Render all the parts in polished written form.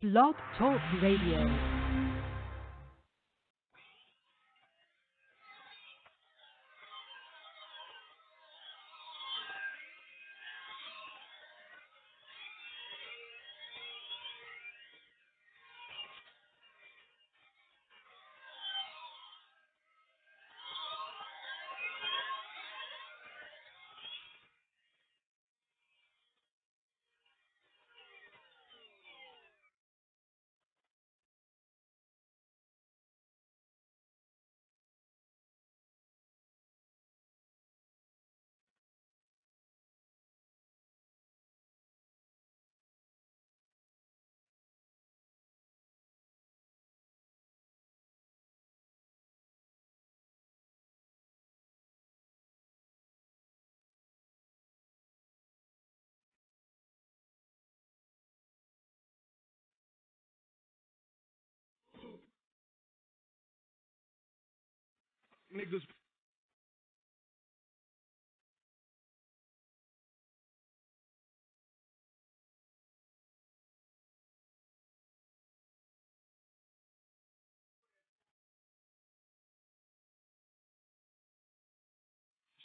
Blog Talk Radio. Niggas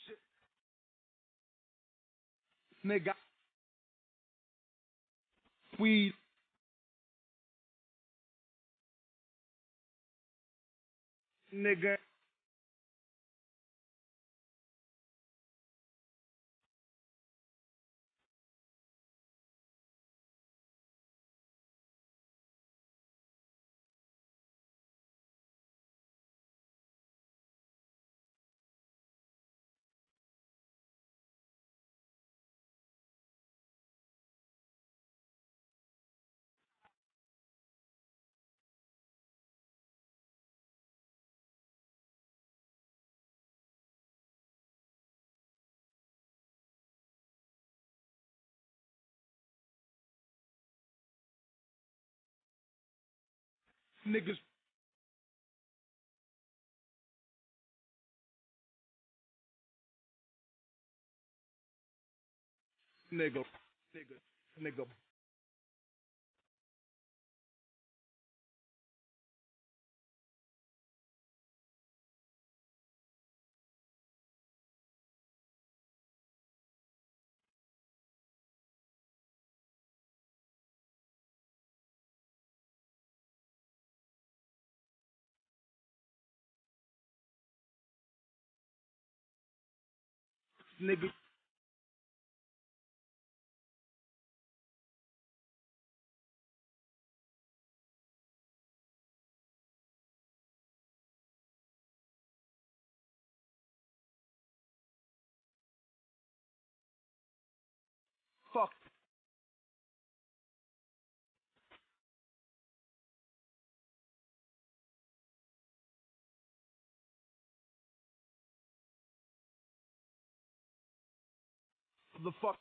shit, nigga, weed, nigga, niggas, nigga, nigga, nigga, nigga, fuck the fuck,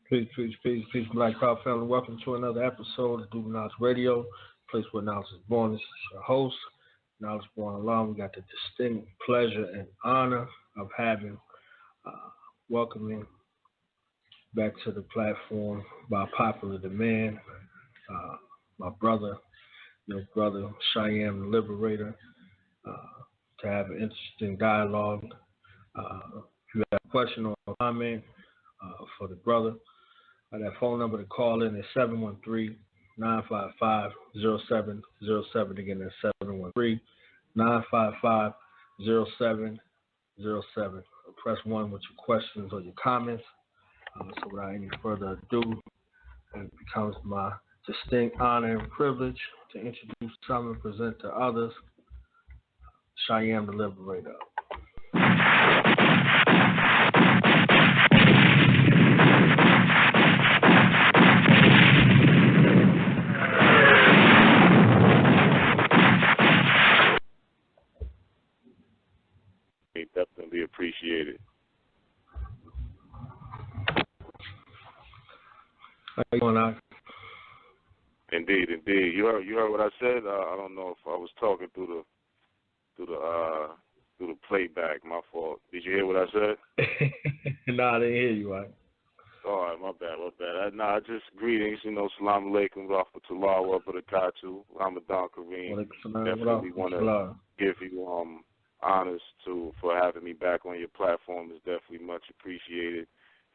Peace, Black Power family. Welcome to another episode of Do Knowledge Radio, place where knowledge is born. This is your host, Knowledge Born Alone. We got the distinct pleasure and honor of having, welcoming back to the platform by popular demand, my brother, your brother, Shyaam The Liberator, to have an interesting dialogue. If you have a question or a comment for the brother, that phone number to call in is 713-955-0707. Again, that's 713-955-0707. Press 1 with your questions or your comments. So without any further ado, it becomes my distinct honor and privilege to introduce some and present to others, Shyaam The Liberator. Definitely appreciate it. How you doing, Doc? Indeed. You heard what I said. I don't know if I was talking through the playback. My fault. Did you hear what I said? No, I didn't hear you, right? All right, my bad. Just greetings. Salam alaikum, rahmatullah wa barakatuh, Ramadan Kareem. Definitely want to give you honors for having me back on your platform. Is definitely much appreciated,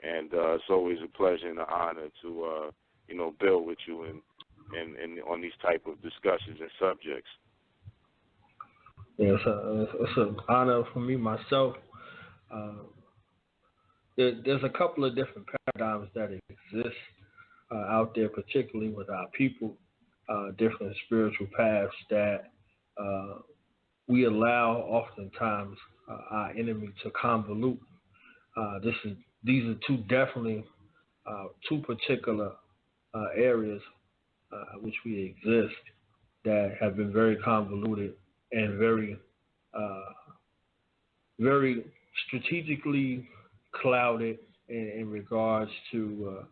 and it's always a pleasure and an honor to build with you and on these type of discussions and subjects. Yeah, it's an honor for me myself. There's a couple of different paradigms that exist out there, particularly with our people, different spiritual paths that we allow oftentimes our enemy to convolute. These are two particular areas which we exist that have been very convoluted and very strategically clouded in regards to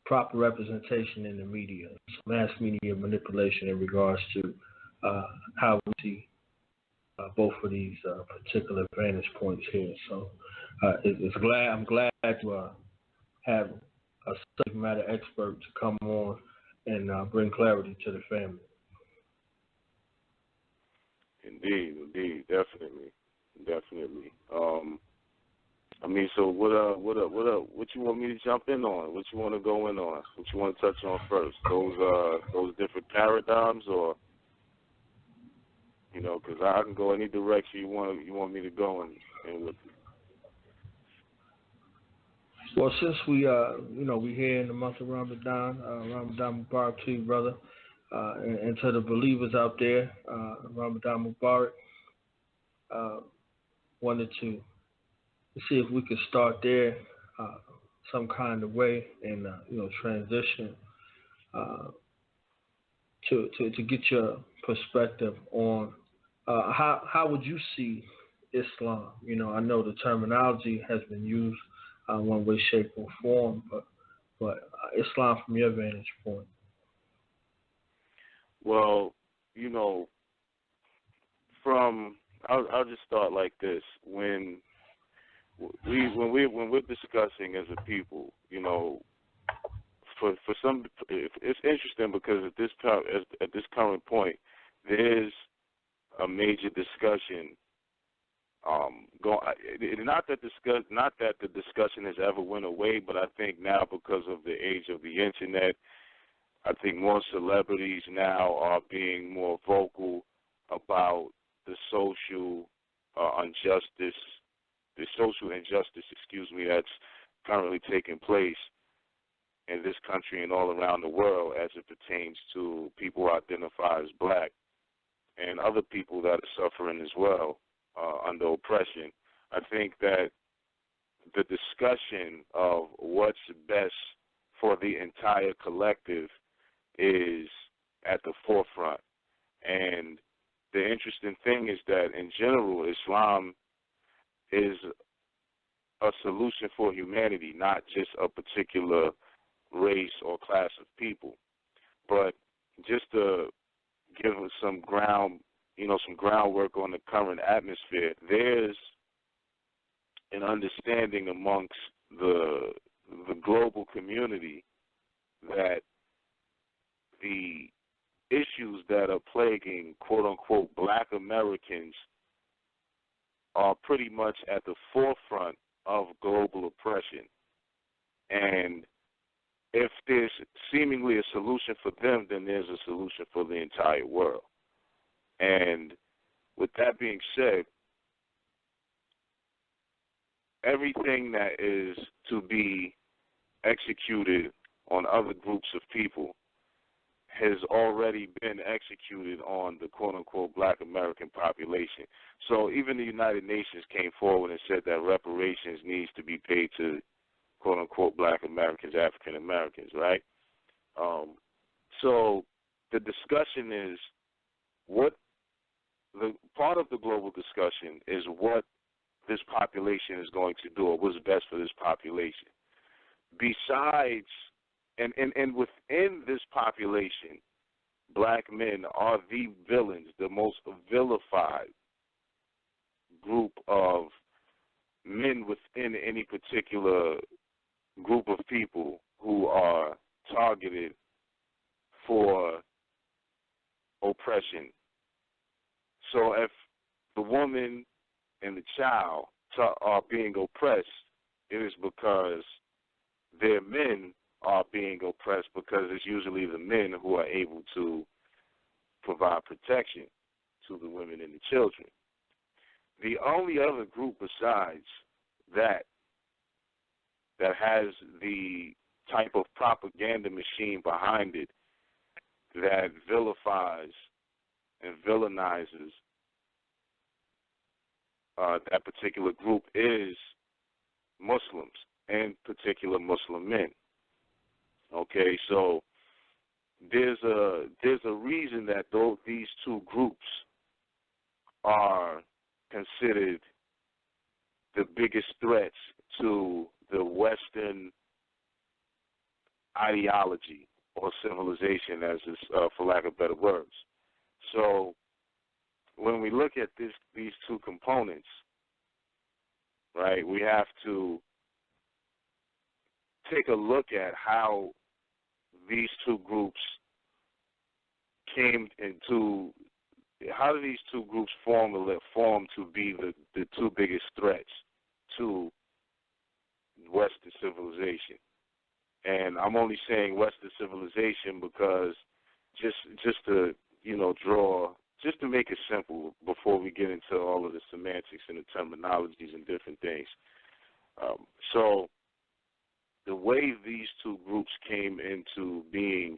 proper representation in the media, mass media manipulation in regards to how we see both of these particular vantage points here. So I'm glad to have a subject matter expert to come on and bring clarity to the family. Indeed, definitely. So what you want me to jump in on? What you want to go in on? What you want to touch on first? Those different paradigms, or because I can go any direction you want me to go in with. Well, since we here in the month of Ramadan, Ramadan Mubarak to you, brother, and to the believers out there, Ramadan Mubarak. Wanted to see if we could start there some kind of way and transition to get your perspective on how would you see Islam. I know the terminology has been used one way, shape, or form, but Islam from your vantage point. Well, I'll just start like this. When we're discussing as a people, for some, it's interesting because at this current point, there's a major discussion. Not that the discussion has ever went away, but I think now because of the age of the internet, I think more celebrities now are being more vocal about the social injustice, that's currently taking place in this country and all around the world as it pertains to people who identify as black and other people that are suffering as well under oppression. I think that the discussion of what's best for the entire collective is at the forefront. And the interesting thing is that in general, Islam is a solution for humanity, not just a particular race or class of people. But just to give us some groundwork on the current atmosphere, there's an understanding amongst the global community that the issues that are plaguing, quote-unquote, black Americans are pretty much at the forefront of global oppression. And if there's seemingly a solution for them, then there's a solution for the entire world. And with that being said, everything that is to be executed on other groups of people has already been executed on the quote-unquote black American population. So even the United Nations came forward and said that reparations needs to be paid to quote-unquote black Americans, African Americans, right? So the discussion is the part of the global discussion is what this population is going to do or what's best for this population. Besides, and within this population, black men are the villains, the most vilified group of men within any particular group of people who are targeted for oppression. So if the woman and the child are being oppressed, it is because their men are being oppressed, because it's usually the men who are able to provide protection to the women and the children. The only other group besides that has the type of propaganda machine behind it that vilifies and villainizes that particular group is Muslims, and particular Muslim men. Okay, so there's a reason that these two groups are considered the biggest threats to the Western ideology or civilization, as is, for lack of better words. So when we look at these two components, right, we have to take a look at how these two groups came into, how do these two groups form to be the two biggest threats to Western civilization. And I'm only saying Western civilization because just to make it simple before we get into all of the semantics and the terminologies and different things. So the way these two groups came into being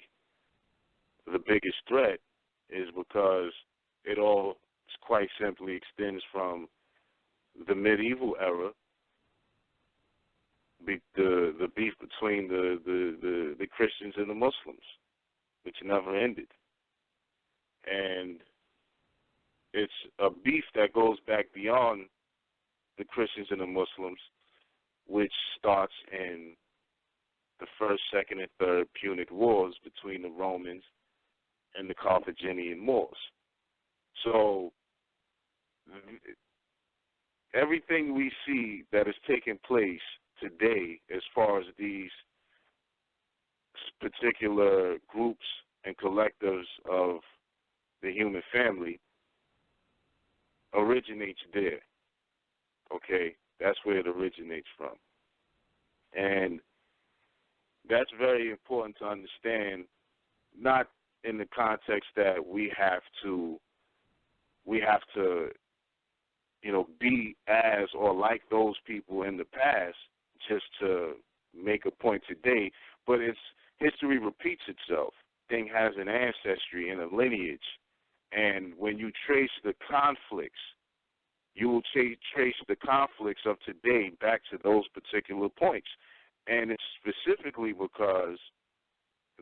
the biggest threat is because it all quite simply extends from the medieval era, the beef between the Christians and the Muslims, which never ended. And it's a beef that goes back beyond the Christians and the Muslims, which starts in the First, Second, and Third Punic Wars between the Romans and the Carthaginian Moors. So everything we see that is taking place today as far as these particular groups and collectives of the human family originates there. Okay? That's where it originates from. And that's very important to understand, not in the context that we have to be as or like those people in the past just to make a point today, but it's history repeats itself. Thing has an ancestry and a lineage, and when you trace the conflicts, you will trace the conflicts of today back to those particular points. And it's specifically because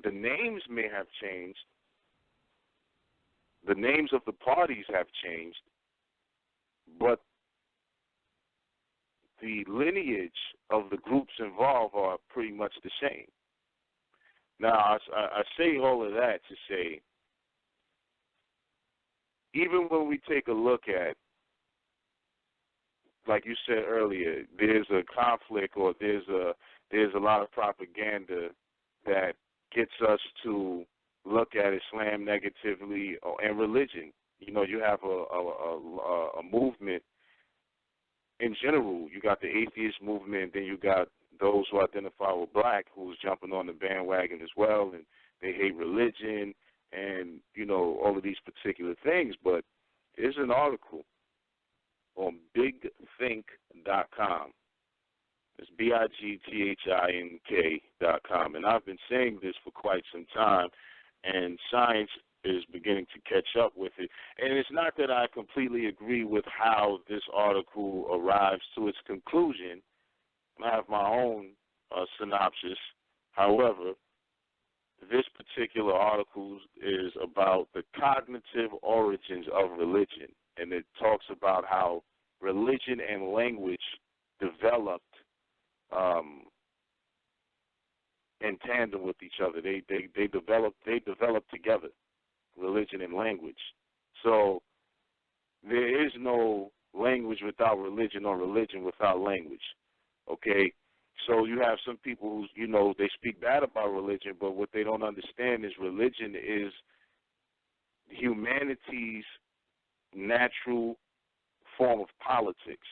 the names may have changed, the names of the parties have changed, but the lineage of the groups involved are pretty much the same. Now, I say all of that to say, even when we take a look at, like you said earlier, there's a conflict or there's a lot of propaganda that gets us to look at Islam negatively and religion. You know, you have a movement in general. You got the atheist movement, then you got those who identify with black who's jumping on the bandwagon as well, and they hate religion and, you know, all of these particular things. But there's an article on bigthink.com. It's BIGTHINK.com. And I've been saying this for quite some time, and science is beginning to catch up with it. And it's not that I completely agree with how this article arrives to its conclusion. I have my own synopsis. However, this particular article is about the cognitive origins of religion, and it talks about how religion and language developed in tandem with each other. They developed together, religion and language. So there is no language without religion or religion without language. Okay? So you have some people who, you know, they speak bad about religion, but what they don't understand is religion is humanity's natural form of politics.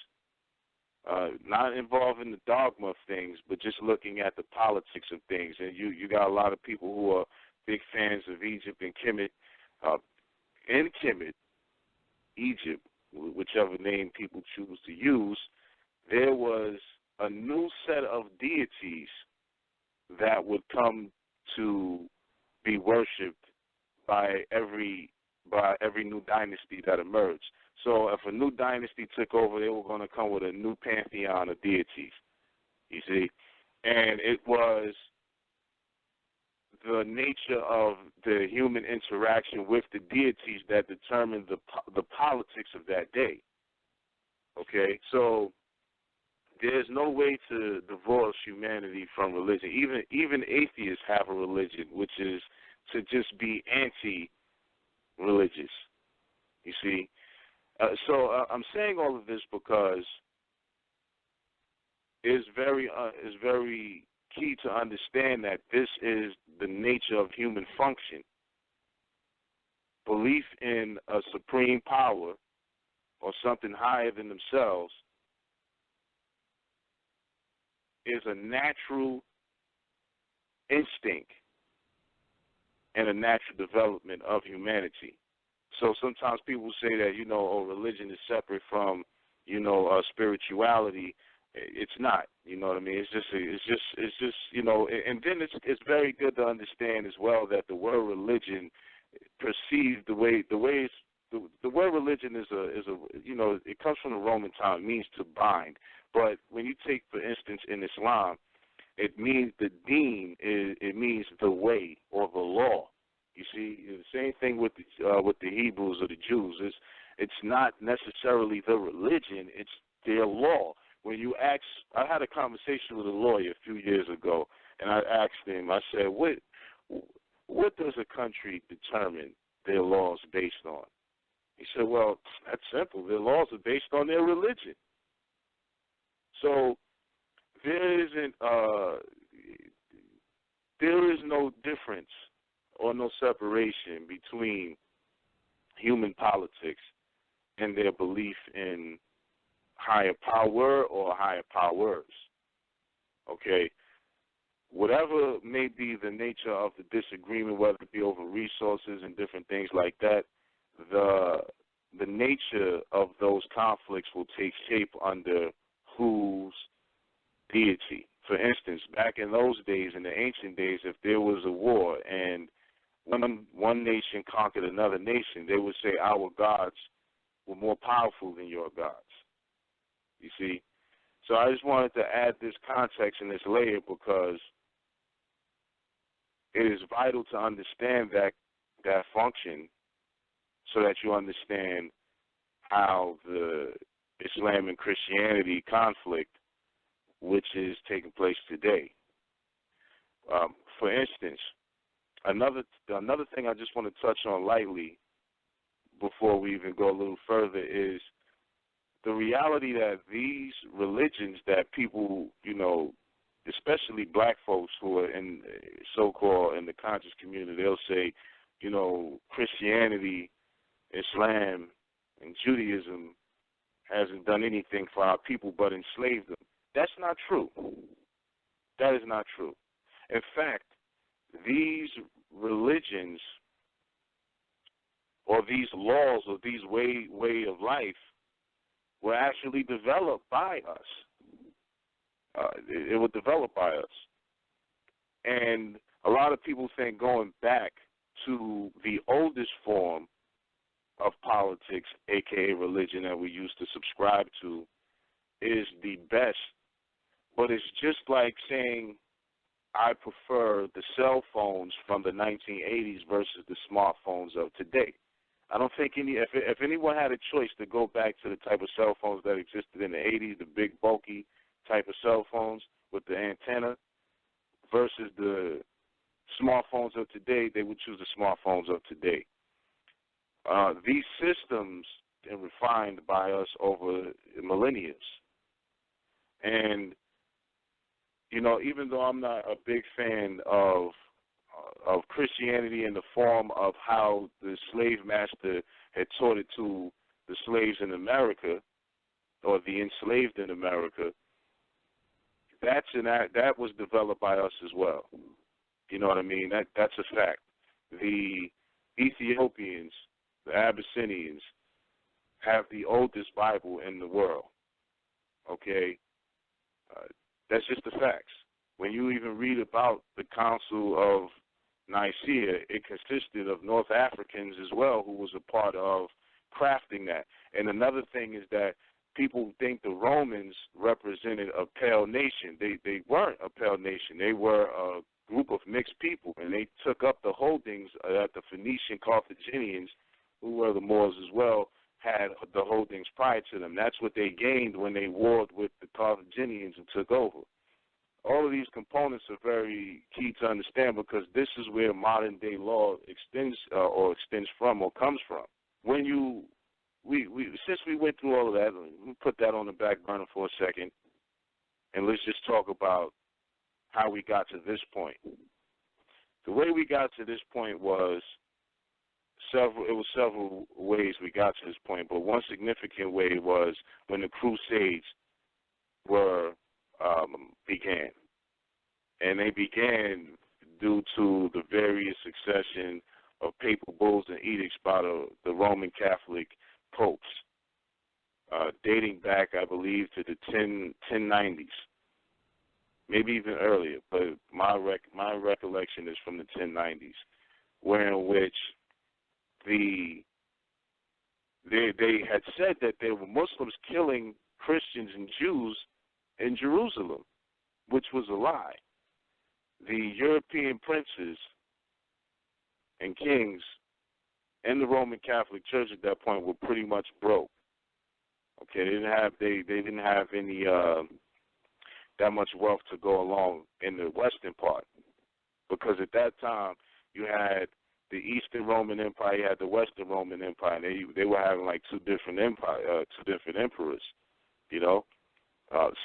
Not involving the dogma of things, but just looking at the politics of things. And you got a lot of people who are big fans of Egypt and Kemet. In Kemet, Egypt, whichever name people choose to use, there was a new set of deities that would come to be worshipped by every new dynasty that emerged. So if a new dynasty took over, they were going to come with a new pantheon of deities, you see. And it was the nature of the human interaction with the deities that determined the politics of that day, okay? So there's no way to divorce humanity from religion. Even atheists have a religion, which is to just be anti-religious, you see. So I'm saying all of this because it's very key to understand that this is the nature of human function. Belief in a supreme power or something higher than themselves is a natural instinct and a natural development of humanity. So sometimes people say that, you know, oh, religion is separate from, you know, spirituality. It's not. You know what I mean? It's just, you know. And then it's very good to understand as well that the word religion, perceived the word religion is a you know, it comes from the Roman time. It means to bind. But when you take, for instance, in Islam, it means the deen. It means the way or the law. You see, the same thing with the Hebrews or the Jews. It's not necessarily the religion; it's their law. When you ask, I had a conversation with a lawyer a few years ago, and I asked him. I said, "What does a country determine their laws based on?" He said, "Well, that's simple. Their laws are based on their religion." So there is no difference or no separation between human politics and their belief in higher power or higher powers. Okay? Whatever may be the nature of the disagreement, whether it be over resources and different things like that, the nature of those conflicts will take shape under whose deity. For instance, back in those days, in the ancient days, if there was a war and one nation conquered another nation, they would say our gods were more powerful than your gods. You see? So I just wanted to add this context and this layer because it is vital to understand that function so that you understand how the Islam and Christianity conflict which is taking place today. For instance, another thing I just want to touch on lightly before we even go a little further is the reality that these religions that people, especially black folks who are in so-called in the conscious community, they'll say, Christianity, Islam, and Judaism hasn't done anything for our people but enslaved them. That's not true. That is not true. In fact, these religions or these laws or these way of life were actually developed by us. It was developed by us. And a lot of people think going back to the oldest form of politics, a.k.a. religion that we used to subscribe to, is the best. But it's just like saying I prefer the cell phones from the 1980s versus the smartphones of today. I don't think if anyone had a choice to go back to the type of cell phones that existed in the 80s, the big, bulky type of cell phones with the antenna, versus the smartphones of today, they would choose the smartphones of today. These systems are refined by us over millennia. And, even though I'm not a big fan of Christianity in the form of how the slave master had taught it to the slaves in America or the enslaved in America, that was developed by us as well. You know what I mean? That's a fact. The Ethiopians, the Abyssinians, have the oldest Bible in the world. Okay? That's just the facts. When you even read about the Council of Nicaea, it consisted of North Africans as well who was a part of crafting that. And another thing is that people think the Romans represented a pale nation. They weren't a pale nation. They were a group of mixed people, and they took up the holdings that the Phoenician Carthaginians, who were the Moors as well, had the holdings prior to them. That's what they gained when they warred with the Carthaginians and took over. All of these components are very key to understand because this is where modern-day law extends from or comes from. When since we went through all of that, we put that on the back burner for a second, and let's just talk about how we got to this point. The way we got to this point was several ways we got to this point, but one significant way was when the Crusades began. And they began due to the various succession of papal bulls and edicts by the Roman Catholic popes, dating back, I believe, to the 1090s, maybe even earlier, but my recollection is from the 1090s, wherein which they had said that there were Muslims killing Christians and Jews in Jerusalem, which was a lie. The European princes and kings and the Roman Catholic Church at that point were pretty much broke. Okay, they didn't have any that much wealth to go along in the western part, because at that time you had the Eastern Roman Empire, you had the Western Roman Empire, and they were having like two different emperors,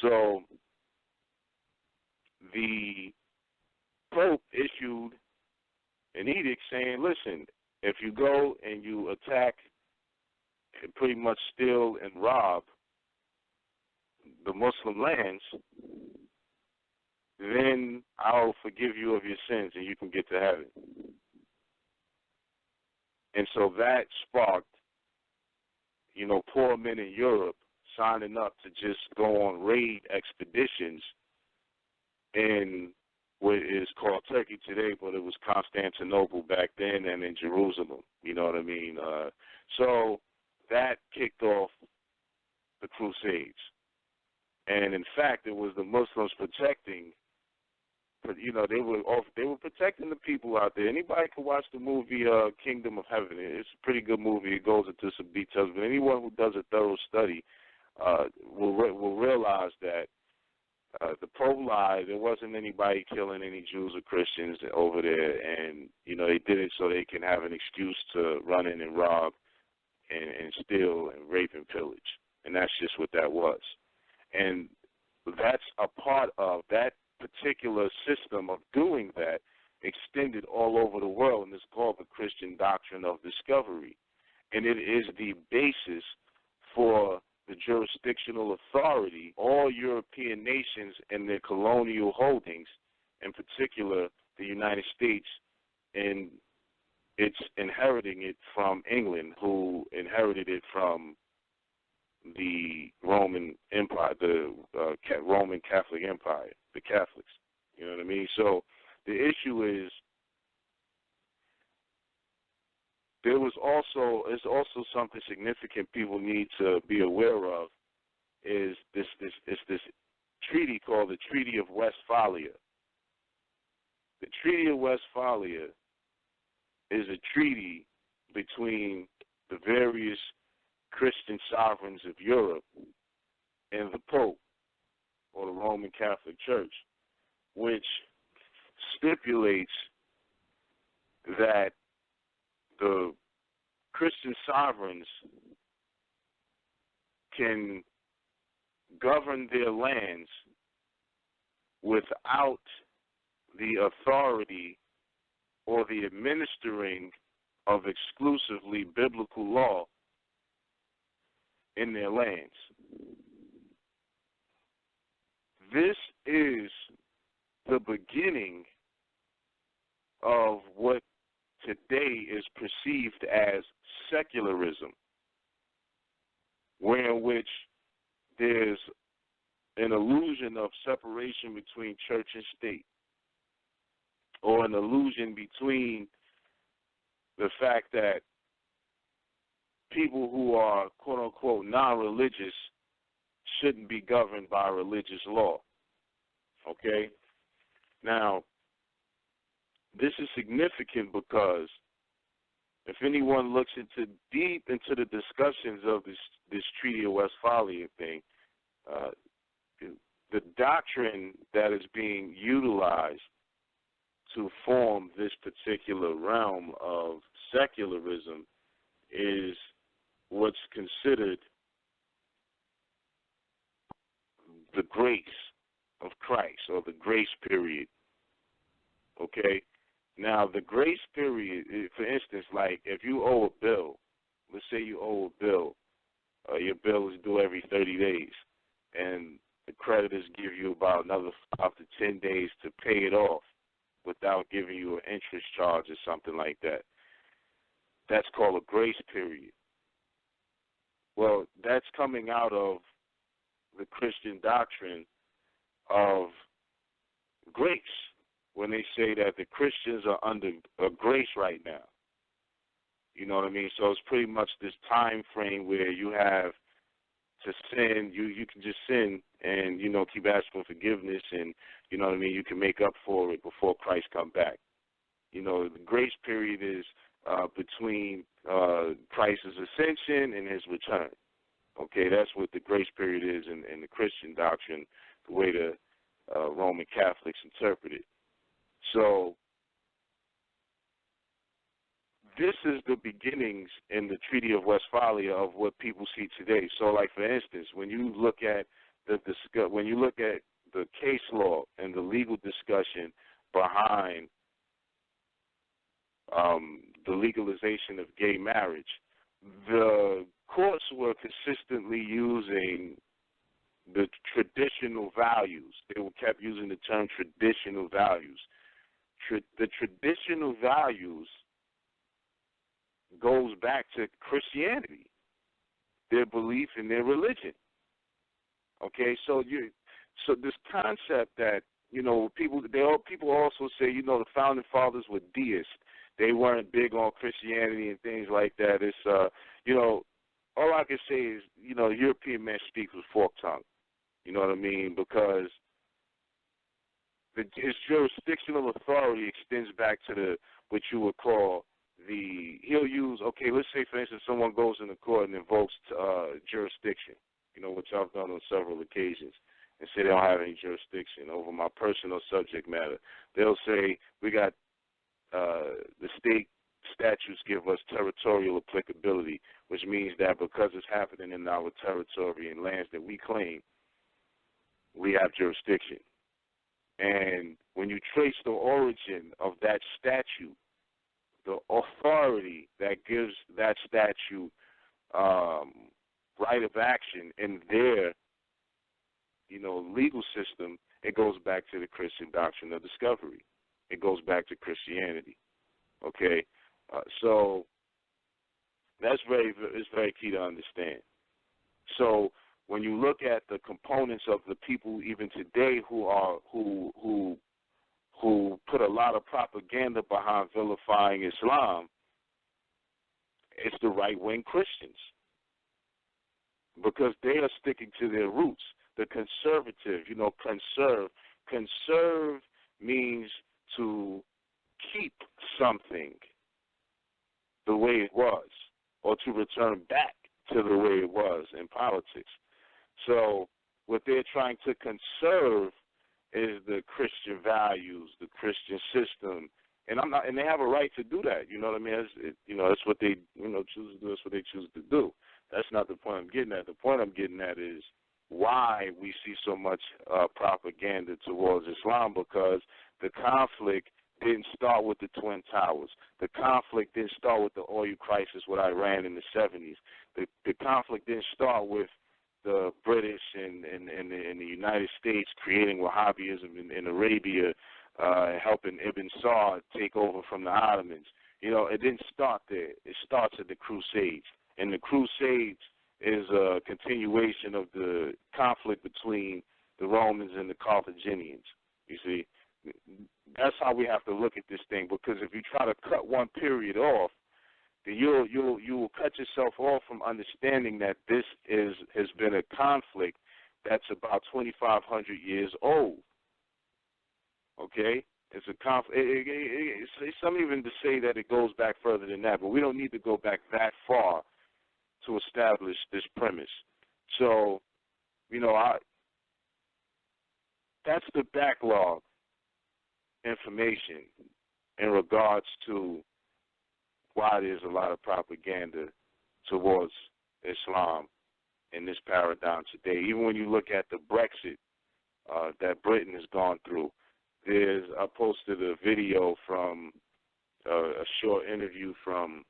So the Pope issued an edict saying, listen, if you go and you attack and pretty much steal and rob the Muslim lands, then I'll forgive you of your sins and you can get to heaven. And so that sparked, poor men in Europe signing up to just go on raid expeditions in what is called Turkey today, but it was Constantinople back then, and in Jerusalem. You know what I mean? So that kicked off the Crusades. And in fact, it was the Muslims protecting. But they were protecting the people out there. Anybody can watch the movie Kingdom of Heaven. It's a pretty good movie. It goes into some details. But anyone who does a thorough study will realize that The Pope lied. There wasn't anybody killing any Jews or Christians over there, and they did it so they can have an excuse to run in and rob and steal and rape and pillage, and that's just what that was. And that's a part of that particular system of doing that extended all over the world, and it's called the Christian doctrine of discovery, and it is the basis for the jurisdictional authority, all European nations and their colonial holdings, in particular the United States, and it's inheriting it from England, who inherited it from the Roman Empire, the Roman Catholic Empire, the Catholics. You know what I mean? So the issue is it's also something significant people need to be aware of is this treaty called the Treaty of Westphalia. The Treaty of Westphalia is a treaty between the various Christian sovereigns of Europe and the Pope, or the Roman Catholic Church, which stipulates that the Christian sovereigns can govern their lands without the authority or the administering of exclusively biblical law in their lands. This is the beginning of what today is perceived as secularism, in which there's an illusion of separation between church and state, or an illusion between the fact that people who are quote-unquote non-religious shouldn't be governed by religious law. Okay? Now, this is significant because if anyone looks deep into the discussions of this Treaty of Westphalia thing, the doctrine that is being utilized to form this particular realm of secularism is what's considered the grace of Christ, or the grace period. Okay? Now, the grace period, for instance, like if you owe a bill, let's say you owe a bill, your bill is due every 30 days, and the creditors give you about another 5 to 10 days to pay it off without giving you an interest charge or something like that. That's called a grace period. Well, that's coming out of the Christian doctrine of grace, when they say that the Christians are under a grace right now. You know what I mean? So it's pretty much this time frame where you have to sin. You can just sin and, keep asking for forgiveness, and, you know what I mean, you can make up for it before Christ come back. The grace period is between Christ's ascension and his return. Okay, that's what the grace period is in the Christian doctrine, the way the Roman Catholics interpret it. So this is the beginnings in the Treaty of Westphalia of what people see today. So, like for instance, when you look at the case law and the legal discussion behind the legalization of gay marriage, the courts were consistently using the traditional values. They kept using the term traditional values. The traditional values goes back to Christianity, their belief in their religion. Okay, so this concept that people also say the founding fathers were deists. They weren't big on Christianity and things like that. It's all I can say is European man speaks with forked tongue. You know what I mean? Because his jurisdictional authority extends back to what you would call he'll use, let's say, for instance, someone goes into court and invokes jurisdiction, which I've done on several occasions. and say they don't have any jurisdiction over my personal subject matter. They'll say we got the state statutes give us territorial applicability, which means that because it's happening in our territory and lands that we claim, we have jurisdiction. And when you trace the origin of that statute, the authority that gives that statute right of action in their, legal system, it goes back to the Christian doctrine of discovery. It goes back to Christianity. Okay, so it's very key to understand. So when you look at the components of the people even today who put a lot of propaganda behind vilifying Islam, it's the right-wing Christians, because they are sticking to their roots. The conservative, conserve means to keep something the way it was, or to return back to the way it was in politics. So what they're trying to conserve is the Christian values, the Christian system, and they have a right to do that. You know what I mean? That's what they choose to do. That's what they choose to do. That's not the point I'm getting at. The point I'm getting at is why we see so much propaganda towards Islam, because the conflict didn't start with the Twin Towers. The conflict didn't start with the oil crisis with Iran in the 70s. The conflict didn't start with the British and the United States creating Wahhabism in Arabia, helping Ibn Saud take over from the Ottomans. It didn't start there. It starts at the Crusades. And the Crusades is a continuation of the conflict between the Romans and the Carthaginians. You see, that's how we have to look at this thing, because if you try to cut one period off, then you will cut yourself off from understanding that this has been a conflict that's about 2,500 years old. Okay? It's a conflict. It's some even to say that it goes back further than that, but we don't need to go back that far to establish this premise. So, that's the backlog information in regards to why there's a lot of propaganda towards Islam in this paradigm today. Even when you look at the Brexit that Britain has gone through, I posted a video from a short interview from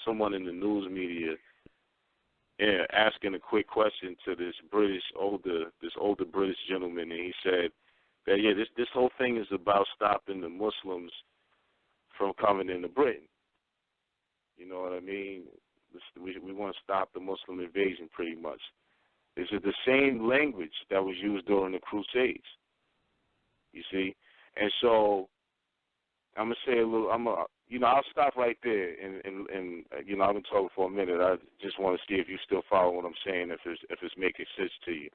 someone in the news media, asking a quick question to this older British gentleman, and he said that this whole thing is about stopping the Muslims from coming into Britain. You know what I mean? We want to stop the Muslim invasion, pretty much. This is the same language that was used during the Crusades. You see, and so I'm gonna say a little. I'll stop right there, and I've been talking for a minute. I just want to see if you still follow what I'm saying, if it's making sense to you.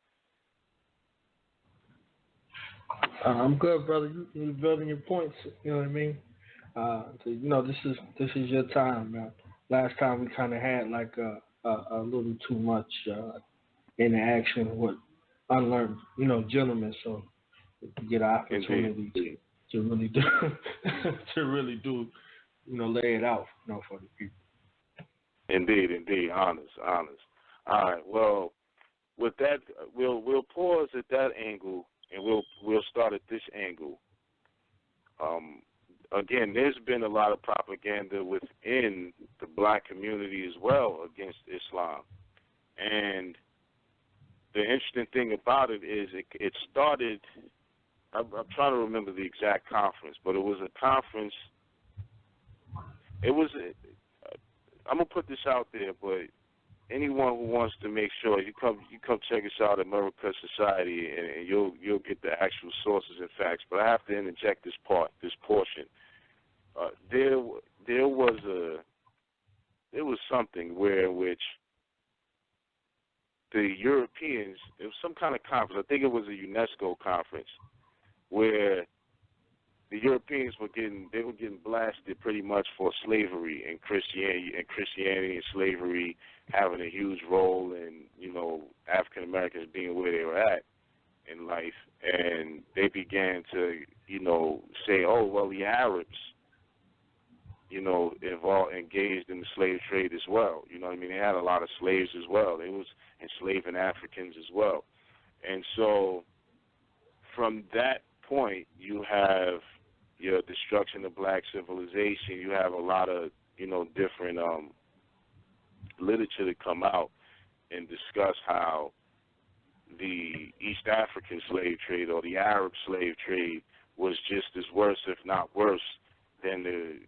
I'm good, brother. You're building your points. You know what I mean? This is your time, man. Last time we kind of had like a little too much interaction with unlearned, gentlemen. So we get an opportunity to really do, lay it out, for the people. Indeed. Honest. All right. Well, with that, we'll pause at that angle, and we'll start at this angle. Again, there's been a lot of propaganda within the black community as well against Islam, and the interesting thing about it is it started. I'm trying to remember the exact conference, but it was a conference. I'm gonna put this out there, but anyone who wants to make sure you come check us out at Murakush Society, and you'll get the actual sources and facts. But I have to interject this portion. There was something which the Europeans, it was some kind of conference. I think it was a UNESCO conference, where the the Europeans were getting blasted pretty much for slavery and Christianity and slavery having a huge role in, African Americans being where they were at in life, and they began to, say, oh, well, the Arabs, involved, engaged in the slave trade as well. You know what I mean? They had a lot of slaves as well. They was enslaving Africans as well. And so from that point, you have your destruction of black civilization. You have a lot of, different literature to come out and discuss how the East African slave trade or the Arab slave trade was just as worse, if not worse, than the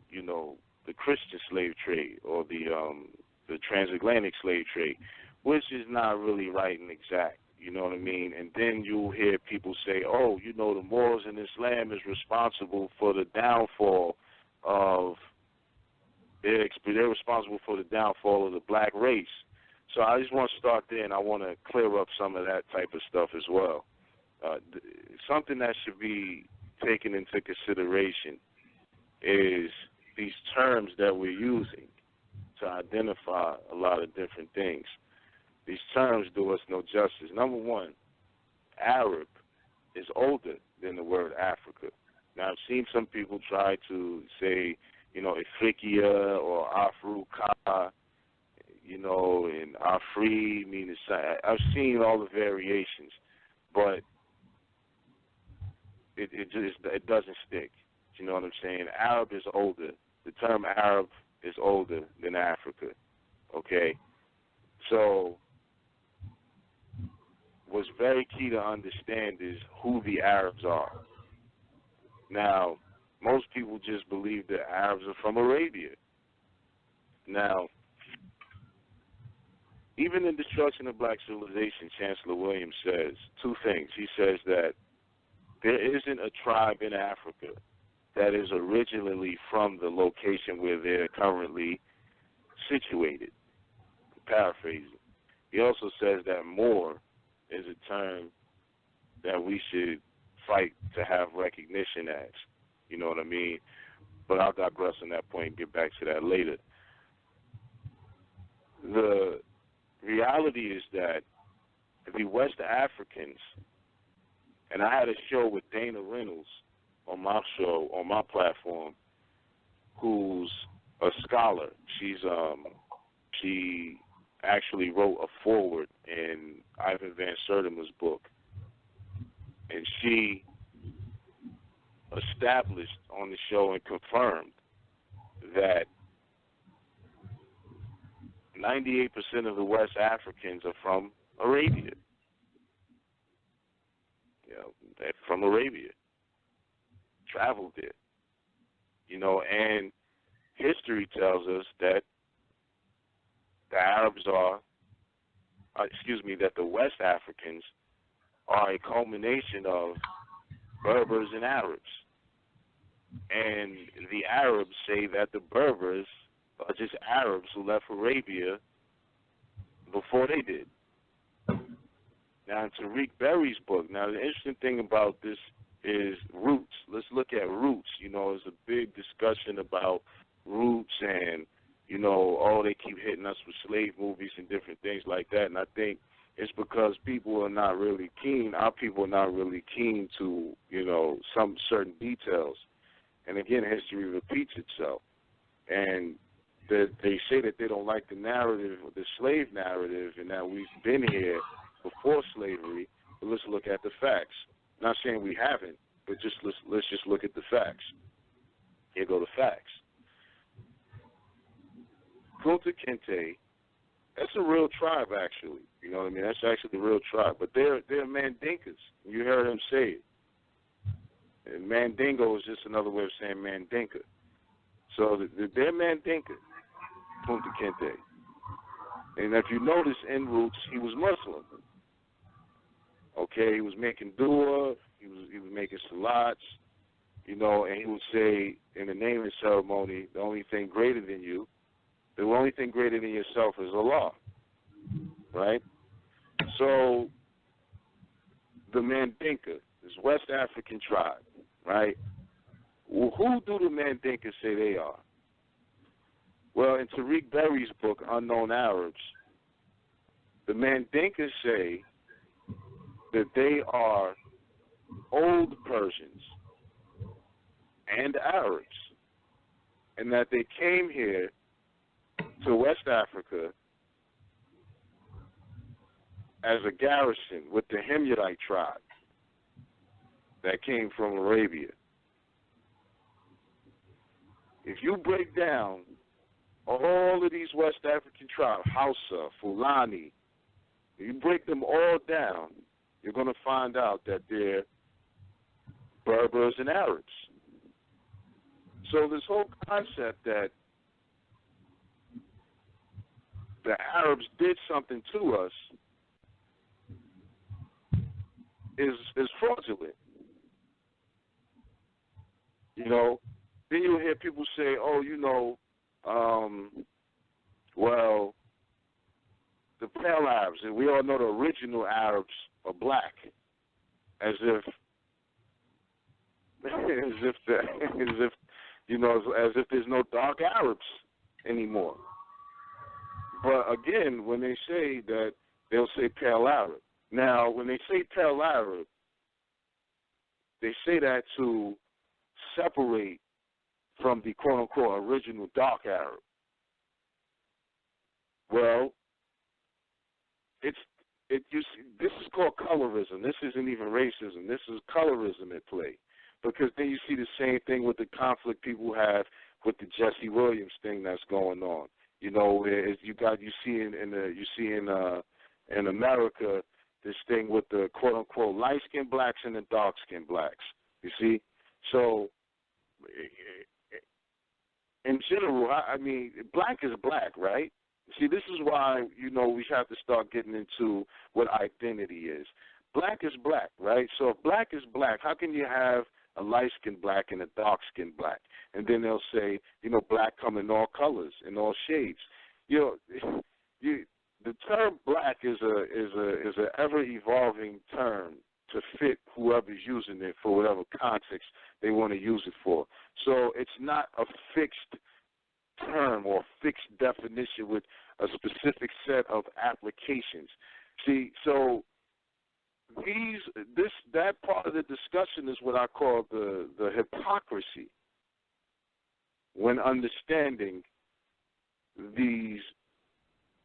Christian slave trade or the transatlantic slave trade, which is not really right and exact. You know what I mean? And then you'll hear people say, oh, the Moors and Islam is responsible for the downfall of, they're responsible for the downfall of the black race. So I just want to start there, and I want to clear up some of that type of stuff as well. Something that should be taken into consideration is these terms that we're using to identify a lot of different things. These terms do us no justice. Number one, Arab is older than the word Africa. Now, I've seen some people try to say, Afrika or Afruka, and Afri means, I've seen all the variations, but it doesn't stick. You know what I'm saying? Arab is older. The term Arab is older than Africa. Okay? So what's very key to understand is who the Arabs are. Now, most people just believe that Arabs are from Arabia. Now, even in Destruction of Black Civilization, Chancellor Williams says two things. He says that there isn't a tribe in Africa that is originally from the location where they're currently situated. Paraphrasing. He also says that Moor is a term that we should fight to have recognition as. You know what I mean? But I'll digress on that point and get back to that later. The reality is that the West Africans, and I had a show with Dana Reynolds on my show, on my platform, who's a scholar. She actually wrote a foreword in Ivan Van Sertima's book, and she established on the show and confirmed that 98% of the West Africans are from Arabia. They're from Arabia. Traveled there. And history tells us that the Arabs that the West Africans are a culmination of Berbers and Arabs. And the Arabs say that the Berbers are just Arabs who left Arabia before they did. Now, in Tariq Berry's book, now the interesting thing about this is roots. Let's look at roots. There's a big discussion about roots and, they keep hitting us with slave movies and different things like that. And I think it's because people are not really keen, our people are not really keen to, some certain details. And again, history repeats itself. And they say that they don't like the narrative, the slave narrative, and that we've been here before slavery. But let's look at the facts. Not saying we haven't, but let's just look at the facts. Here go the facts. Kunta Kinte, that's a real tribe, actually. You know what I mean? That's actually a real tribe. But they're Mandinkas. You heard him say it. And Mandingo is just another way of saying Mandinka. So they're Mandinka, Kunta Kinte. And if you notice in Roots, he was Muslim. Okay, he was making dua, he was making salats, and he would say in the naming ceremony, the only thing greater than you, the only thing greater than yourself is Allah, right? So the Mandinka, this West African tribe, right? Well, who do the Mandinkas say they are? Well, in Tariq Berry's book, Unknown Arabs, the Mandinkas say that they are old Persians and Arabs, and that they came here to West Africa as a garrison with the Himyarite tribe that came from Arabia. If you break down all of these West African tribes, Hausa, Fulani, if you break them all down, you're going to find out that they're Berbers and Arabs. So this whole concept that the Arabs did something to us is fraudulent. You know, then you'll hear people say, oh, you know, well, the pale Arabs, and we all know the original Arabs are black, as if there's no dark Arabs anymore. But again, when they say that, they'll say pale Arab. Now, when they say pale Arab, they say that to separate from the quote-unquote original dark Arab. Well, this is called colorism. This isn't even racism. This is colorism at play, because then you see the same thing with the conflict people have with the Jesse Williams thing that's going on. You know, you see in America this thing with the quote unquote light skinned blacks and the dark skinned blacks. You see, so in general, I mean, black is black, right? See, this is why, you know, we have to start getting into what identity is. Black is black, right? So if black is black, how can you have a light-skinned black and a dark-skinned black? And then they'll say, you know, black come in all colors, in all shades. You know, the term black is a ever-evolving term to fit whoever's using it for whatever context they want to use it for. So it's not a fixed term or fixed definition with a specific set of applications. See, so that part of the discussion is what I call the hypocrisy when understanding these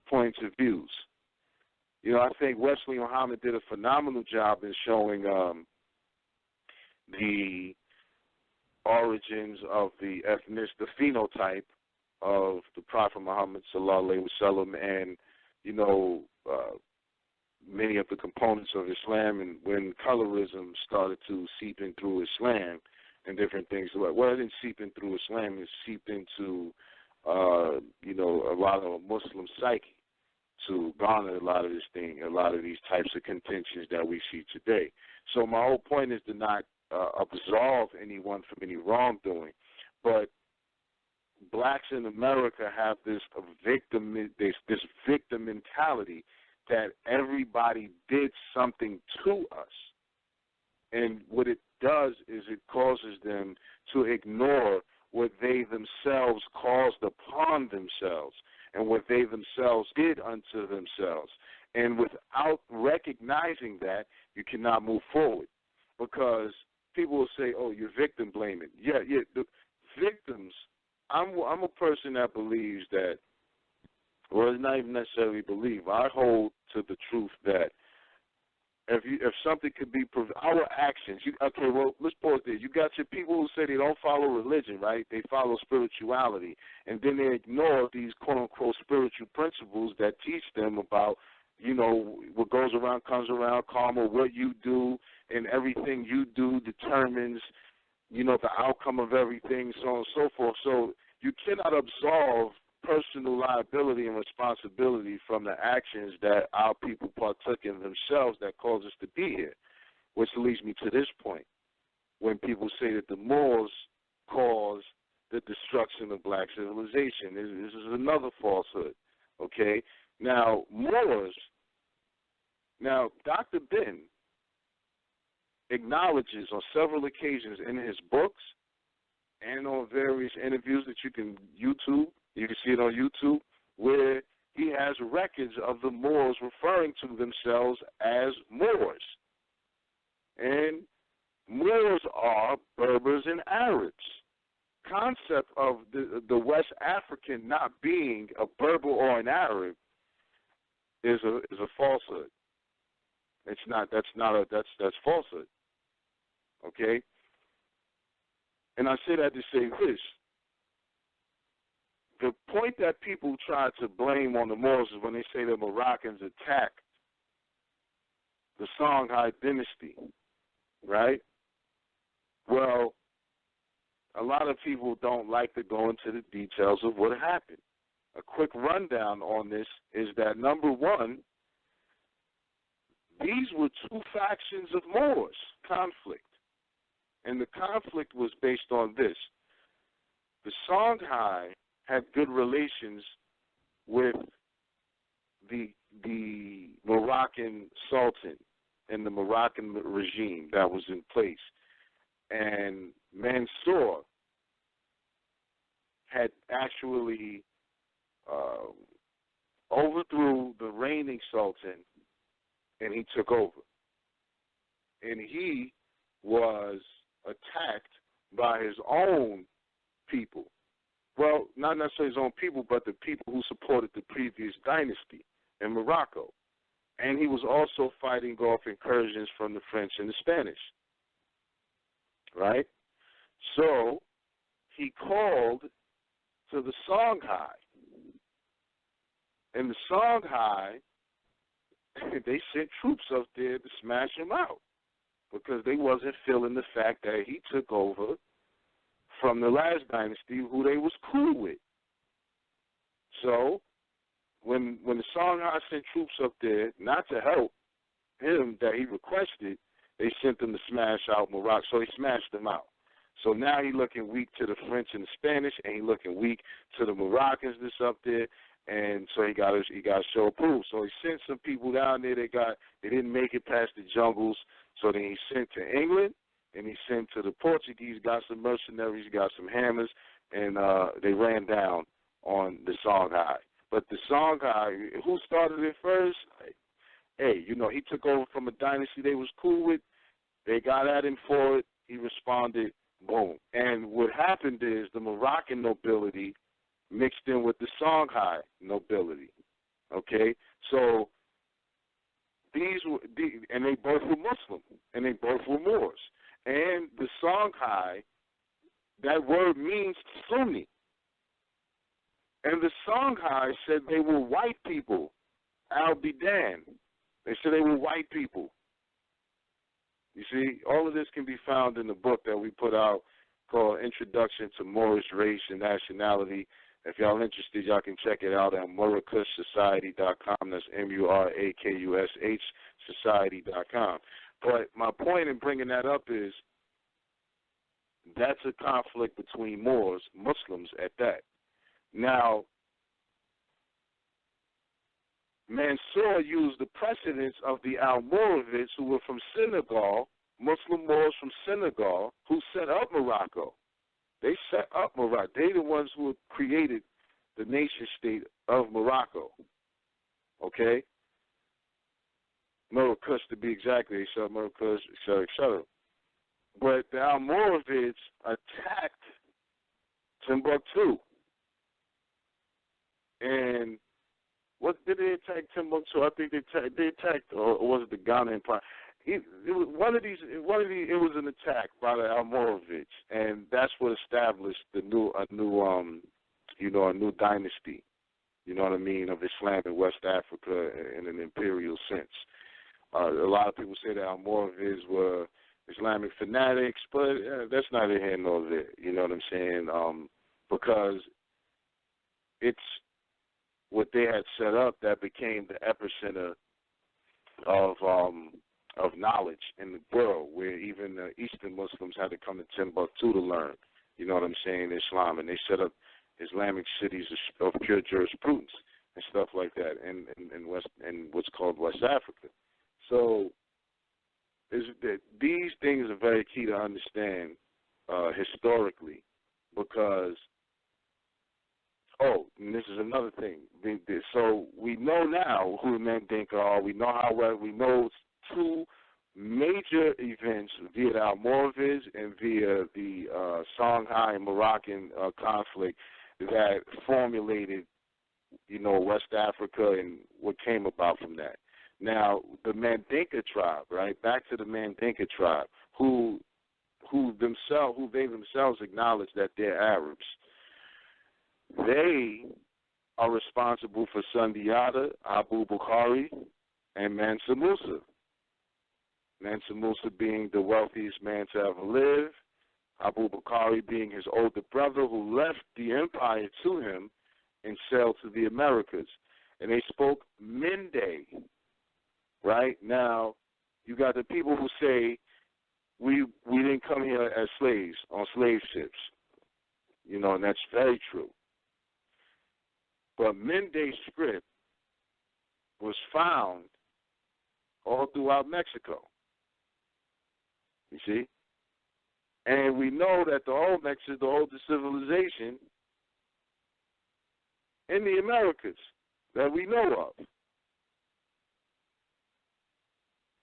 points of views. You know, I think Wesley Muhammad did a phenomenal job in showing the origins of the phenotype of the Prophet Muhammad sallallahu alaihi wasallam, and you know many of the components of Islam, and when colorism started to seep in through Islam and different things. Well, it didn't seep in through Islam; it seeped into you know, a lot of Muslim psyche to garner a lot of these types of contentions that we see today. So my whole point is to not absolve anyone from any wrongdoing, but blacks in America have this victim mentality that everybody did something to us. And what it does is it causes them to ignore what they themselves caused upon themselves and what they themselves did unto themselves. And without recognizing that, you cannot move forward, because people will say, oh, you're victim blaming. Yeah, the victims, I'm a person that believes that, well, not even necessarily believe, I hold to the truth that if something could be, our actions, okay, well, let's pause there. You got your people who say they don't follow religion, right? They follow spirituality, and then they ignore these quote-unquote spiritual principles that teach them about, you know, what goes around comes around, karma, what you do, and everything you do determines, you know, the outcome of everything, so on and so forth. So you cannot absolve personal liability and responsibility from the actions that our people partook in themselves that caused us to be here, which leads me to this point. When people say that the Moors caused the destruction of black civilization, this is another falsehood, okay? Now, Dr. Ben acknowledges on several occasions in his books and on various interviews that you can see it on YouTube, where he has records of the Moors referring to themselves as Moors. And Moors are Berbers and Arabs. Concept of the West African not being a Berber or an Arab is a falsehood. It's not. That's falsehood. Okay. And I say that to say this: the point that people try to blame on the Moors is when they say the Moroccans attacked the Songhai dynasty, right? Well, a lot of people don't like to go into the details of what happened. A quick rundown on this is that, number one, these were two factions of Moors conflict. And the conflict was based on this. The Songhai had good relations with the Moroccan Sultan and the Moroccan regime that was in place. And Mansour had actually overthrew the reigning Sultan, and he took over. And he was attacked by his own people. Well, not necessarily his own people, but the people who supported the previous dynasty in Morocco. And he was also fighting off incursions from the French and the Spanish. Right? So he called to the Songhai. And the Songhai, they sent troops up there to smash him out because they wasn't feeling the fact that he took over from the last dynasty who they was cool with. So when the Songhai sent troops up there, not to help him that he requested, they sent them to smash out Morocco. So he smashed them out. So now he looking weak to the French and the Spanish, and he looking weak to the Moroccans that's up there. And so he got to show proof. So he sent some people down there. They didn't make it past the jungles. So then he sent to England, and he sent to the Portuguese. Got some mercenaries, got some hammers, and they ran down on the Songhai. But the Songhai, who started it first? Hey, he took over from a dynasty they was cool with. They got at him for it. He responded. Boom. And what happened is the Moroccan nobility mixed in with the Songhai nobility. Okay? So and they both were Muslim, and they both were Moors. And the Songhai, that word means Sunni. And the Songhai said they were white people. Al-Bidan. They said they were white people. You see, all of this can be found in the book that we put out called Introduction to Moorish Race and Nationality. If y'all interested, y'all can check it out at MurakushSociety.com. That's MURAKUSH Society.com. But my point in bringing that up is that's a conflict between Moors, Muslims at that. Now, Mansour used the precedents of the Almoravids, who were from Senegal, Muslim Moors from Senegal, who set up Morocco. They set up Morocco. They the ones who created the nation state of Morocco. Okay? Murakush, to be exact. They said Murakush, etc. But the Almoravids attacked Timbuktu. And what did they attack Timbuktu? I think they attacked, or was it the Ghana Empire? It was an attack by the Almoravids, and that's what established a new dynasty. You know what I mean, of Islam in West Africa in an imperial sense. A lot of people say that Almoravids were Islamic fanatics, but that's neither here nor there. You know what I'm saying? Because it's what they had set up that became the epicenter of knowledge in the world, where even the Eastern Muslims had to come to Timbuktu to learn. You know what I'm saying? Islam, and they set up Islamic cities of pure jurisprudence and stuff like that in what's called West Africa. So these things are very key to understand historically, because, and this is another thing. So we know now who the Mandinka are. We know how well. We know two major events via the Almoravids and via the Songhai and Moroccan conflict that formulated, West Africa and what came about from that. Now, the Mandinka tribe, right? Back to the Mandinka tribe, who they themselves acknowledge that they're Arabs. They are responsible for Sundiata, Abu Bukhari, and Mansa Musa. Mansa Musa being the wealthiest man to ever live, Abu Bukhari being his older brother who left the empire to him and sailed to the Americas. And they spoke Mende. Right? Now, you got the people who say we didn't come here as slaves on slave ships. And that's very true. But Mende script was found all throughout Mexico. You see? And we know that the oldest civilization in the Americas that we know of.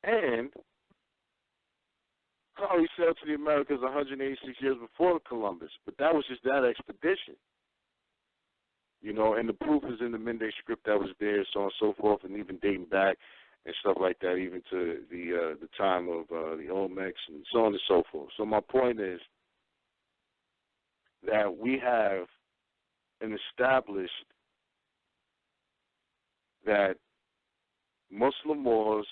And Bukhari sailed to the Americas 186 years before Columbus, but that was just that expedition. And the proof is in the Mende script that was there, so on and so forth, and even dating back and stuff like that, even to the time of the Olmecs and so on and so forth. So my point is that we have an established that Muslim Moors,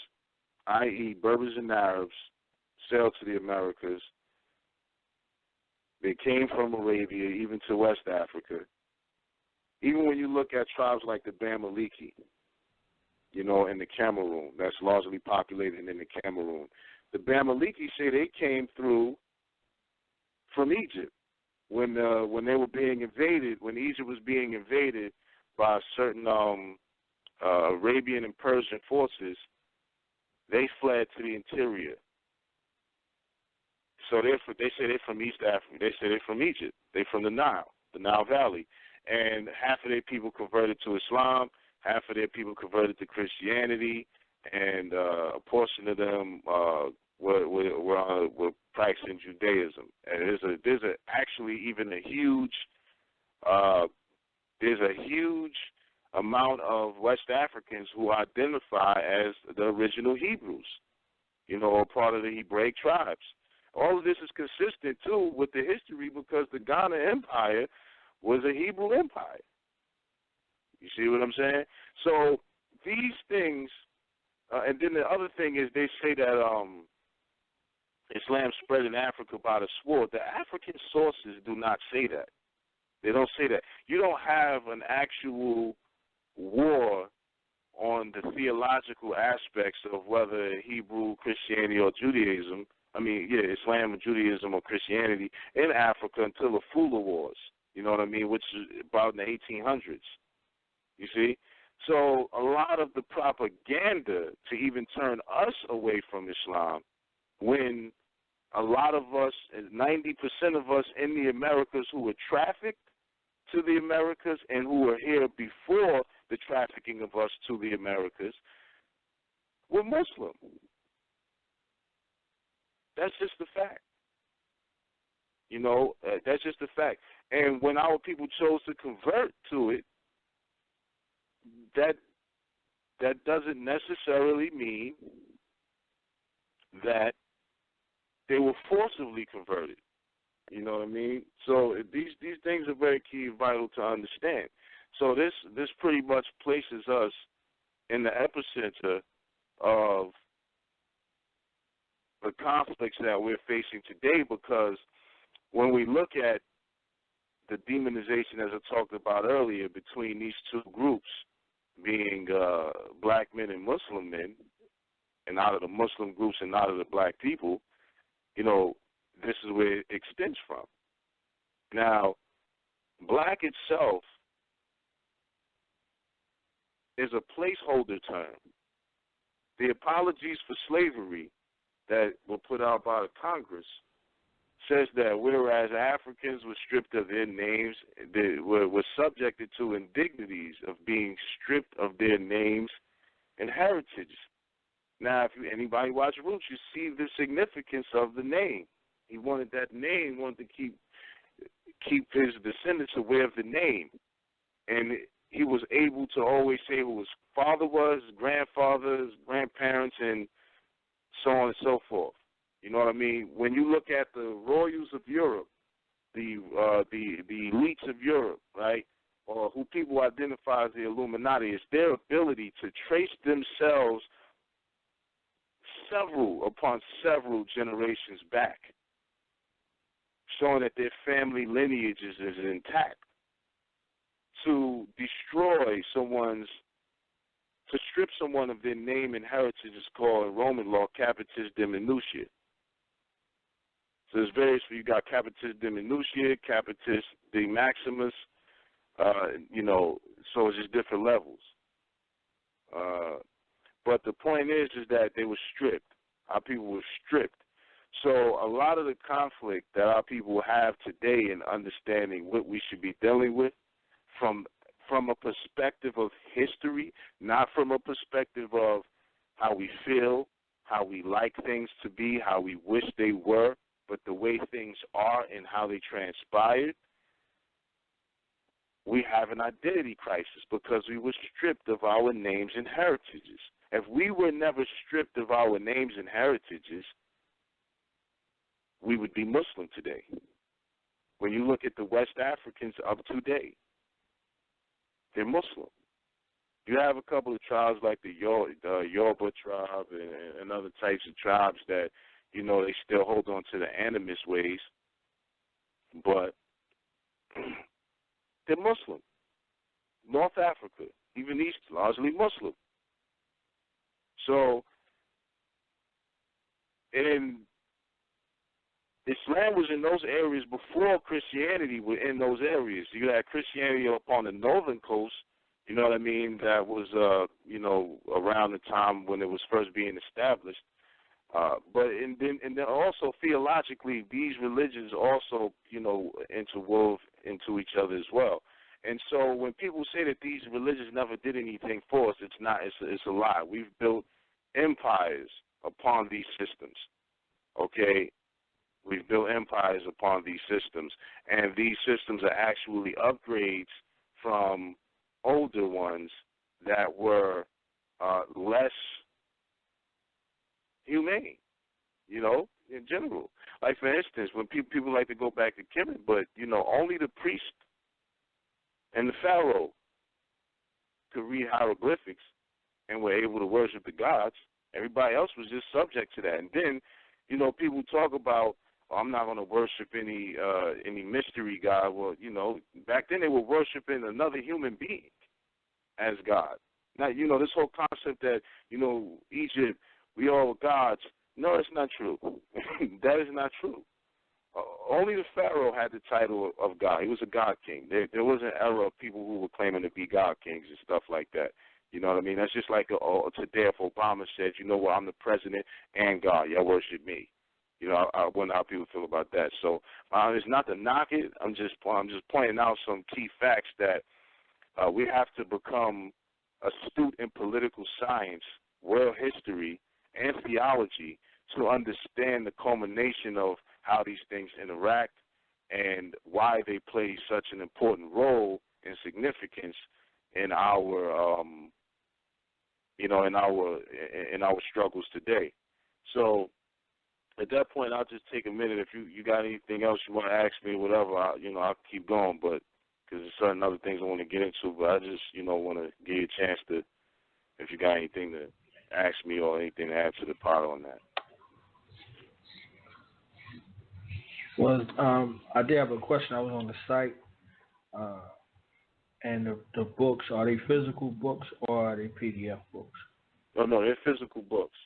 i.e. Berbers and Arabs, sailed to the Americas. They came from Arabia, even to West Africa. Even when you look at tribes like the Bamileke, in the Cameroon, that's largely populated in the Cameroon. The Bamileke say they came through from Egypt when they were being invaded, when Egypt was being invaded by certain Arabian and Persian forces. They fled to the interior. So they say they're from East Africa. They say they're from Egypt. They're from the Nile Valley. And half of their people converted to Islam, half of their people converted to Christianity, and a portion of them were practicing Judaism. And there's actually even a huge amount of West Africans who identify as the original Hebrews, or part of the Hebraic tribes. All of this is consistent, too, with the history because the Ghana Empire was a Hebrew empire. You see what I'm saying? So these things, and then the other thing is they say that Islam spread in Africa by the sword. The African sources do not say that. They don't say that. You don't have an actual war on the theological aspects of whether Hebrew, Christianity, or Judaism, Islam or Judaism or Christianity in Africa until the Fula Wars, which is about in the 1800s, you see? So a lot of the propaganda to even turn us away from Islam when a lot of us, 90% of us in the Americas who were trafficked to the Americas and who were here before the trafficking of us to the Americas were Muslim. That's just the fact. That's just the fact. And when our people chose to convert to it, that doesn't necessarily mean that they were forcibly converted. You know what I mean? So these things are very key and vital to understand. So this pretty much places us in the epicenter of the conflicts that we're facing today, because when we look at the demonization, as I talked about earlier, between these two groups, being black men and Muslim men, and out of the Muslim groups and out of the black people, this is where it extends from. Now, black itself is a placeholder term. The apologies for slavery that were put out by the Congress says that whereas Africans were stripped of their names, they were subjected to indignities of being stripped of their names and heritage. Now, if anybody watch Roots, you see the significance of the name. He wanted that name, wanted to keep his descendants aware of the name. And he was able to always say who his father was, his grandfather, his grandparents, and so on and so forth. You know what I mean? When you look at the royals of Europe, the elites of Europe, right, or who people identify as the Illuminati, it's their ability to trace themselves several upon several generations back, showing that their family lineage is intact. To strip someone of their name and heritage is called in Roman law capitis diminutia. So there's various, you got capitis diminutia, capitis de maximus, so it's just different levels. But the point is that they were stripped. Our people were stripped. So a lot of the conflict that our people have today in understanding what we should be dealing with from a perspective of history, not from a perspective of how we feel, how we like things to be, how we wish they were, but the way things are and how they transpired, we have an identity crisis because we were stripped of our names and heritages. If we were never stripped of our names and heritages, we would be Muslim today. When you look at the West Africans of today, they're Muslim. You have a couple of tribes like the Yoruba tribe and other types of tribes that, they still hold on to the animist ways, but they're Muslim. North Africa, even East, largely Muslim. So, Islam was in those areas before Christianity was in those areas. You had Christianity up on the northern coast, you know what I mean, that was, around the time when it was first being established. But then also theologically, these religions also, interwove into each other as well. And so when people say that these religions never did anything for us, it's a lie. We've built empires upon these systems, okay? We've built empires upon these systems, and these systems are actually upgrades from older ones that were less humane, in general. Like, for instance, when people like to go back to Kemet, but, only the priest and the pharaoh could read hieroglyphics and were able to worship the gods. Everybody else was just subject to that. And then, people talk about, I'm not going to worship any mystery god. Well, back then they were worshiping another human being as God. Now, this whole concept that, Egypt, we all gods. No, it's not true. That is not true. Only the pharaoh had the title of God. He was a god king. There was an era of people who were claiming to be god kings and stuff like that. You know what I mean? That's just like today if Obama said, I'm the president and God. Y'all worship me. I wonder how people feel about that. So it's not to knock it. I'm just pointing out some key facts that we have to become astute in political science, world history, and theology to understand the culmination of how these things interact and why they play such an important role and significance in our in our struggles today. So at that point, I'll just take a minute. If you got anything else you want to ask me, whatever, I'll keep going. But because there's certain other things I want to get into, but I just want to give you a chance to, if you got anything to ask me or anything to add to the pot on that. Well, I did have a question. I was on the site, and the books, are they physical books or are they PDF books? No, they're physical books.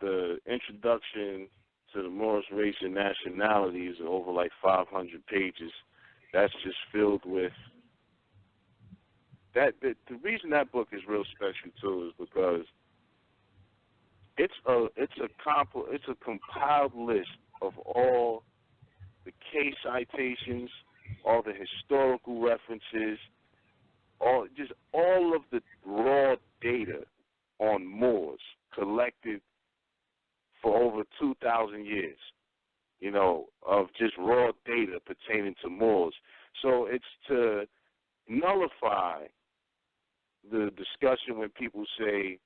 The introduction to the Moorish race and nationality is over like 500 pages. That's just filled with that. The reason that book is real special too is because it's a compiled list of all the case citations, all the historical references, all of the raw data on Moors collected for over 2,000 years, of just raw data pertaining to Moors. So it's to nullify the discussion when people say,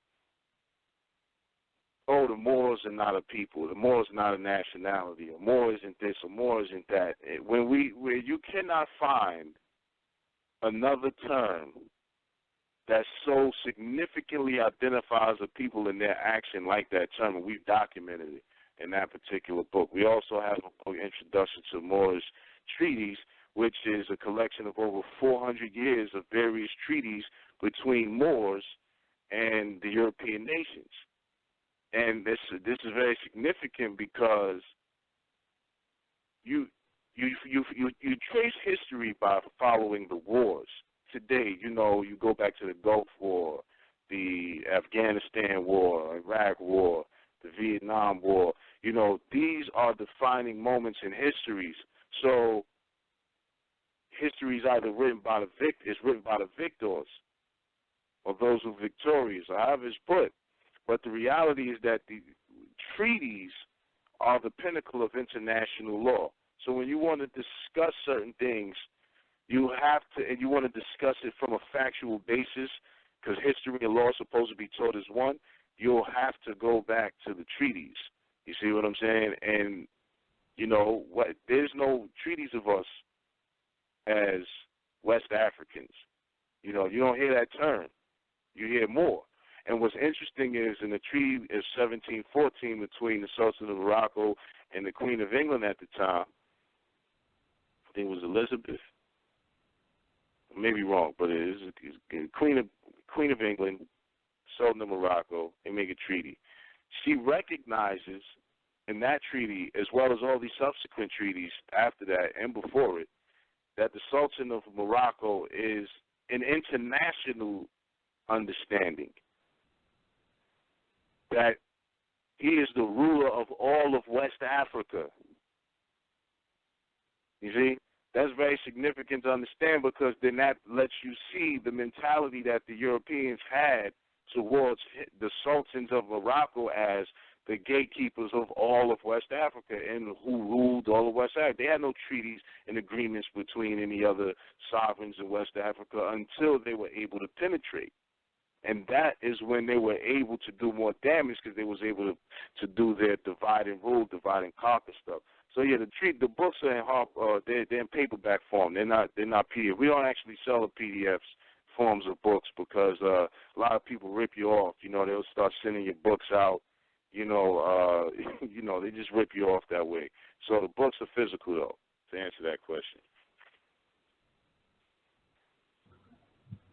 oh, the Moors are not a people, the Moors are not a nationality, or Moor isn't this, or Moor isn't that. Where you cannot find another term that so significantly identifies a people in their action like that term, and we've documented it in that particular book. We also have a book, Introduction to Moorish Treaties, which is a collection of over 400 years of various treaties between Moors and the European nations. And this is very significant because you trace history by following the wars. Today, you go back to the Gulf War, the Afghanistan War, Iraq War, the Vietnam War. These are defining moments in histories. So history is either written by the victors, or those who are victorious, or however it's put. But the reality is that the treaties are the pinnacle of international law. So when you want to discuss certain things, you have to, and you want to discuss it from a factual basis, because history and law are supposed to be taught as one, you'll have to go back to the treaties. You see what I'm saying? And, there's no treaties of us as West Africans. You don't hear that term. You hear more. And what's interesting is in the treaty of 1714 between the Sultan of Morocco and the Queen of England at the time, I think it was Elizabeth. I may be wrong, but it is Queen of England, Sultan of Morocco. They make a treaty. She recognizes in that treaty, as well as all these subsequent treaties after that and before it, that the Sultan of Morocco is an international understanding, that he is the ruler of all of West Africa. You see? That's very significant to understand, because then that lets you see the mentality that the Europeans had towards the sultans of Morocco as the gatekeepers of all of West Africa and who ruled all of West Africa. They had no treaties and agreements between any other sovereigns in West Africa until they were able to penetrate. And that is when they were able to do more damage, because they was able to do their divide and rule, divide and conquer stuff. So yeah, the books are they're in paperback form. They're not PDF. We don't actually sell the PDFs forms of books, because a lot of people rip you off. They'll start sending your books out. They just rip you off that way. So the books are physical, though, to answer that question.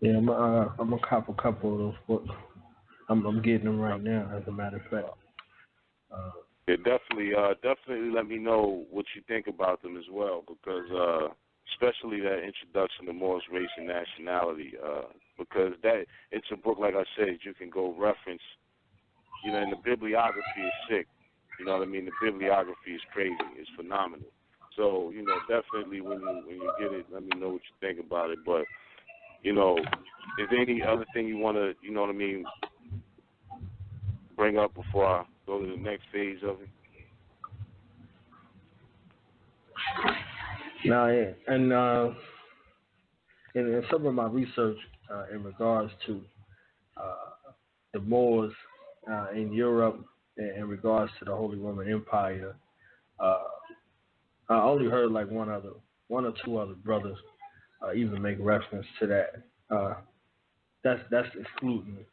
Yeah, I'm gonna cop a couple of those books. I'm getting them right now, as a matter of fact. Yeah, definitely let me know what you think about them as well, because especially that introduction to Moorish race and nationality, because it's a book, like I said, you can go reference. And the bibliography is sick. You know what I mean? The bibliography is crazy. It's phenomenal. So, definitely when you get it, let me know what you think about it. But, is there any other thing you want to, bring up before I go to the next phase of it? No, yeah. And in some of my research in regards to the Moors in Europe, in regards to the Holy Roman Empire, I only heard like one or two other brothers even make reference to that. That's excluding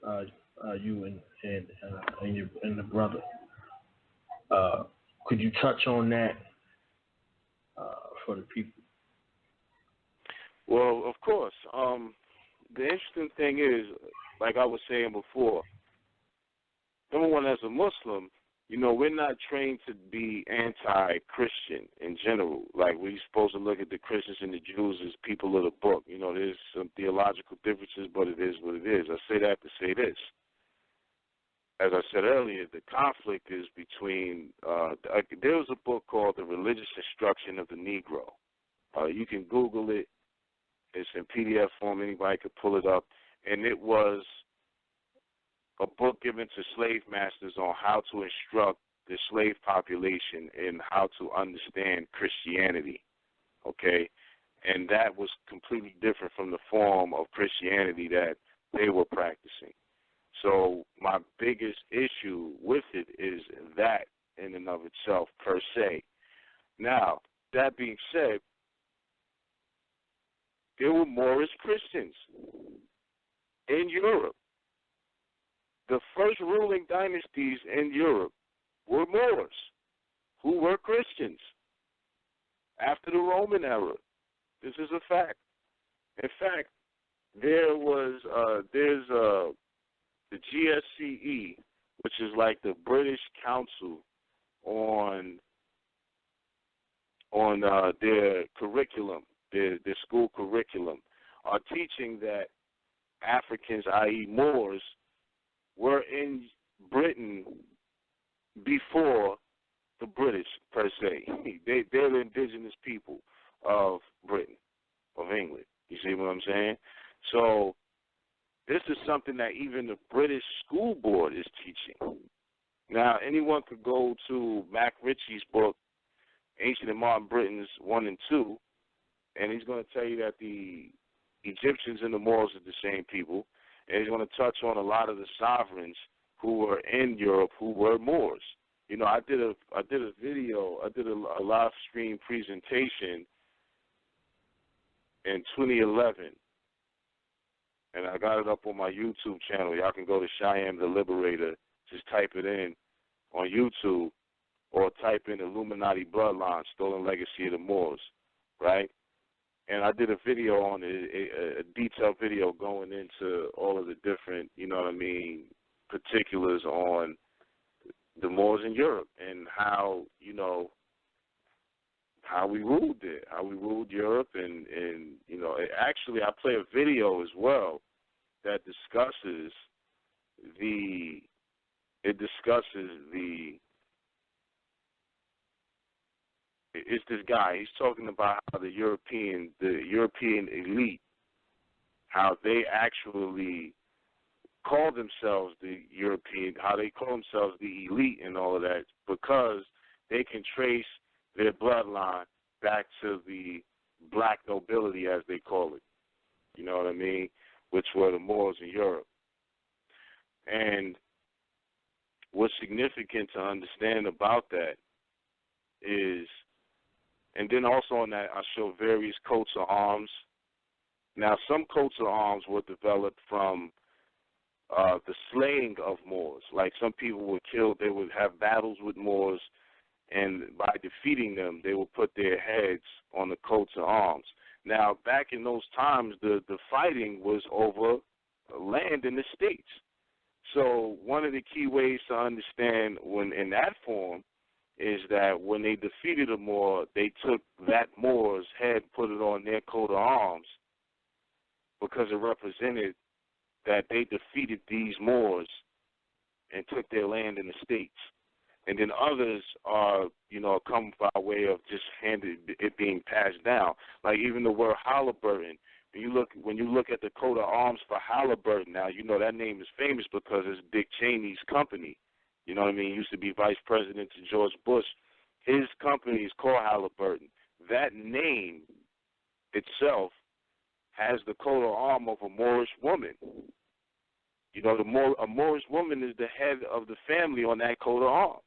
you and the brother. Could you touch on that for the people? Well, of course. The interesting thing is, like I was saying before, number one, as a Muslim, we're not trained to be anti-Christian in general. Like, we're supposed to look at the Christians and the Jews as people of the book. There's some theological differences, but it is what it is. I say that to say this. as I said earlier, the conflict is between, there was a book called The Religious Instruction of the Negro. You can Google it. It's in PDF form. Anybody could pull it up. And it was a book given to slave masters on how to instruct the slave population in how to understand Christianity, okay? And that was completely different from the form of Christianity that they were practicing. So my biggest issue with it is that in and of itself per se. Now, that being said, there were Moorish Christians in Europe. The first ruling dynasties in Europe were Moors, who were Christians after the Roman era. This is a fact. In fact, there's the GSCE, which is like the British Council on their curriculum, their school curriculum, are teaching that Africans, i.e. Moors, were in Britain before the British, per se. They're the indigenous people of Britain, of England. You see what I'm saying? So this is something that even the British school board is teaching. Now, anyone could go to Mac Ritchie's book, Ancient and Modern Britons 1 and 2, and he's going to tell you that the Egyptians and the Moors are the same people, and he's going to touch on a lot of the sovereigns who were in Europe who were Moors. You know, I did a video, I did a live stream presentation in 2011, and I got it up on my YouTube channel. Y'all can go to Shyaam The Liberator, just type it in on YouTube, or type in Illuminati Bloodline, Stolen Legacy of the Moors, right? And I did a video on a detailed video going into all of the different, you know what I mean, particulars on the Moors in Europe and how, you know, how we ruled it, how we ruled Europe, and you know, actually I play a video as well that discusses it's this guy. He's talking about how the European elite, how they actually call themselves the European, how they call themselves the elite and all of that, because they can trace their bloodline back to the black nobility, as they call it. You know what I mean? Which were the Moors in Europe. And what's significant to understand about that is, and then also on that, I show various coats of arms. Now, some coats of arms were developed from the slaying of Moors. Like, some people were killed, they would have battles with Moors, and by defeating them, they would put their heads on the coats of arms. Now, back in those times, the fighting was over land in the States. So one of the key ways to understand when in that form is that when they defeated a Moor, they took that Moor's head, put it on their coat of arms, because it represented that they defeated these Moors and took their land in the States. And then others are, you know, come by way of just it being passed down. Like even the word Halliburton. When you look at the coat of arms for Halliburton, now you know that name is famous because it's Dick Cheney's company. You know what I mean? He used to be vice president to George Bush. His company is called Halliburton. That name itself has the coat of arms of a Moorish woman. You know, a Moorish woman is the head of the family on that coat of arms.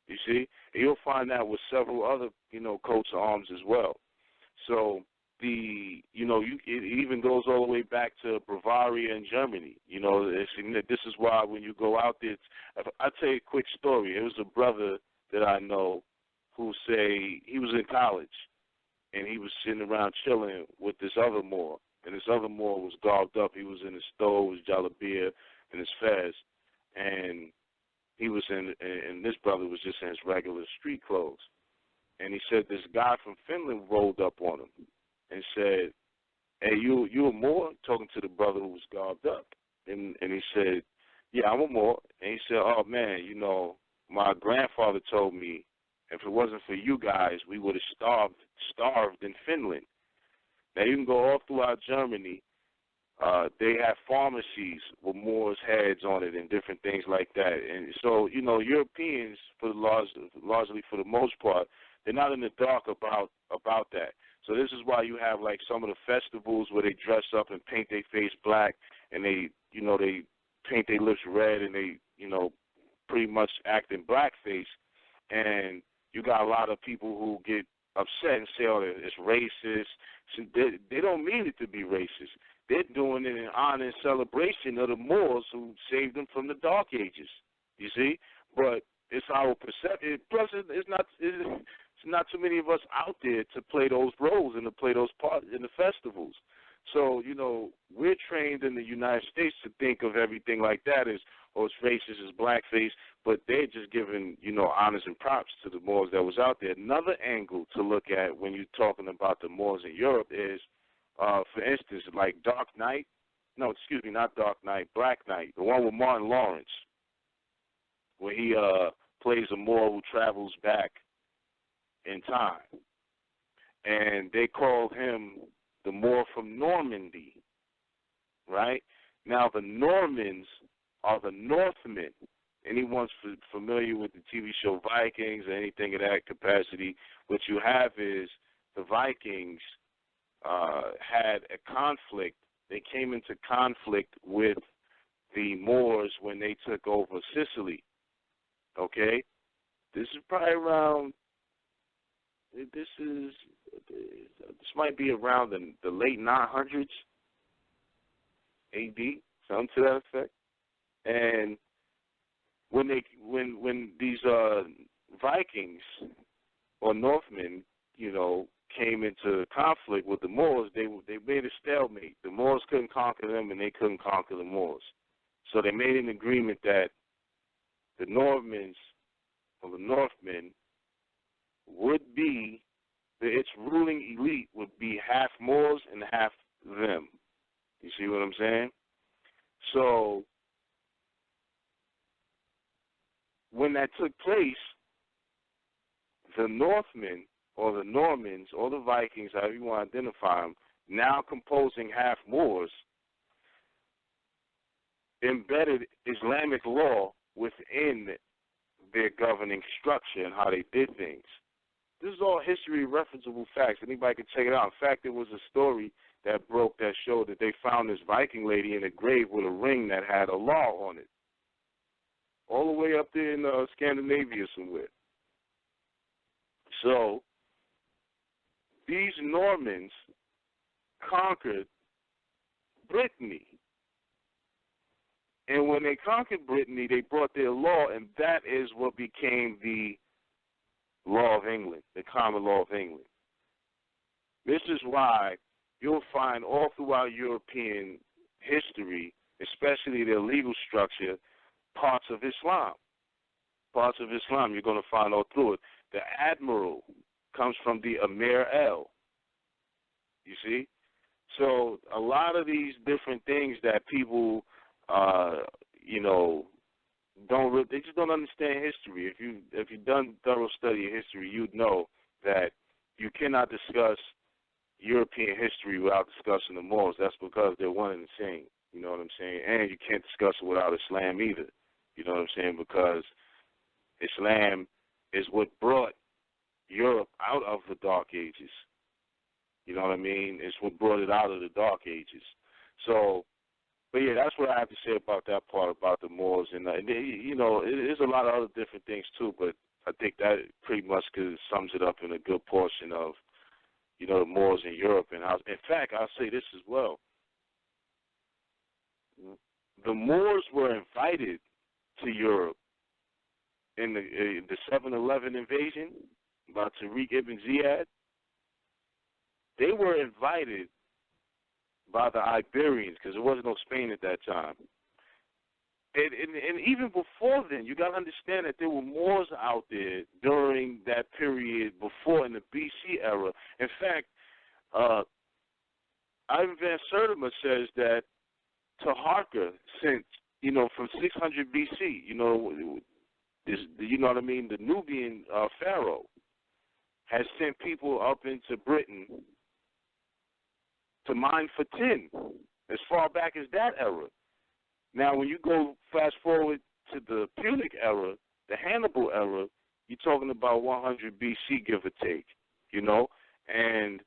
You see? And you'll find that with several other, you know, coats of arms as well. So it even goes all the way back to Bavaria in Germany. You know, this is why when you go out there, I'll tell you a quick story. It was a brother that I know who say he was in college and he was sitting around chilling with this other Moor. And this other Moor was garbed up. He was in his stove, his jalabia, and his fez. And he was and this brother was just in his regular street clothes. And he said this guy from Finland rolled up on him and said, "Hey, you a Moor?" Talking to the brother who was garbed up. And he said, yeah, I'm a Moor. And he said, oh, man, my grandfather told me if it wasn't for you guys, we would have starved in Finland. Now, you can go all throughout Germany. They have pharmacies with Moors' heads on it and different things like that. And so, Europeans, largely for the most part, they're not in the dark about that. So this is why you have like some of the festivals where they dress up and paint their face black, and they paint their lips red, and they, pretty much act in blackface. And you got a lot of people who get upset and say, oh, it's racist. So they don't mean it to be racist. They're doing it in honor and celebration of the Moors who saved them from the Dark Ages, you see? But it's our perception. Plus, it's not too many of us out there to play those roles and to play those parts in the festivals. So, we're trained in the United States to think of everything like that as, oh, it's racist, it's blackface, but they're just giving, honors and props to the Moors that was out there. Another angle to look at when you're talking about the Moors in Europe is, for instance, like Black Knight, the one with Martin Lawrence, where he plays a Moor who travels back in time. And they called him the Moor from Normandy, right? Now, the Normans are the Northmen. Anyone's familiar with the TV show Vikings or anything of that capacity, what you have is the Vikings had a conflict. They came into conflict with the Moors when they took over Sicily, okay? This is probably around, this might be around the late 900s AD, something to that effect. And when these Vikings or Northmen, came into conflict with the Moors, they made a stalemate. The Moors couldn't conquer them, and they couldn't conquer the Moors. So they made an agreement that the Normans or the Northmen would be, its ruling elite would be half Moors and half them. You see what I'm saying? So when that took place, the Northmen or the Normans or the Vikings, however you want to identify them, now composing half Moors, embedded Islamic law within their governing structure and how they did things. This is all history referenceable facts. Anybody can check it out. In fact, there was a story that broke that showed that they found this Viking lady in a grave with a ring that had a law on it, all the way up there in Scandinavia somewhere. So these Normans conquered Brittany. And when they conquered Brittany, they brought their law, and that is what became the law of England, the common law of England. This is why you'll find all throughout European history, especially their legal structure, parts of Islam. Parts of Islam you're going to find all through it. The admiral comes from the Amir El. You see? So a lot of these different things that people, they just don't understand history. If you've done thorough study of history, you'd know that you cannot discuss European history without discussing the Moors. That's because they're one and the same. You know what I'm saying? And you can't discuss it without Islam either. You know what I'm saying? Because Islam is what brought Europe out of the Dark Ages. You know what I mean? It's what brought it out of the Dark Ages. So, but yeah, that's what I have to say about that part about the Moors. And there's a lot of other different things too, but I think that pretty much sums it up in a good portion of, the Moors in Europe. And in fact, I'll say this as well. The Moors were invited to Europe in the 7/11 invasion by Tariq ibn Ziyad. They were invited by the Iberians because there wasn't no Spain at that time. And even before then, you got to understand that there were Moors out there during that period before in the BC era. In fact, Ivan Van Sertima says that Taharqa sent from 600 BC, you know what I mean? The Nubian pharaoh has sent people up into Britain to mine for tin, as far back as that era. Now, when you go fast forward to the Punic era, the Hannibal era, you're talking about 100 BC, give or take, and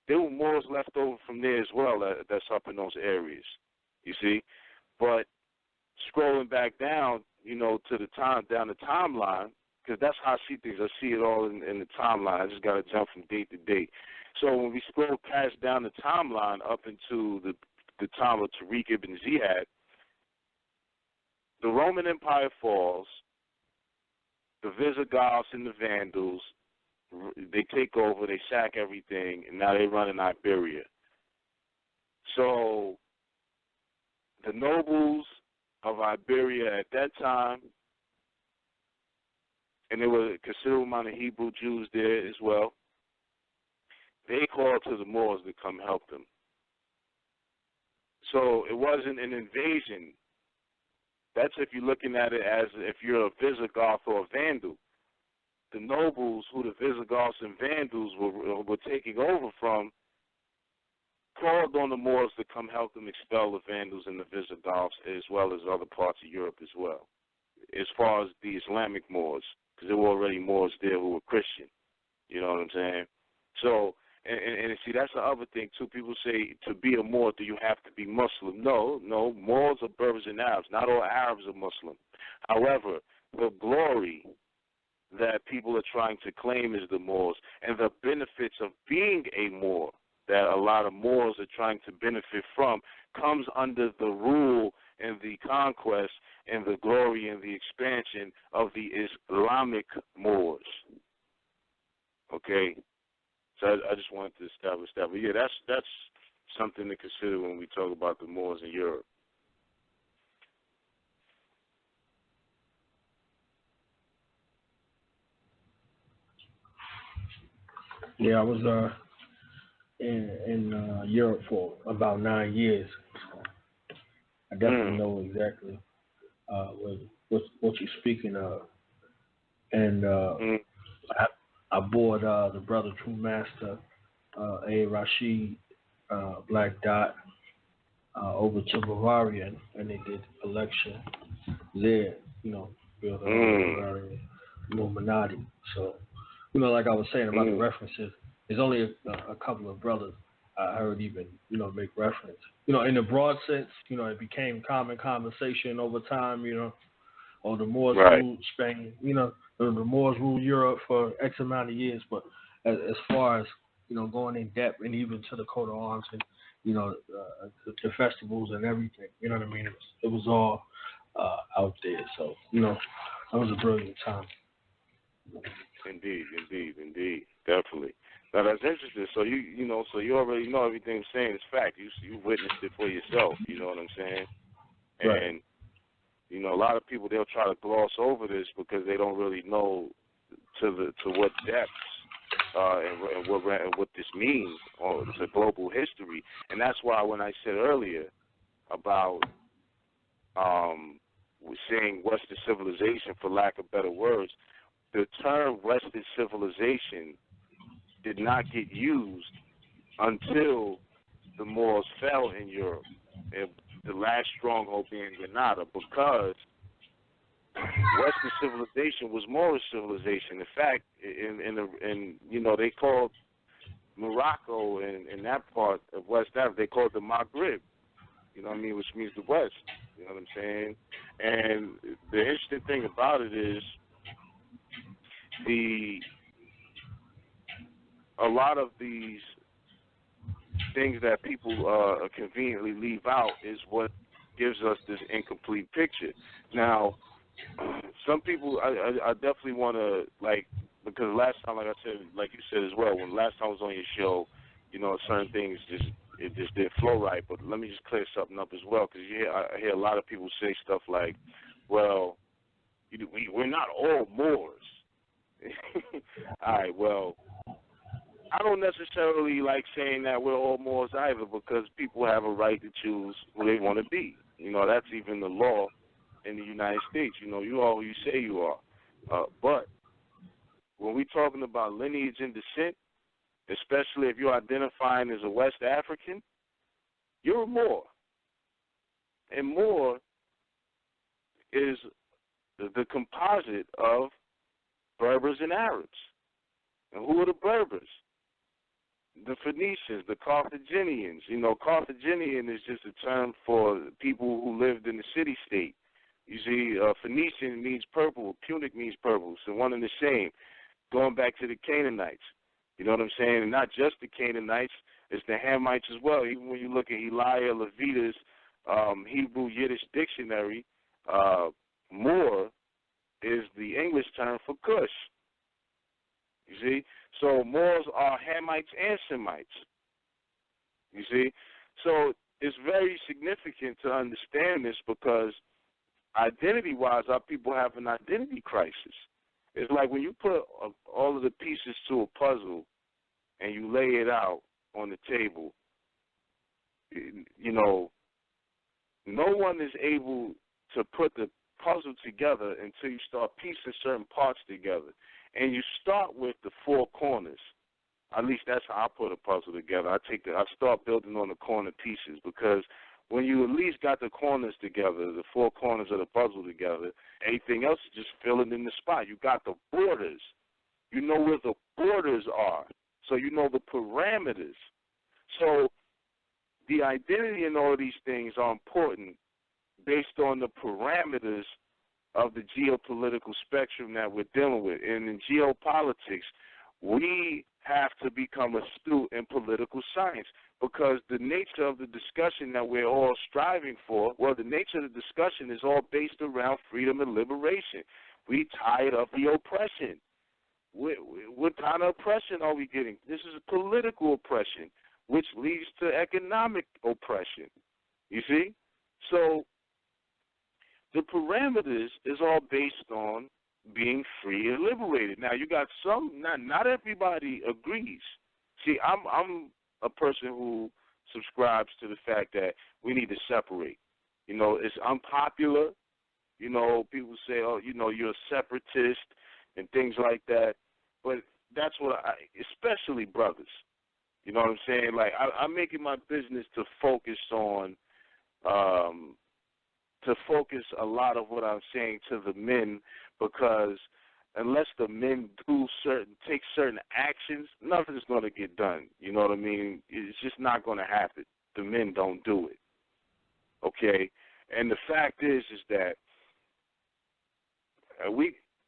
there were Moors left over from there as well that's up in those areas, you see. But scrolling back down, to the timeline, because that's how I see things. I see it all in the timeline. I just got to jump from date to date. So when we scroll past down the timeline up into the time of Tariq ibn Ziyad, the Roman Empire falls, the Visigoths and the Vandals, they take over, they sack everything, and now they run in Iberia. So the nobles of Iberia at that time, and there were a considerable amount of Hebrew Jews there as well, they called to the Moors to come help them. So it wasn't an invasion. That's if you're looking at it as if you're a Visigoth or a Vandal. The nobles who the Visigoths and Vandals were taking over from called on the Moors to come help them expel the Vandals and the Visigoths, as well as other parts of Europe as well, as far as the Islamic Moors, because there were already Moors there who were Christian. You know what I'm saying? So, and see, that's the other thing, too. People say, to be a Moor, do you have to be Muslim? No, Moors are Berbers and Arabs. Not all Arabs are Muslim. However, the glory that people are trying to claim is the Moors, and the benefits of being a Moor that a lot of Moors are trying to benefit from comes under the rule and the conquest and the glory and the expansion of the Islamic Moors. Okay? So I just wanted to establish that. But, yeah, that's something to consider when we talk about the Moors in Europe. Yeah, I was in Europe for about 9 years. I definitely know exactly what you're speaking of. And I brought the brother True Master, A. Rashid, Black Dot, over to Bavaria, and they did a lecture there, built a Bavarian Illuminati. So, like I was saying about the references, there's only a couple of brothers I heard even, make reference. In the broad sense, it became common conversation over time, or the Moors ruled Spain, the Moors ruled Europe for X amount of years. But as far as, going in depth and even to the coat of arms and, the festivals and everything, you know what I mean? It was all out there. So, that was a brilliant time. Indeed, definitely. Now that's interesting. So so you already know everything I'm saying is fact. You witnessed it for yourself. You know what I'm saying? Right. And a lot of people, they'll try to gloss over this because they don't really know to what depths and what this means to global history. And that's why when I said earlier about saying Western civilization, for lack of better words, the term Western civilization did not get used until the Moors fell in Europe, and the last stronghold being Granada, because Western civilization was Moorish civilization. In fact, they called Morocco and that part of West Africa, they called the Maghreb, which means the West. You know what I'm saying? And the interesting thing about it is a lot of these things that people conveniently leave out is what gives us this incomplete picture. Now, some people, I definitely want to, because last time, like I said, like you said as well, when last time I was on your show, certain things it just didn't flow right. But let me just clear something up as well, because I hear a lot of people say stuff like, well, we're not all Moors. All right, well, I don't necessarily like saying that we're all Moors either, because people have a right to choose who they want to be. That's even the law in the United States. You know, you are who you say you are. But when we're talking about lineage and descent, especially if you're identifying as a West African, you're a Moor. And Moor is the composite of Berbers and Arabs. And who are the Berbers? The Phoenicians, the Carthaginians. You know, Carthaginian is just a term for people who lived in the city-state. You see, Phoenician means purple, Punic means purple, so one and the same. Going back to the Canaanites, you know what I'm saying? And not just the Canaanites, it's the Hamites as well. Even when you look at Elia Levita's Hebrew Yiddish dictionary, Moor is the English term for Cush. You see? So Moors are Hamites and Semites. You see? So it's very significant to understand this because identity-wise, our people have an identity crisis. It's like when you put all of the pieces to a puzzle and you lay it out on the table, you know, no one is able to put the puzzle together until you start piecing certain parts together. And you start with the four corners. At least that's how I put a puzzle together. I start building on the corner pieces because when you at least got the corners together, the four corners of the puzzle together, anything else is just filling in the spot. You got the borders. You know where the borders are. So you know the parameters. So the identity in all of these things are important based on the parameters of the geopolitical spectrum that we're dealing with. And in geopolitics, we have to become astute in political science because the nature of the discussion that we're all striving for, well, the nature of the discussion is all based around freedom and liberation. We tired of the oppression. What kind of oppression are we getting? This is political oppression, which leads to economic oppression. You see? So the parameters is all based on being free and liberated. Now, you got some, not everybody agrees. See, I'm a person who subscribes to the fact that we need to separate. You know, it's unpopular. You know, people say, oh, you know, you're a separatist and things like that. But that's what especially brothers. You know what I'm saying? Like, I'm making my business to focus on a lot of what I'm saying to the men because unless the men take certain actions, nothing's going to get done. You know what I mean? It's just not going to happen. The men don't do it. Okay? And the fact is that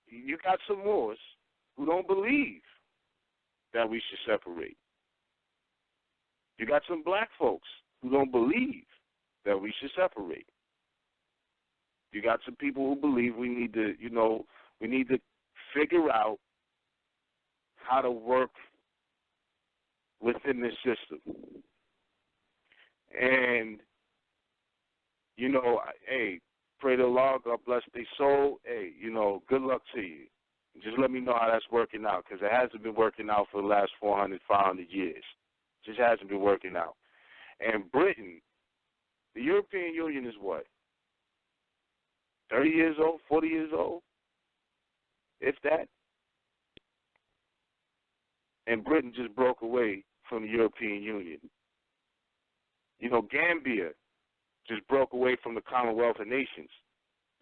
you got some Moors who don't believe that we should separate. You got some black folks who don't believe that we should separate. You got some people who believe we need to, you know, we need to figure out how to work within this system. And, you know, hey, pray to Allah, God bless their soul. Hey, you know, good luck to you. Just let me know how that's working out because it hasn't been working out for the last 400, 500 years. Just hasn't been working out. And Britain, the European Union is what? 30 years old, 40 years old, if that. And Britain just broke away from the European Union. You know, Gambia just broke away from the Commonwealth of Nations.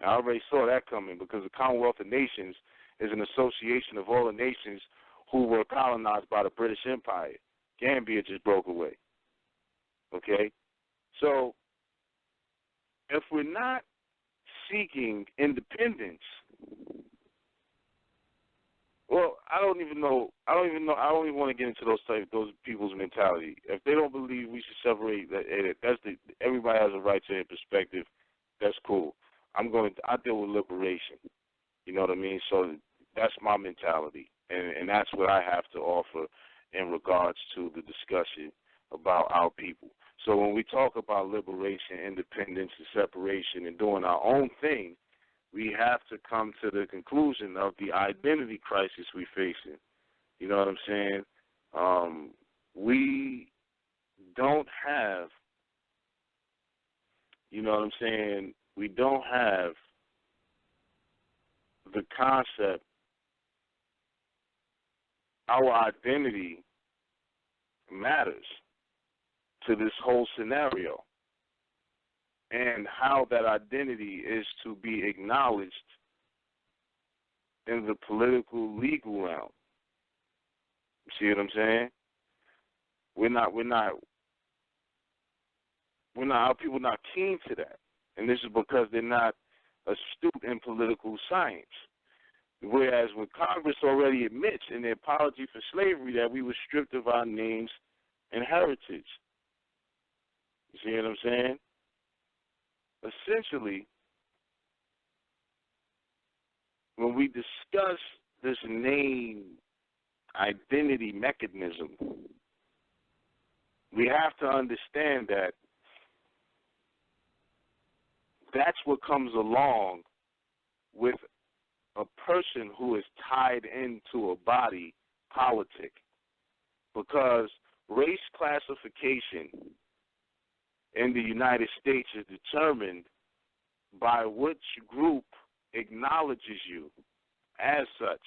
I already saw that coming because the Commonwealth of Nations is an association of all the nations who were colonized by the British Empire. Gambia just broke away. Okay? So if we're not seeking independence, well, I don't even want to get into those people's mentality. If they don't believe we should separate, everybody has a right to their perspective. That's cool. I deal with liberation. You know what I mean? So that's my mentality, and that's what I have to offer in regards to the discussion about our people. So when we talk about liberation, independence, and separation, and doing our own thing, we have to come to the conclusion of the identity crisis we're facing. You know what I'm saying? We don't have, you know what I'm saying, we don't have the concept, our identity matters to this whole scenario, and how that identity is to be acknowledged in the political, legal realm. You see what I'm saying? Our people not keen to that, and this is because they're not astute in political science. Whereas when Congress already admits in their apology for slavery that we were stripped of our names and heritage. You see what I'm saying? Essentially, when we discuss this name identity mechanism, we have to understand that that's what comes along with a person who is tied into a body politic, because race classification in the United States is determined by which group acknowledges you as such.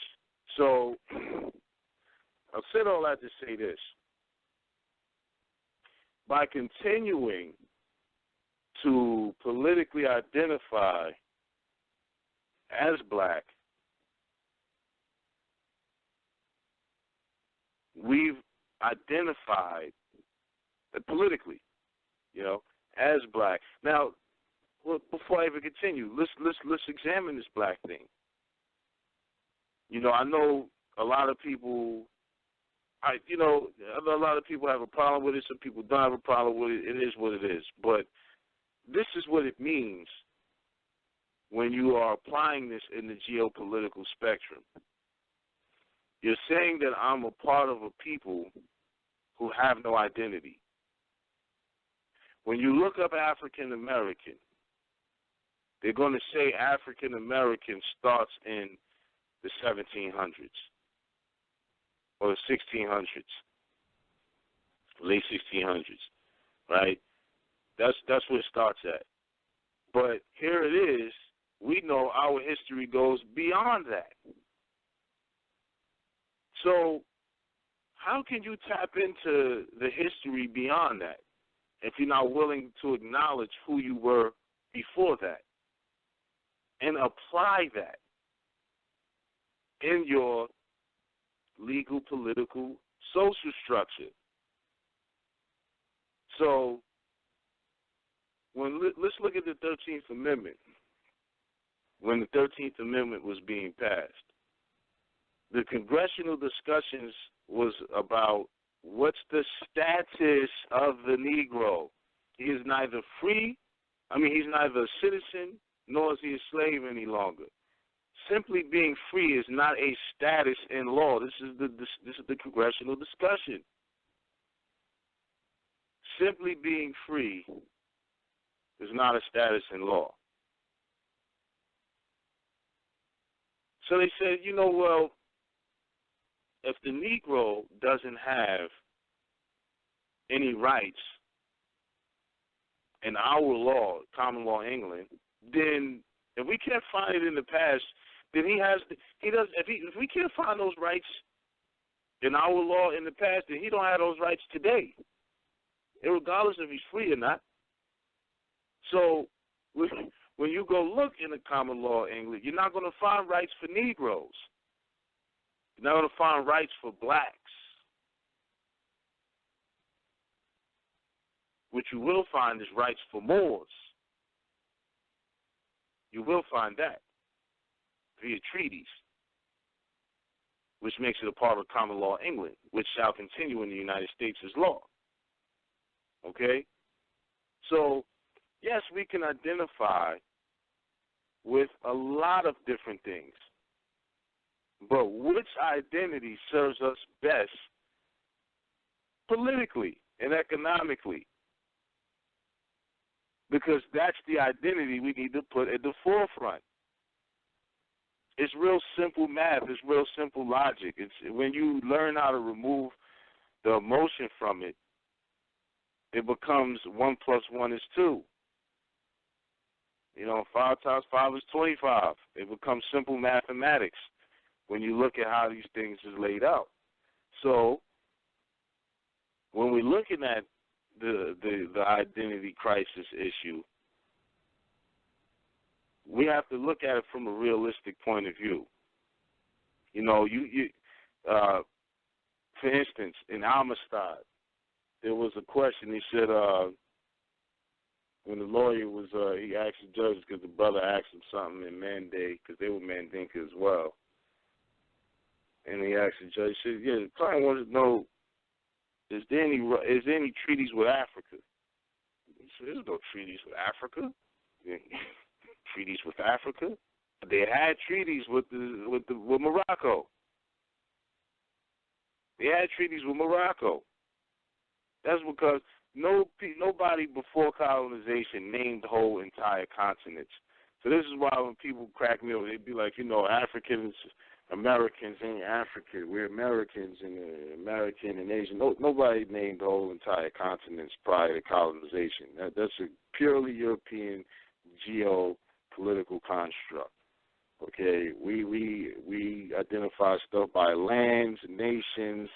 So I've said all that to say this. By continuing to politically identify as black, we've identified politically, as black. Now, before I even continue, let's examine this black thing. I know a lot of people. A lot of people have a problem with it. Some people don't have a problem with it. It is what it is. But this is what it means when you are applying this in the geopolitical spectrum. You're saying that I'm a part of a people who have no identity. When you look up African American, they're going to say African American starts in the 1700s or the 1600s, late 1600s, right? That's where it starts at. But here it is. We know our history goes beyond that. So how can you tap into the history beyond that if you're not willing to acknowledge who you were before that and apply that in your legal, political, social structure? So let's look at the 13th Amendment. When the 13th Amendment was being passed, the congressional discussions was about what's the status of the Negro. He is neither he's neither a citizen nor is he a slave any longer. Simply being free is not a status in law. This is the congressional discussion. Simply being free is not a status in law. So they said, well, if the Negro doesn't have any rights in our law, common law England, then if we can't find it in the past, then if we can't find those rights in our law in the past, then he don't have those rights today, regardless if he's free or not. So when you go look in the common law England, you're not going to find rights for Negroes. You're not going to find rights for blacks. What you will find is rights for Moors. You will find that via treaties, which makes it a part of common law England, which shall continue in the United States as law. Okay? So, yes, we can identify with a lot of different things, but which identity serves us best politically and economically? Because that's the identity we need to put at the forefront. It's real simple math. It's real simple logic. It's when you learn how to remove the emotion from it, it becomes 1 + 1 is 2. 5 times 5 is 25. It becomes simple mathematics when you look at how these things is laid out. So when we're looking at the identity crisis issue, we have to look at it from a realistic point of view. For instance, in Amistad, there was a question. He said, when the lawyer was, he asked the judge because the brother asked him something in Mandate, because they were Mandinka as well. And he asked the judge, he said, yeah, the client wanted to know, is there any treaties with Africa? He said, there's no treaties with Africa. Treaties with Africa? They had treaties with Morocco. They had treaties with Morocco. That's because nobody before colonization named whole entire continents. So this is why when people crack me up, they'd be like, Africans, Americans ain't African. We're Americans and American and Asian. Nobody named the whole entire continents prior to colonization. That's a purely European geopolitical construct. Okay, we identify stuff by lands, nations,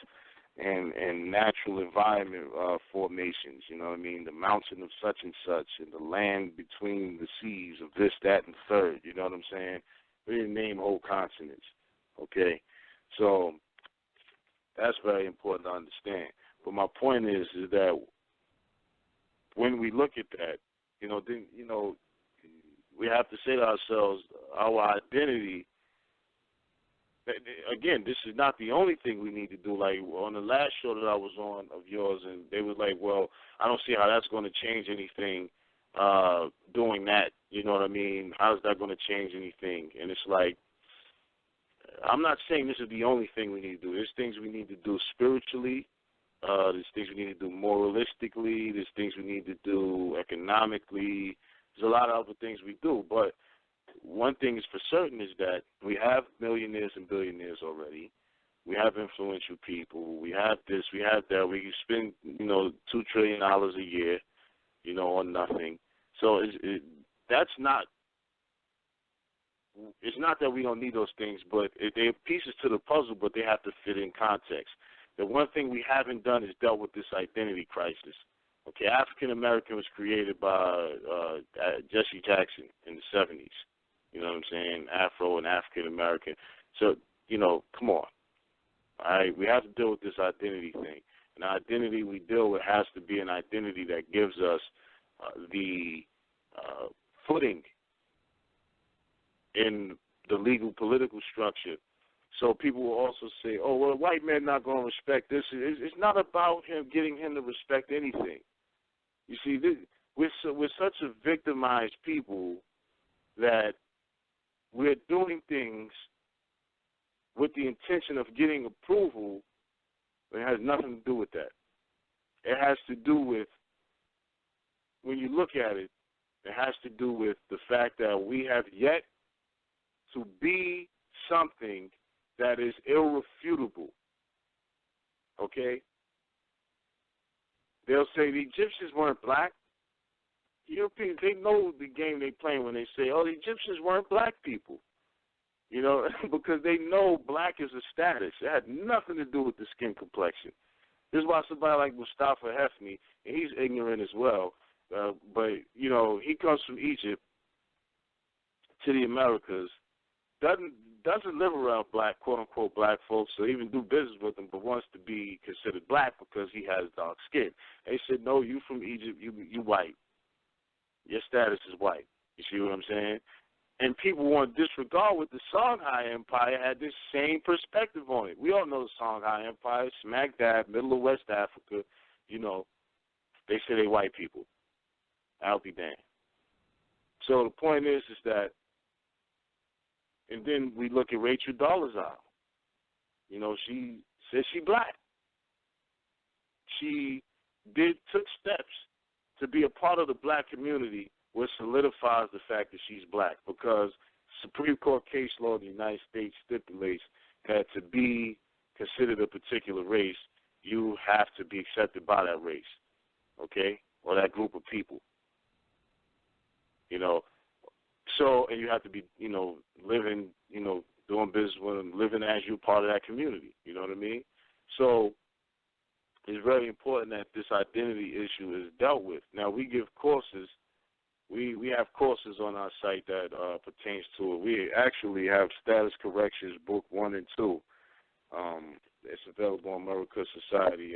and natural environment formations. You know what I mean? The mountain of such and such, and the land between the seas of this, that, and third. You know what I'm saying? We didn't name whole continents. Okay, so that's very important to understand. But my point is that when we look at that, then we have to say to ourselves, our identity. Again, this is not the only thing we need to do. Like on the last show that I was on of yours, and they were like, well, I don't see how that's going to change anything doing that. You know what I mean? How's that going to change anything? And it's like, I'm not saying this is the only thing we need to do. There's things we need to do spiritually. There's things we need to do moralistically. There's things we need to do economically. There's a lot of other things we do. But one thing is for certain is that we have millionaires and billionaires already. We have influential people. We have this. We have that. We spend, $2 trillion a year, on nothing. So that's not. It's not that we don't need those things, but they're pieces to the puzzle, but they have to fit in context. The one thing we haven't done is dealt with this identity crisis. Okay, African American was created by Jesse Jackson in the 70s. You know what I'm saying? Afro and African American. So, come on. All right, we have to deal with this identity thing. And the identity we deal with has to be an identity that gives us the footing in the legal political structure. So people will also say, oh, well, white men not going to respect this. It's not about getting him to respect anything. You see, we're such a victimized people that we're doing things with the intention of getting approval, but it has nothing to do with that. It has to do with, when you look at it, it has to do with the fact that we have yet to be something that is irrefutable. Okay? They'll say the Egyptians weren't black. Europeans, they know the game they playing when they say, oh, the Egyptians weren't black people. Because they know black is a status. It had nothing to do with the skin complexion. This is why somebody like Mustafa Hefni, and he's ignorant as well, but, he comes from Egypt to the Americas, doesn't live around black, quote-unquote, black folks, or even do business with them, but wants to be considered black because he has dark skin. They said, no, you from Egypt, you white. Your status is white. You see what I'm saying? And people want to disregard what the Songhai Empire had this same perspective on it. We all know the Songhai Empire, smack dab, middle of West Africa, they say they white people. I'll be damned. So the point is that, and then we look at Rachel Dolezal. She says she black. She took steps to be a part of the black community, which solidifies the fact that she's black, because Supreme Court case law in the United States stipulates that to be considered a particular race, you have to be accepted by that race, okay, or that group of people. So, and you have to be, living, doing business with them, living as you're part of that community. You know what I mean? So it's very important that this identity issue is dealt with. Now, we give courses. We have courses on our site that pertains to it. We actually have Status Corrections Book 1 and 2. It's available on Murakush Society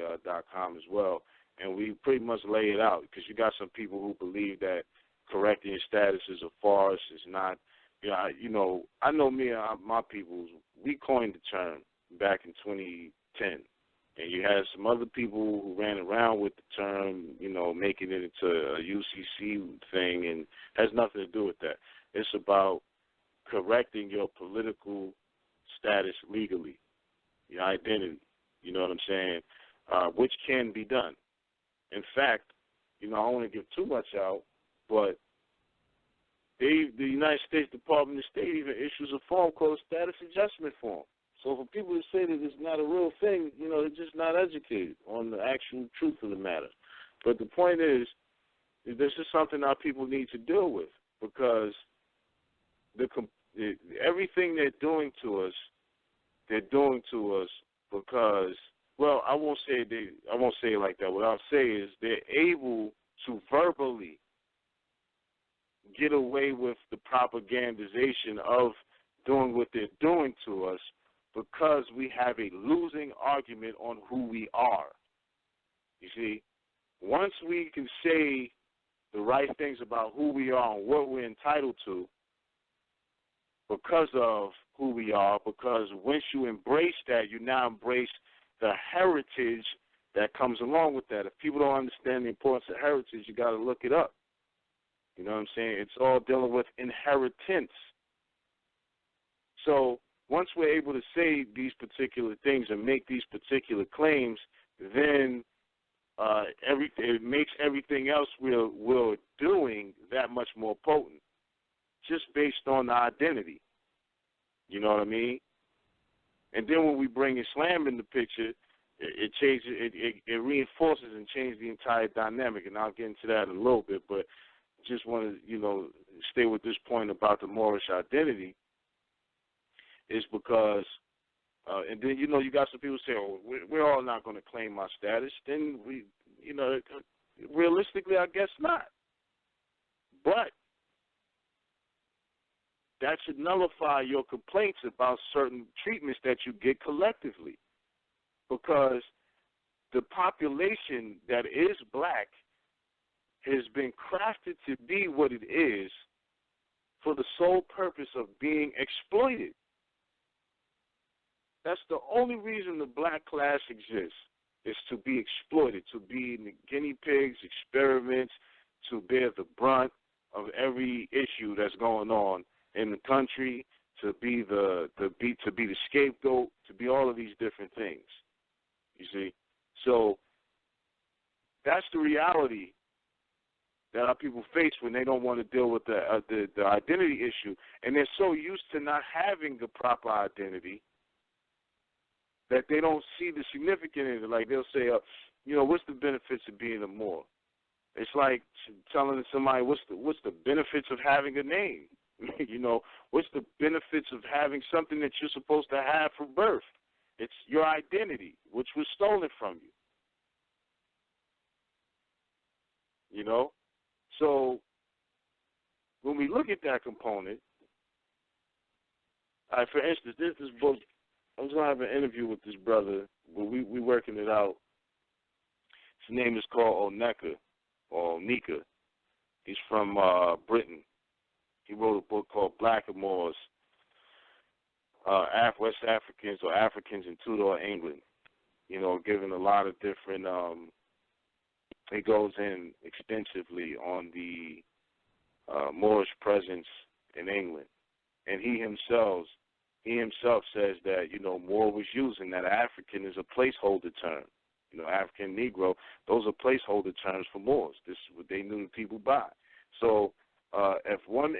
.com as well. And we pretty much lay it out because you got some people who believe that correcting your status is a farce. It's not. I know me and my people, we coined the term back in 2010. And you had some other people who ran around with the term, making it into a UCC thing, and has nothing to do with that. It's about correcting your political status legally, your identity. You know what I'm saying? Which can be done. In fact, I don't want to give too much out, but the United States Department of State even issues a form called a status adjustment form. So for people who say that it's not a real thing, they're just not educated on the actual truth of the matter. But the point is, this is something our people need to deal with because everything they're doing to us because, well, I won't say it like that. What I'll say is they're able to verbally get away with the propagandization of doing what they're doing to us because we have a losing argument on who we are. You see, once we can say the right things about who we are and what we're entitled to because of who we are, because once you embrace that, you now embrace the heritage that comes along with that. If people don't understand the importance of heritage, you got to look it up. You know what I'm saying? It's all dealing with inheritance. So once we're able to say these particular things and make these particular claims, then it makes everything else we're doing that much more potent, just based on the identity. You know what I mean? And then when we bring Islam in the picture, it changes, it reinforces and changes the entire dynamic, and I'll get into that in a little bit, but just want to, stay with this point about the Moorish identity is because, and then, you got some people say, oh, we're all not going to claim our status. Then realistically, I guess not. But that should nullify your complaints about certain treatments that you get collectively, because the population that is black has been crafted to be what it is for the sole purpose of being exploited. That's the only reason the black class exists, is to be exploited, to be the guinea pigs, experiments, to bear the brunt of every issue that's going on in the country, to be the scapegoat, to be all of these different things. You see? So that's the reality that our people face when they don't want to deal with the identity issue. And they're so used to not having a proper identity that they don't see the significance in it. Like they'll say, what's the benefits of being a Moor? It's like telling somebody, what's the benefits of having a name? What's the benefits of having something that you're supposed to have from birth? It's your identity, which was stolen from you. So when we look at that component, for instance, this book, I was going to have an interview with this brother, but we working it out. His name is called Oneka, or Onika. He's from Britain. He wrote a book called Black Moors, West Africans or Africans in Tudor England. Giving a lot of different, it goes in extensively on the Moorish presence in England. And he himself says that, Moor was using that African is a placeholder term. African, Negro, those are placeholder terms for Moors. This is what they knew the people by. So if one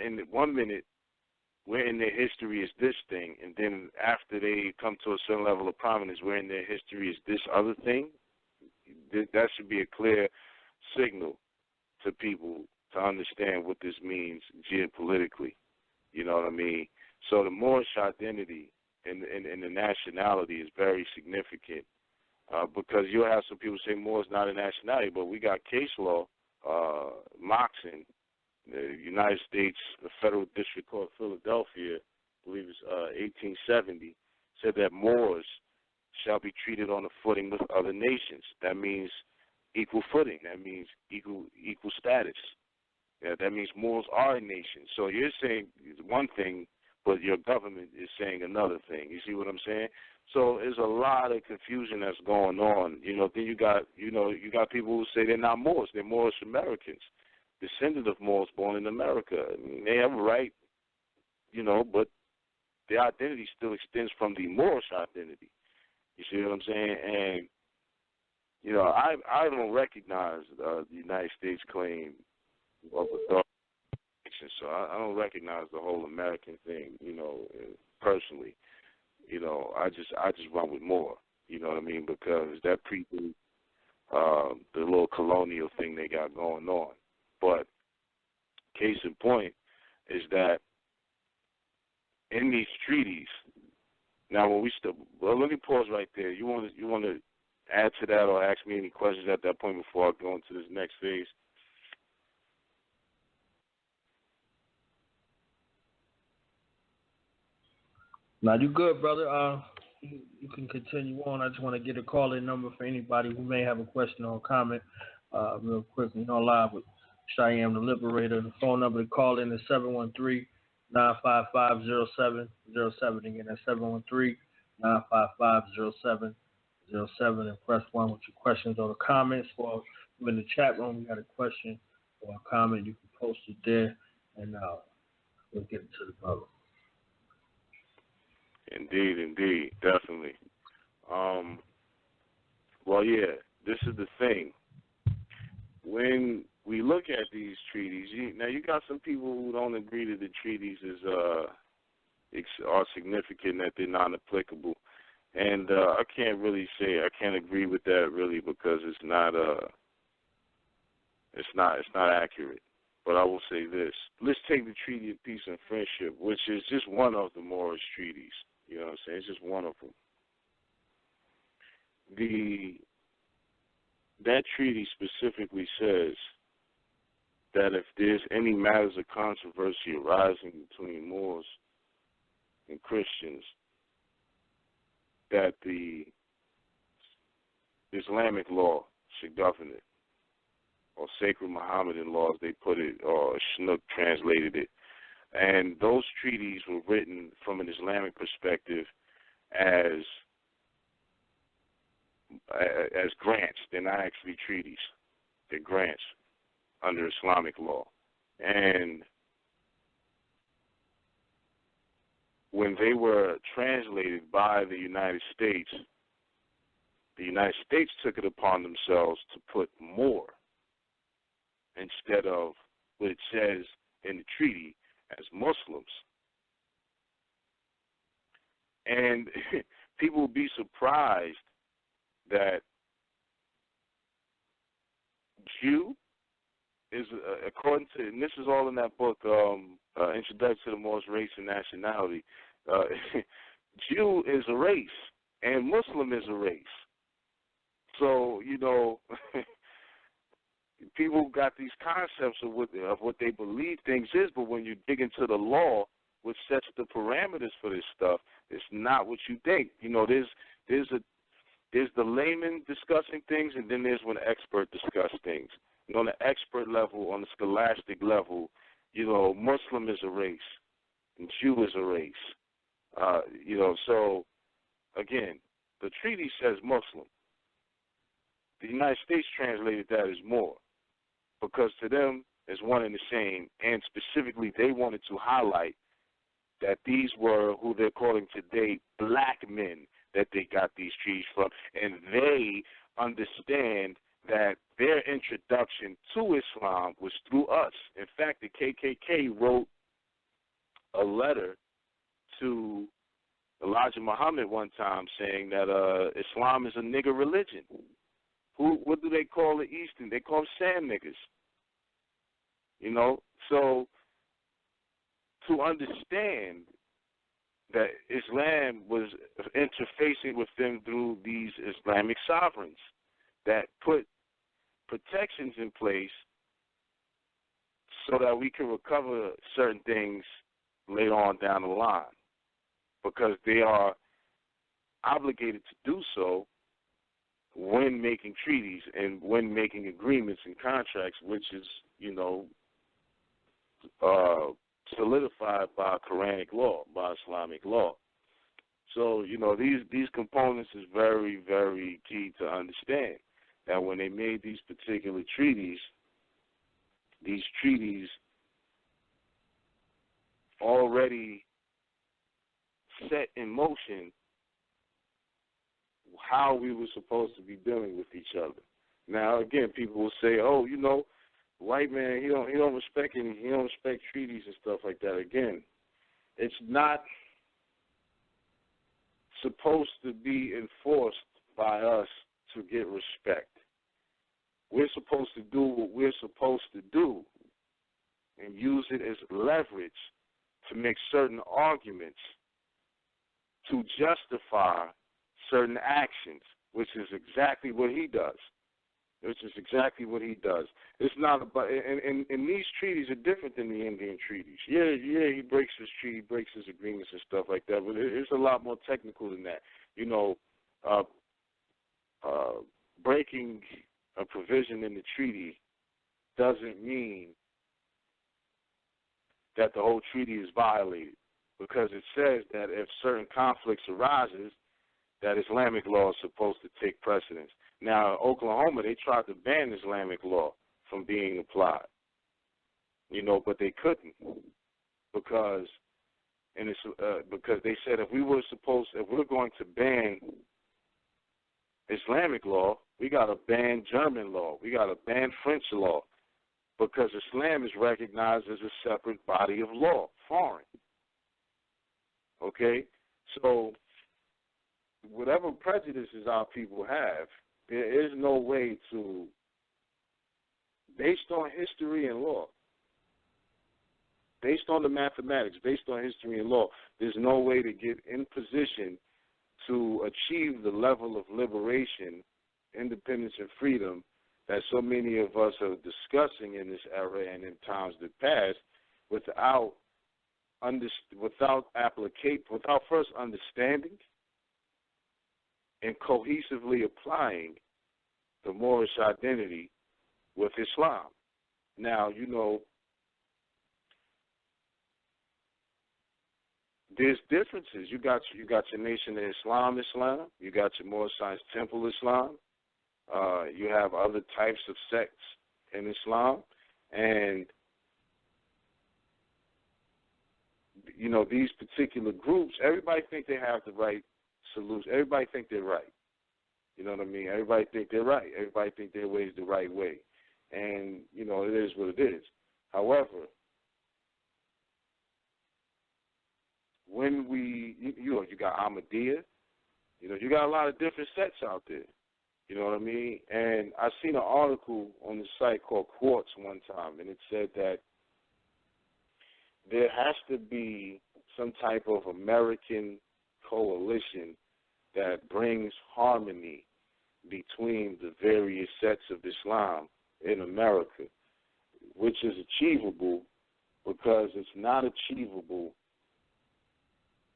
minute we're in their history is this thing, and then after they come to a certain level of prominence, we're in their history is this other thing, that should be a clear signal to people to understand what this means geopolitically. You know what I mean? So the Moorish identity and the nationality is very significant because you'll have some people say Moor is not a nationality, but we got case law, Moxon, the United States Federal District Court of Philadelphia, I believe it's 1870, said that Moors shall be treated on a footing with other nations. That means equal footing. That means equal status. Yeah, that means Moors are a nation. So you're saying one thing, but your government is saying another thing. You see what I'm saying? So there's a lot of confusion that's going on. Then you got people who say they're not Moors, they're Moorish Americans, descendant of Moors born in America. I mean, they have a right, but their identity still extends from the Moorish identity. You see what I'm saying? And I don't recognize the United States claim of authority. So I don't recognize the whole American thing, personally. I just run with Moor, you know what I mean, because that predates the little colonial thing they got going on. But case in point is that in these treaties, now when let me pause right there. You want to add to that or ask me any questions at that point before I go into this next phase? Now, you good, brother. You can continue on. I just want to get a call-in number for anybody who may have a question or comment real quick. Live with Shyaam The Liberator. The phone number to call in is 713-955-0707. Again, that's 713-955-0707. And press 1 with your questions or the comments. Or in the chat room, you got a question or a comment, you can post it there, and we'll get it to the brother. Indeed, definitely. Well, yeah, this is the thing. When we look at these treaties, you got some people who don't agree that the treaties are significant, that they're non-applicable, and I can't really say I can't agree with that really because it's not accurate. But I will say this: let's take the Treaty of Peace and Friendship, which is just one of the Moorish treaties. You know what I'm saying? It's just one of them. That treaty specifically says that if there's any matters of controversy arising between Moors and Christians, that the Islamic law should govern it, or sacred Mohammedan laws, they put it, or Schnook translated it. And those treaties were written from an Islamic perspective as grants. They're not actually treaties. They're grants under Islamic law. And when they were translated by the United States took it upon themselves to put more instead of what it says in the treaty as Muslims. And people will be surprised that Jew is, according to, and this is all in that book, Introduction to the Moorish Race and Nationality, Jew is a race and Muslim is a race. So, people got these concepts of what they believe things is, but when you dig into the law, which sets the parameters for this stuff, it's not what you think. There's the layman discussing things, and then there's when the expert discuss things. On the expert level, on the scholastic level, Muslim is a race, and Jew is a race. So again, the treaty says Muslim. The United States translated that as Moor, because to them it's one and the same, and specifically they wanted to highlight that these were who they're calling today black men that they got these treaties from, and they understand that their introduction to Islam was through us. In fact, the KKK wrote a letter to Elijah Muhammad one time saying that Islam is a nigger religion. What do they call the Eastern? They call them sand niggas. So to understand that Islam was interfacing with them through these Islamic sovereigns that put protections in place so that we can recover certain things later on down the line, because they are obligated to do so when making treaties and when making agreements and contracts, which is, solidified by Quranic law, by Islamic law. So, these components is very, very key to understand that when they made these particular treaties, these treaties already set in motion how we were supposed to be dealing with each other. Now, again, people will say, "Oh, white man, he don't respect treaties and stuff like that." Again, it's not supposed to be enforced by us to get respect. We're supposed to do what we're supposed to do and use it as leverage to make certain arguments to justify certain actions, which is exactly what he does. It's not about, and these treaties are different than the Indian treaties. Yeah, he breaks his treaty, breaks his agreements and stuff like that, but it's a lot more technical than that. Breaking a provision in the treaty doesn't mean that the whole treaty is violated, because it says that if certain conflicts arises, that Islamic law is supposed to take precedence. Now, Oklahoma, they tried to ban Islamic law from being applied, but they couldn't because they said if we're going to ban Islamic law, we got to ban German law, we got to ban French law, because Islam is recognized as a separate body of law, foreign. Okay, so whatever prejudices our people have, there is no way to, based on history and law, based on the mathematics, based on history and law, there's no way to get in position to achieve the level of liberation, independence, and freedom that so many of us are discussing in this era and in times that passed without first understanding and cohesively applying the Moorish identity with Islam. Now, there's differences. You got your Nation of Islam, you got your Moorish Science Temple Islam, you have other types of sects in Islam, and these particular groups, everybody think they have the right solution. Everybody think they're right. You know what I mean? Everybody think they're right. Everybody think their way is the right way. And, it is what it is. However, when you got Ahmadiyya, you got a lot of different sects out there. You know what I mean? And I seen an article on the site called Quartz one time, and it said that there has to be some type of American coalition that brings harmony between the various sects of Islam in America, which is achievable because it's not achievable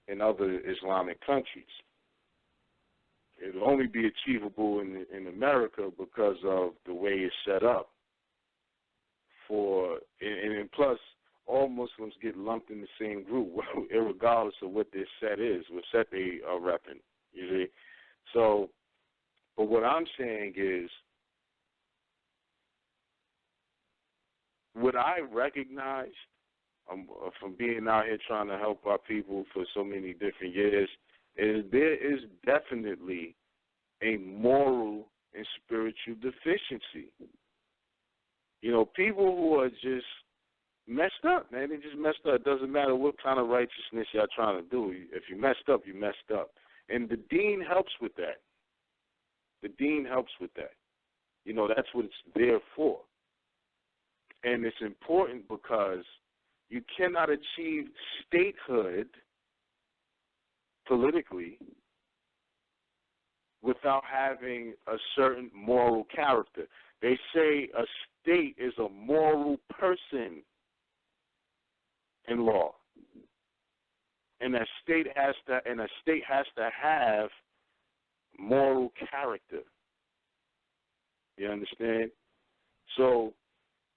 in other Islamic countries. It'll only be achievable in America because of the way it's set up. And plus, all Muslims get lumped in the same group, regardless of what their set is, what set they are repping. You see? So, but what I'm saying is, what I recognize from being out here trying to help our people for so many different years is there is definitely a moral and spiritual deficiency. People who are just messed up, man. They just messed up. It doesn't matter what kind of righteousness y'all trying to do. If you messed up, you messed up. And the deen helps with that. That's what it's there for. And it's important because you cannot achieve statehood politically without having a certain moral character. They say a state is a moral person in law. And a state has to have moral character. You understand? So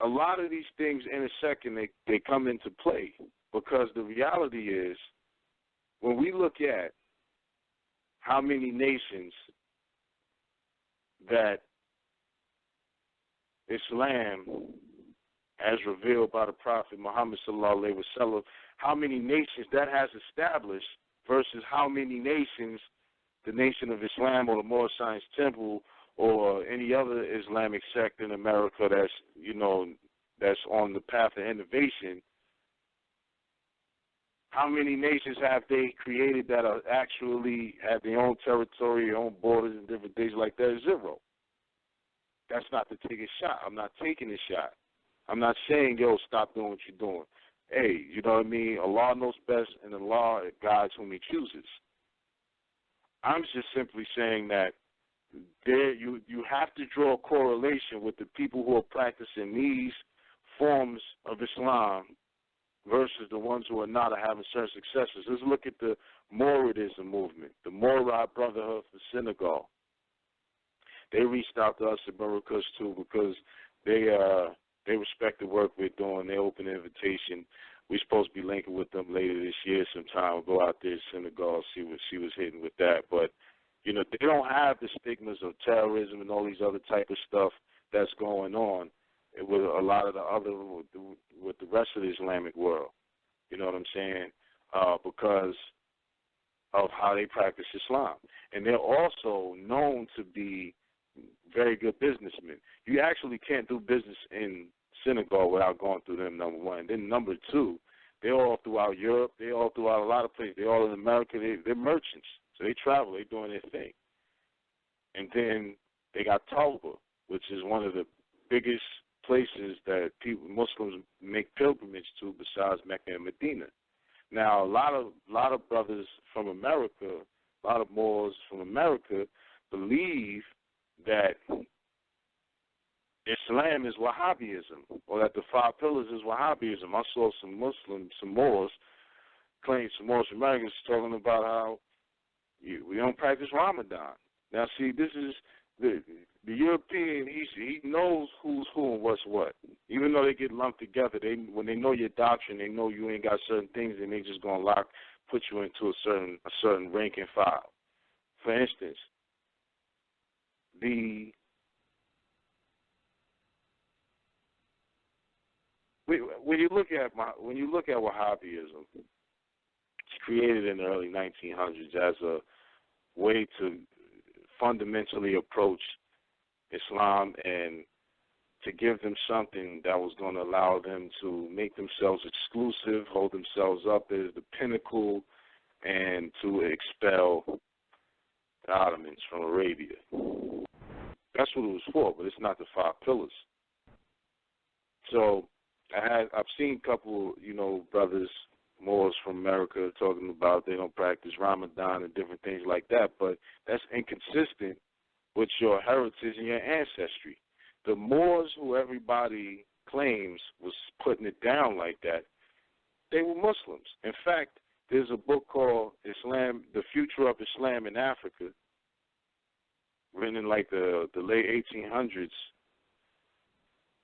a lot of these things intersect and they come into play, because the reality is, when we look at how many nations that Islam, as revealed by the Prophet Muhammad sallallahu alaihi wasallam, how many nations that has established versus how many nations the Nation of Islam or the Moorish Science Temple or any other Islamic sect in America that's on the path of innovation, how many nations have they created that are actually have their own territory, their own borders, and different things like that? Zero. That's not to take a shot. I'm not taking a shot. I'm not saying, yo, stop doing what you're doing. Hey, you know what I mean? Allah knows best, and Allah guides whom He chooses. I'm just simply saying that you have to draw a correlation with the people who are practicing these forms of Islam versus the ones who are not, are having certain successes. Let's look at the Moorism movement, the Moorite Brotherhood for Senegal. They reached out to us at Murakush too, because they respect the work we're doing. They open an invitation. We're supposed to be linking with them later this year sometime. We'll go out there to Senegal, see what she was hitting with that. But, they don't have the stigmas of terrorism and all these other type of stuff that's going on with a lot of with the rest of the Islamic world. You know what I'm saying? Because of how they practice Islam. And they're also known to be very good businessmen. You actually can't do business in Senegal without going through them, number one. And then number two, they're all throughout Europe. They're all throughout a lot of places. They're all in America. They're merchants. So they travel. They're doing their thing. And then they got Tauba, which is one of the biggest places that Muslims make pilgrimage to besides Mecca and Medina. Now, a lot of brothers from America, a lot of Moors from America believe that Islam is Wahhabism, or that the 5 pillars is Wahhabism. I saw some Muslims, some Moors, some Moors Americans talking about how we don't practice Ramadan. Now, see, this is the European. He knows who's who and what's what. Even though they get lumped together, when they know your doctrine, they know you ain't got certain things, and they just gonna put you into a certain rank and file. For instance, when you look at Wahhabism, it's created in the early 1900s as a way to fundamentally approach Islam and to give them something that was going to allow them to make themselves exclusive, hold themselves up as the pinnacle, and to expel the Ottomans from Arabia. That's what it was for, but it's not the 5 pillars. So I've seen a couple, brothers, Moors from America, talking about they don't practice Ramadan and different things like that, but that's inconsistent with your heritage and your ancestry. The Moors, who everybody claims was putting it down like that, they were Muslims. In fact, there's a book called Islam, The Future of Islam in Africa, written in like the late 1800s,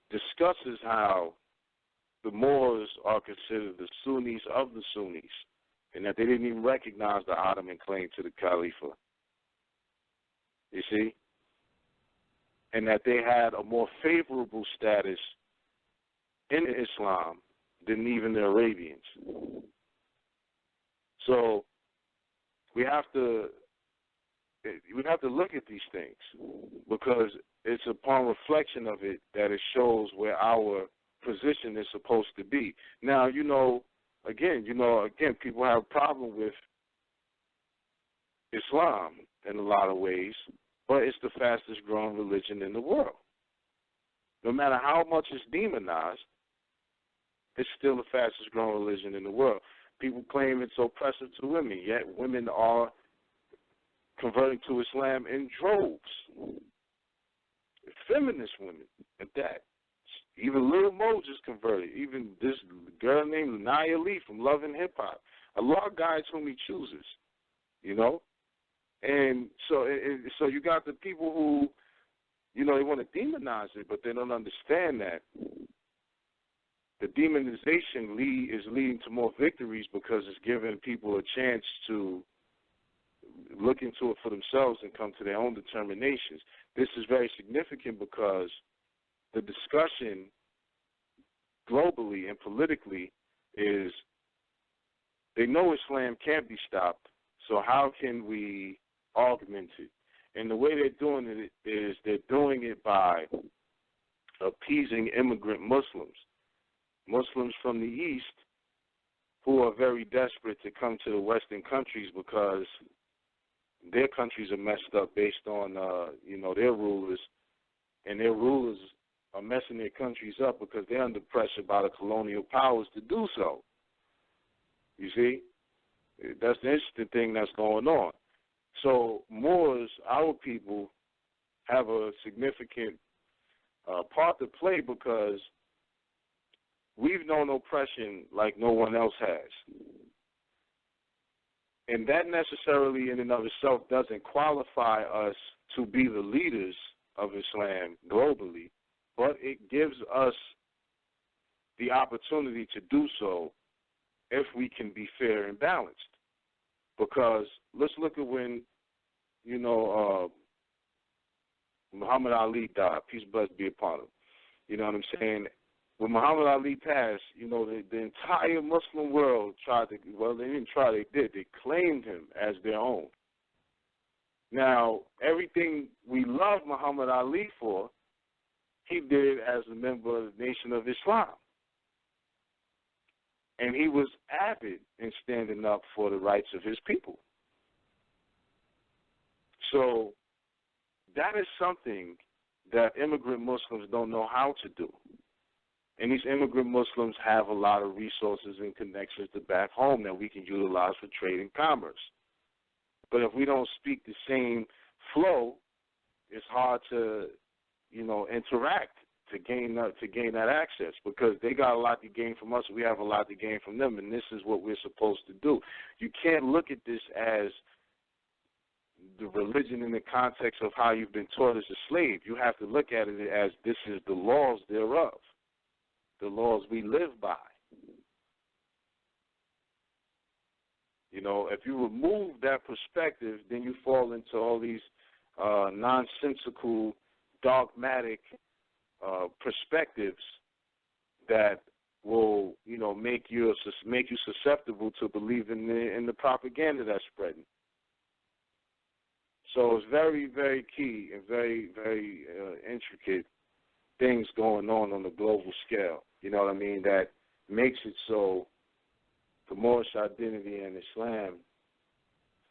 discusses how the Moors are considered the Sunnis of the Sunnis, and that they didn't even recognize the Ottoman claim to the Khalifa. You see? And that they had a more favorable status in Islam than even the Arabians. So we have to look at these things, because it's upon reflection of it that it shows where our position is supposed to be. Now, again, people have a problem with Islam in a lot of ways, but it's the fastest growing religion in the world. No matter how much it's demonized, It's still the fastest growing religion in the world. People claim it's oppressive to women, yet women are converting to Islam in droves. Feminist women at that. Even Lil Mo just converted. Even this girl named Nia Lee from Love and Hip Hop. Allah guides whom He chooses, you know. And so you got the people who, you know, they want to demonize it, but they don't understand that the demonization is leading to more victories because it's giving people a chance to look into it for themselves and come to their own determinations. This is very significant because the discussion globally and politically is they know Islam can't be stopped, so how can we augment it? And the way they're doing it is they're doing it by appeasing immigrant Muslims from the East who are very desperate to come to the Western countries because their countries are messed up based on, their rulers, and their rulers are messing their countries up because they're under pressure by the colonial powers to do so. You see? That's the interesting thing that's going on. So Moors, our people, have a significant part to play because we've known oppression like no one else has. And that necessarily in and of itself doesn't qualify us to be the leaders of Islam globally, but it gives us the opportunity to do so if we can be fair and balanced. Because let's look at when, Muhammad Ali died. Peace and blessings be upon him. You know what I'm saying? When Muhammad Ali passed, the entire Muslim world they didn't try, they did. They claimed him as their own. Now, everything we love Muhammad Ali for, he did as a member of the Nation of Islam. And he was avid in standing up for the rights of his people. So that is something that immigrant Muslims don't know how to do. And these immigrant Muslims have a lot of resources and connections to back home that we can utilize for trade and commerce. But if we don't speak the same flow, it's hard to, interact to gain that access because they got a lot to gain from us. We have a lot to gain from them, and this is what we're supposed to do. You can't look at this as the religion in the context of how you've been taught as a slave. You have to look at it as this is the laws thereof, the laws we live by. If you remove that perspective, then you fall into all these nonsensical, dogmatic perspectives that will, make you susceptible to believe in the propaganda that's spreading. So it's very, very key and very, very intricate things going on the global scale. You know what I mean? That makes it so the Moorish identity and Islam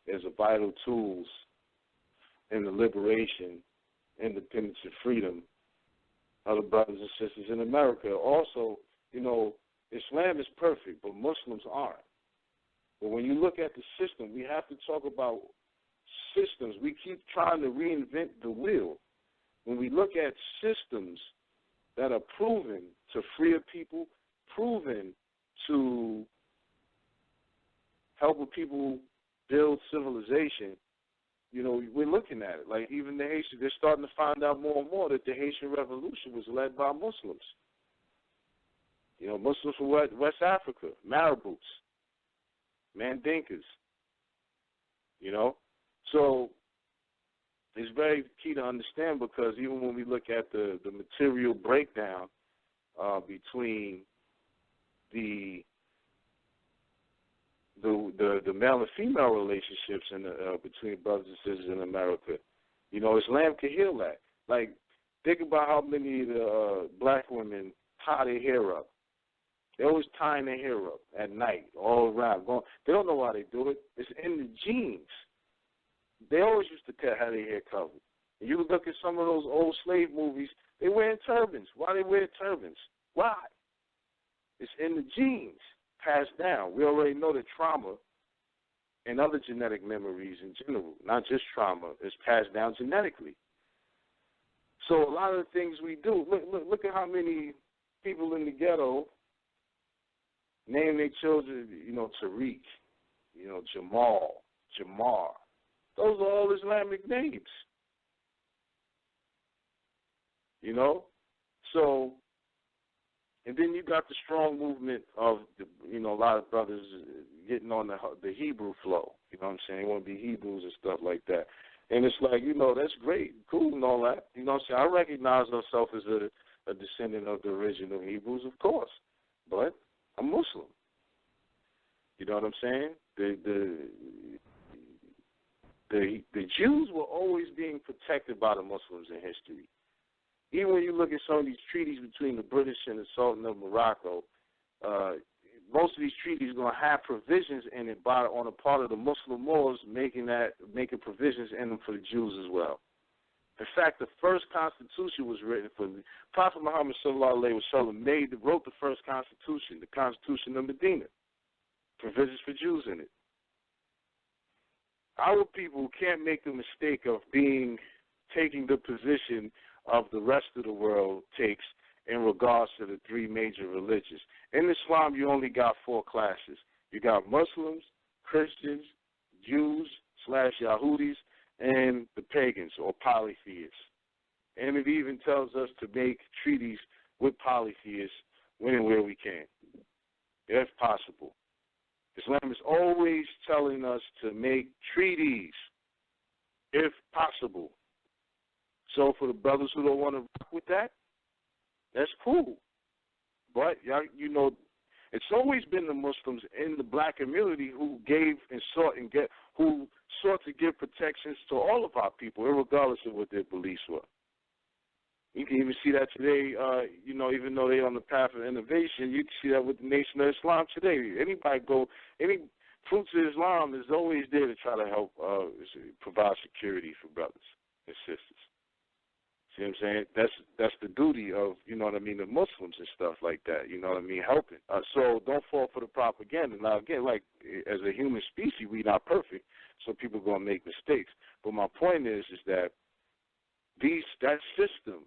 is a vital tools in the liberation, independence, and freedom of the brothers and sisters in America. Also, Islam is perfect, but Muslims aren't. But when you look at the system, we have to talk about systems. We keep trying to reinvent the wheel. When we look at systems that are proven to free a people, proven to help people build civilization, we're looking at it. Like even the Haitians, they're starting to find out more and more that the Haitian Revolution was led by Muslims. Muslims from West Africa, Marabouts, Mandinkas. So it's very key to understand because even when we look at the material breakdown between the male and female relationships in between brothers and sisters in America, Islam can heal that. Like, think about how many of the black women tie their hair up. They're always tying their hair up at night, all around. They don't know why they do it. It's in the genes. They always used to have their hair covered. And you look at some of those old slave movies, they wearing turbans. Why they wear turbans? Why? It's in the genes, passed down. We already know that trauma and other genetic memories in general, not just trauma, is passed down genetically. So a lot of the things we do, look at how many people in the ghetto name their children, Tariq, Jamal, Jamar. Those are all Islamic names. So, and then you got the strong movement of, a lot of brothers getting on the Hebrew flow. You know what I'm saying? They want to be Hebrews and stuff like that. And it's like, that's great, cool and all that. You know what I'm saying? I recognize myself as a descendant of the original Hebrews, of course, but I'm Muslim. You know what I'm saying? The Jews were always being protected by the Muslims in history. Even when you look at some of these treaties between the British and the Sultan of Morocco, most of these treaties are going to have provisions in it on the part of the Muslim Moors, making provisions in them for the Jews as well. In fact, the first constitution was written for the Prophet Muhammad sallallahu alaihi wasallam wrote the first constitution, the Constitution of Medina, provisions for Jews in it. Our people can't make the mistake of taking the position of the rest of the world takes in regards to the three major religions. In Islam, you only got four classes. You got Muslims, Christians, Jews / Yahudis, and the pagans or polytheists. And it even tells us to make treaties with polytheists when and where we can, if possible. Islam is always telling us to make treaties, if possible. So for the brothers who don't want to rock with that, that's cool. But, it's always been the Muslims in the black community who gave and who sought to give protections to all of our people, regardless of what their beliefs were. You can even see that today, even though they're on the path of innovation, you can see that with the Nation of Islam today. Any Fruits of Islam is always there to try to help provide security for brothers and sisters. See what I'm saying? That's the duty of, the Muslims and stuff like that, helping. So don't fall for the propaganda. Now, again, like, as a human species, we're not perfect, so people are going to make mistakes. But my point is that that system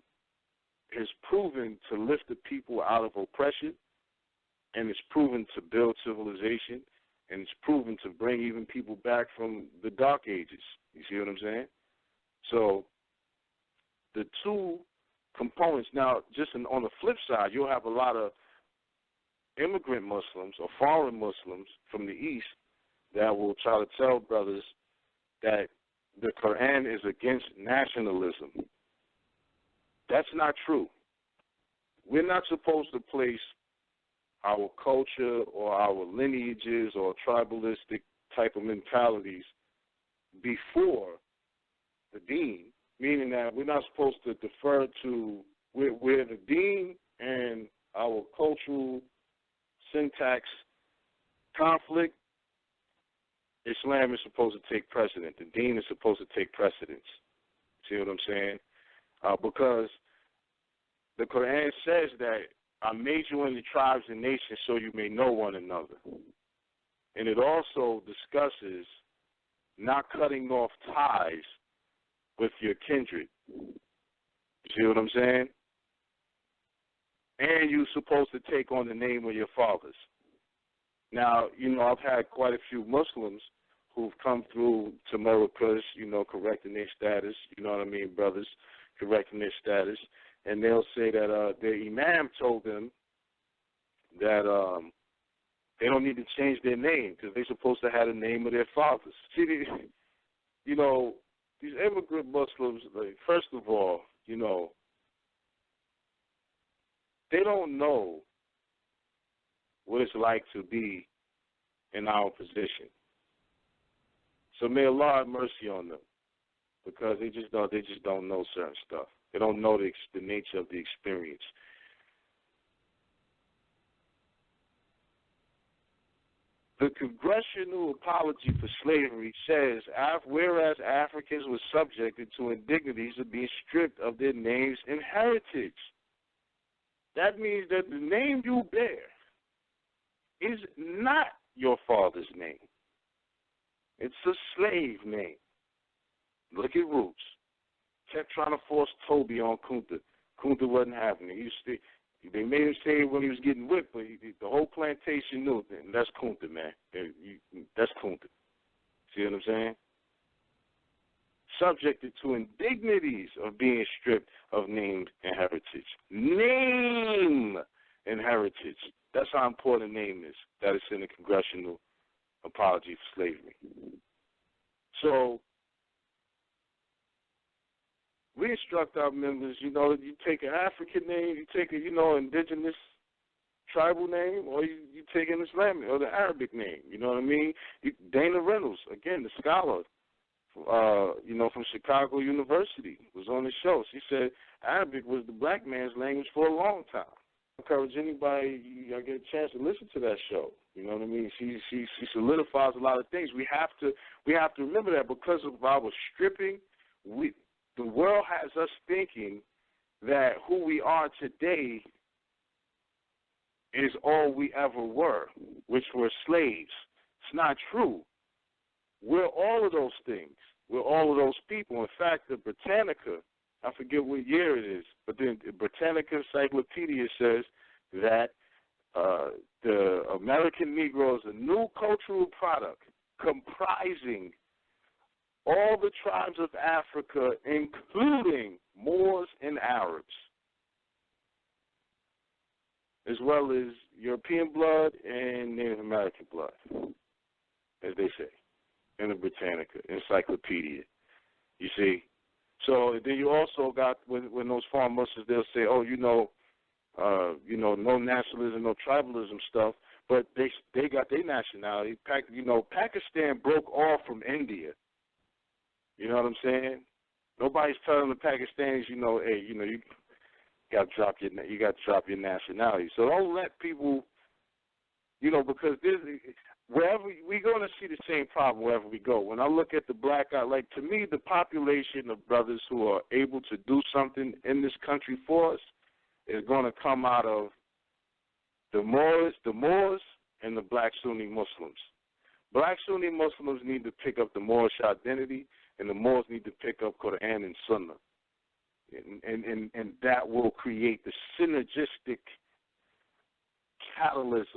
is proven to lift the people out of oppression, and it's proven to build civilization, and it's proven to bring even people back from the Dark Ages. You see what I'm saying? So the two components, now, just on the flip side, you'll have a lot of immigrant Muslims or foreign Muslims from the East that will try to tell brothers that the Quran is against nationalism. That's not true. We're not supposed to place our culture or our lineages or tribalistic type of mentalities before the deen, meaning that we're not supposed to defer to where the deen and our cultural syntax conflict. Islam is supposed to take precedent. The deen is supposed to take precedence. See what I'm saying? Because the Quran says that I made you into tribes and nations so you may know one another. And it also discusses not cutting off ties with your kindred. You see what I'm saying? And you're supposed to take on the name of your fathers. Now, I've had quite a few Muslims who've come through to Murakush, correcting their status, brothers correcting their status, and they'll say that their imam told them that they don't need to change their name because they're supposed to have the name of their fathers. See, these immigrant Muslims, like, first of all, they don't know what it's like to be in our position. So may Allah have mercy on them, because they just don't know certain stuff. They don't know the nature of the experience. The Congressional Apology for Slavery says, whereas Africans were subjected to indignities of being stripped of their names and heritage. That means that the name you bear is not your father's name. It's a slave name. Look at Roots. Kept trying to force Toby on Kunta. Kunta wasn't having it. They made him say it when he was getting whipped, but the whole plantation knew it. And that's Kunta, man. That's Kunta. See what I'm saying? Subjected to indignities of being stripped of name and heritage. Name and heritage. That's how important name is. That is in the Congressional Apology for Slavery. So we instruct our members, you take an African name, you take a, indigenous tribal name, or you take an Islamic or the Arabic name. You know what I mean? Dana Reynolds, again, the scholar, from Chicago University, was on the show. She said Arabic was the black man's language for a long time. I encourage anybody, I get a chance to listen to that show. You know what I mean? She solidifies a lot of things. We have to remember that because of our stripping, the world has us thinking that who we are today is all we ever were, which were slaves. It's not true. We're all of those things. We're all of those people. In fact, the Britannica, I forget what year it is, but the Britannica Encyclopedia says that the American Negro is a new cultural product comprising all the tribes of Africa, including Moors and Arabs, as well as European blood and Native American blood, as they say, in the Britannica Encyclopedia. You see? So then you also got, when those farm Muslims, they'll say, no nationalism, no tribalism stuff, but they got their nationality. Pakistan broke off from India. You know what I'm saying? Nobody's telling the Pakistanis, hey, you got to drop your nationality. So don't let people, because wherever we're going to see the same problem wherever we go. When I look at the black guy, to me, the population of brothers who are able to do something in this country for us is going to come out of the Moors, and the black Sunni Muslims. Black Sunni Muslims need to pick up the Moorish identity, and the Moors need to pick up Quran and Sunnah. And that will create the synergistic catalyst,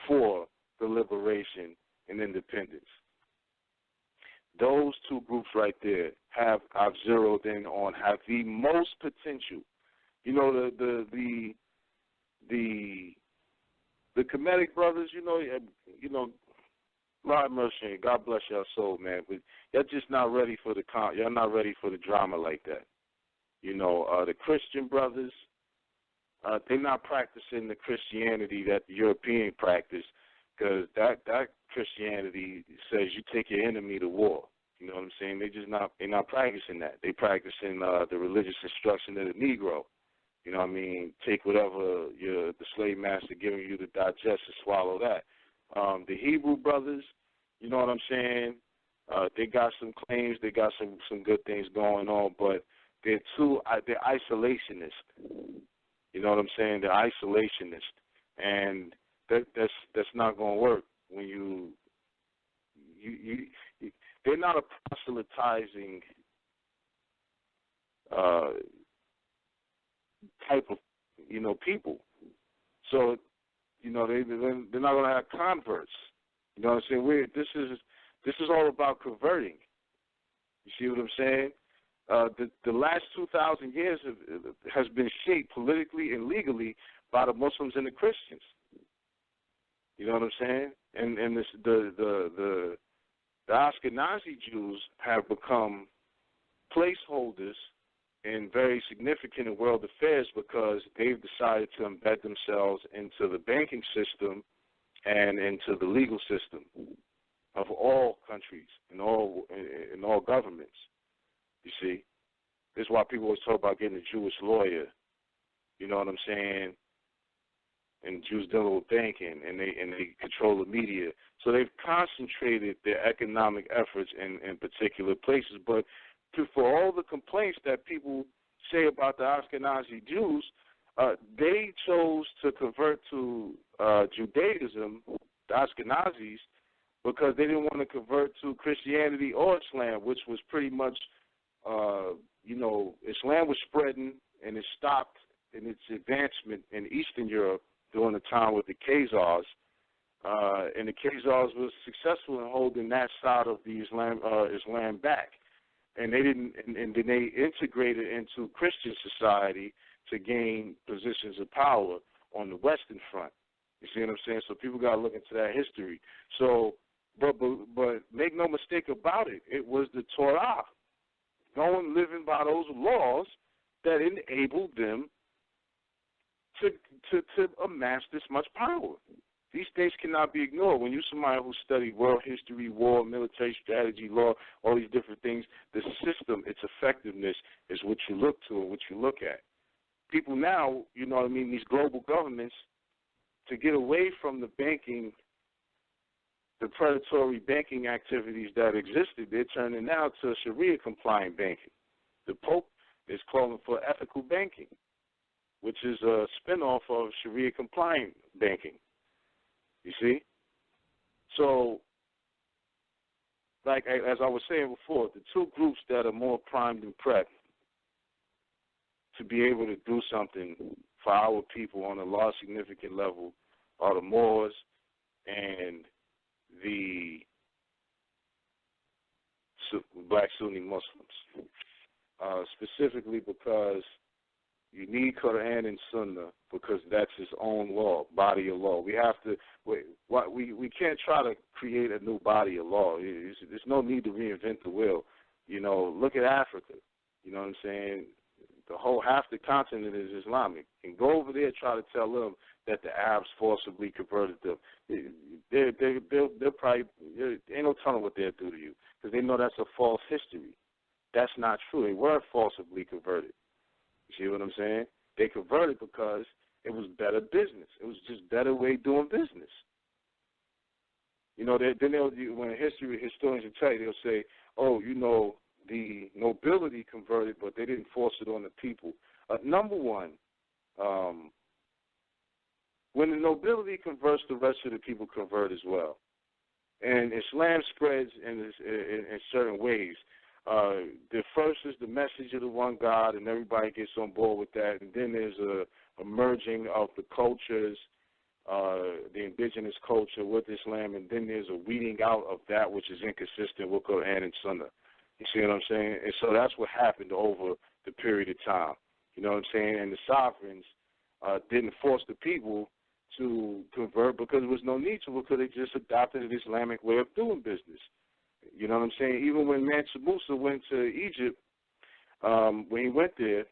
for the liberation and independence. Those two groups right there I've zeroed in on, have the most potential. The Kemetic brothers, Lord mercy, God bless your soul, man. But y'all just not ready for y'all not ready for the drama like that. The Christian brothers, they're not practicing the Christianity that the European practice, because that Christianity says you take your enemy to war. You know what I'm saying? They're not practicing that. They practicing the religious instruction of the Negro. You know what I mean? Take whatever the slave master giving you to digest and swallow that. The Hebrew brothers, you know what I'm saying? They got some claims, they got some good things going on, but they're isolationist. You know what I'm saying? They're isolationist, and that's not going to work when you they're not a proselytizing type of people. So they're not going to have converts. You know what I'm saying? This is all about converting. You see what I'm saying? The last 2,000 years has been shaped politically and legally by the Muslims and the Christians. You know what I'm saying? And the Ashkenazi Jews have become placeholders and very significant in world affairs because they've decided to embed themselves into the banking system and into the legal system of all countries and all governments. You see, this is why people always talk about getting a Jewish lawyer. You know what I'm saying? And Jews dealing with banking, and they control the media. So they've concentrated their economic efforts in particular places. But for all the complaints that people say about the Ashkenazi Jews, They chose to convert to Judaism, the Ashkenazis, because they didn't want to convert to Christianity or Islam, which was pretty much, Islam was spreading and it stopped in its advancement in Eastern Europe during the time with the Khazars. And the Khazars was successful in holding that side of the Islam back. And they didn't, and then they integrated into Christian society to gain positions of power on the Western Front. You see what I'm saying? So people got to look into that history. So, but make no mistake about it, it was the Torah, living by those laws, that enabled them to amass this much power. These things cannot be ignored. When you're somebody who studied world history, war, military strategy, law, all these different things, the system, its effectiveness is what you look to and what you look at. People now, these global governments, to get away from the banking, the predatory banking activities that existed, they're turning now to Sharia-compliant banking. The Pope is calling for ethical banking, which is a spinoff of Sharia-compliant banking. You see? So, as I was saying before, the two groups that are more primed and prepped to be able to do something for our people on a large significant level are the Moors and the Black Sunni Muslims, specifically because you need Quran and Sunnah, because that's its own law, body of law. We have to. We can't try to create a new body of law. There's no need to reinvent the wheel. Look at Africa. You know what I'm saying? The whole half the continent is Islamic. And go over there and try to tell them that the Arabs forcibly converted them. They'll probably, ain't no telling what they'll do to you, because they know that's a false history. That's not true. They weren't forcibly converted. You see what I'm saying? They converted because it was better business. It was just better way of doing business. Then when historians will tell you, they'll say, the nobility converted, but they didn't force it on the people. Number one, when the nobility converts, the rest of the people convert as well. And Islam spreads in certain ways. The first is the message of the one God, and everybody gets on board with that. And then there's a merging of the cultures, the indigenous culture with Islam, and then there's a weeding out of that which is inconsistent with Quran and Sunnah. You see what I'm saying? And so that's what happened over the period of time. You know what I'm saying? And the sovereigns didn't force the people to convert because there was no need to, because they just adopted an Islamic way of doing business. You know what I'm saying? Even when Mansa Musa went to Egypt, when he went there,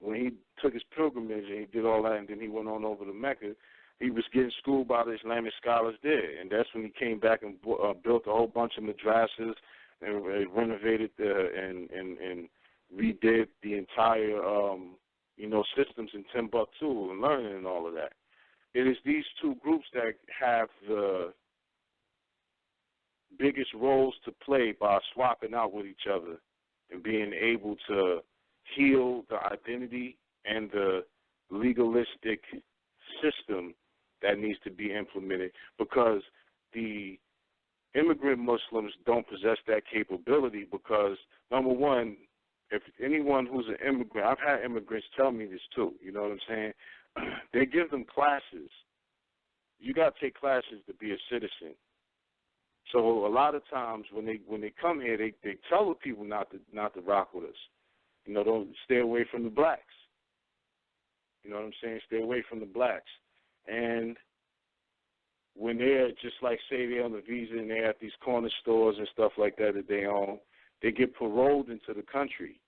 when he took his pilgrimage and he did all that, and then he went on over to Mecca, he was getting schooled by the Islamic scholars there. And that's when he came back and built a whole bunch of madrasas and renovated and redid the entire, systems in Timbuktu and learning and all of that. It is these two groups that have the biggest roles to play by swapping out with each other and being able to heal the identity and the legalistic system that needs to be implemented, because the immigrant Muslims don't possess that capability because, number one, if anyone who's an immigrant, I've had immigrants tell me this too, you know what I'm saying? They give them classes. You got to take classes to be a citizen. So a lot of times when they come here, they tell the people not to rock with us. Don't stay away from the blacks. You know what I'm saying? Stay away from the blacks. And when they're just like, say they're on the visa and they're at these corner stores and stuff like that they own, they get paroled into the country.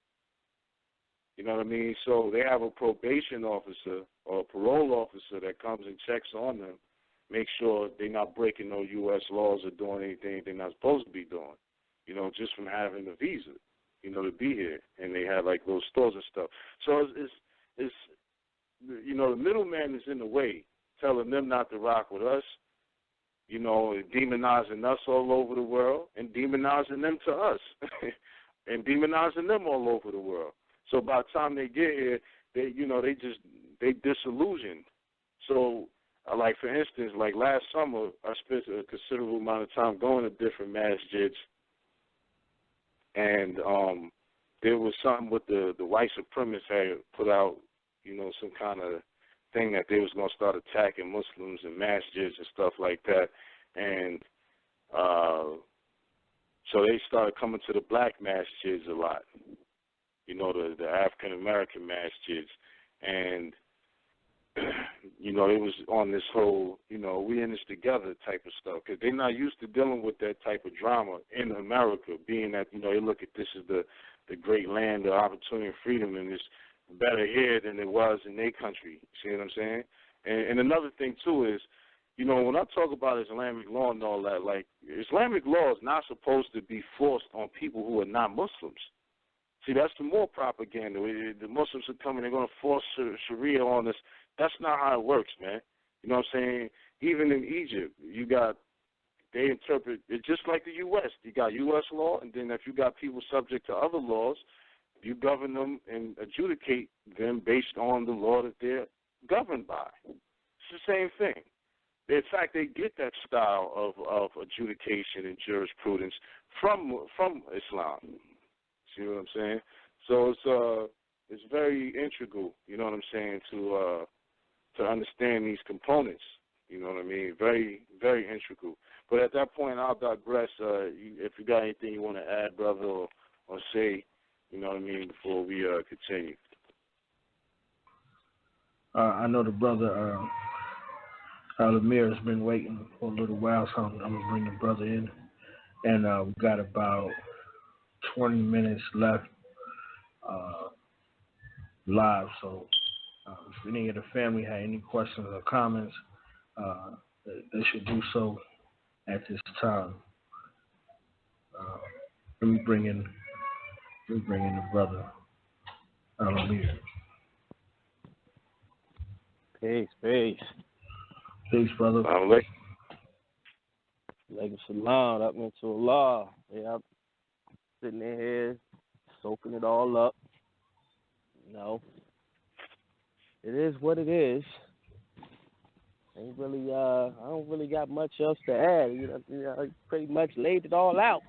You know what I mean? So they have a probation officer or a parole officer that comes and checks on them, make sure they're not breaking no U.S. laws or doing anything they're not supposed to be doing, just from having a visa, to be here. And they have, like, those stores and stuff. So it's the middleman is in the way, telling them not to rock with us, demonizing us all over the world and demonizing them to us and demonizing them all over the world. So by the time they get here, they they disillusioned. So, like for instance, like last summer, I spent a considerable amount of time going to different masjids, and there was something with the white supremacists had put out, some kind of thing that they was going to start attacking Muslims and masjids and stuff like that, and so they started coming to the black masjids a lot, the African American masjids, and it was on this whole, we in this together type of stuff, because they're not used to dealing with that type of drama in America, being that, they look at this as the great land of opportunity and freedom, and it's better here than it was in their country. See what I'm saying? And another thing, too, is, when I talk about Islamic law and all that, like, Islamic law is not supposed to be forced on people who are not Muslims. See, that's the more propaganda. The Muslims are coming, they're going to force Sharia on us. That's not how it works, man. You know what I'm saying? Even in Egypt, they interpret it just like the U.S. You got U.S. law, and then if you got people subject to other laws, you govern them and adjudicate them based on the law that they're governed by. It's the same thing. In fact, they get that style of adjudication and jurisprudence from Islam. See what I'm saying? So it's very integral, you know what I'm saying, to understand these components. You know what I mean? Very, very integral. But at that point, I'll digress. If you got anything you want to add, brother, or say, you know what I mean, before we continue. I know the brother Al-Amir has been waiting for a little while, so I'm going to bring the brother in. And we've got about 20 minutes left live, so if any of the family had any questions or comments, they should do so at this time. Let me bring in the brother Al-Amir. Peace. Peace, brother. Alaikum salam, up into Allah. Yeah, I'm sitting in here, soaking it all up. It is what it is. I don't really got much else to add. I pretty much laid it all out.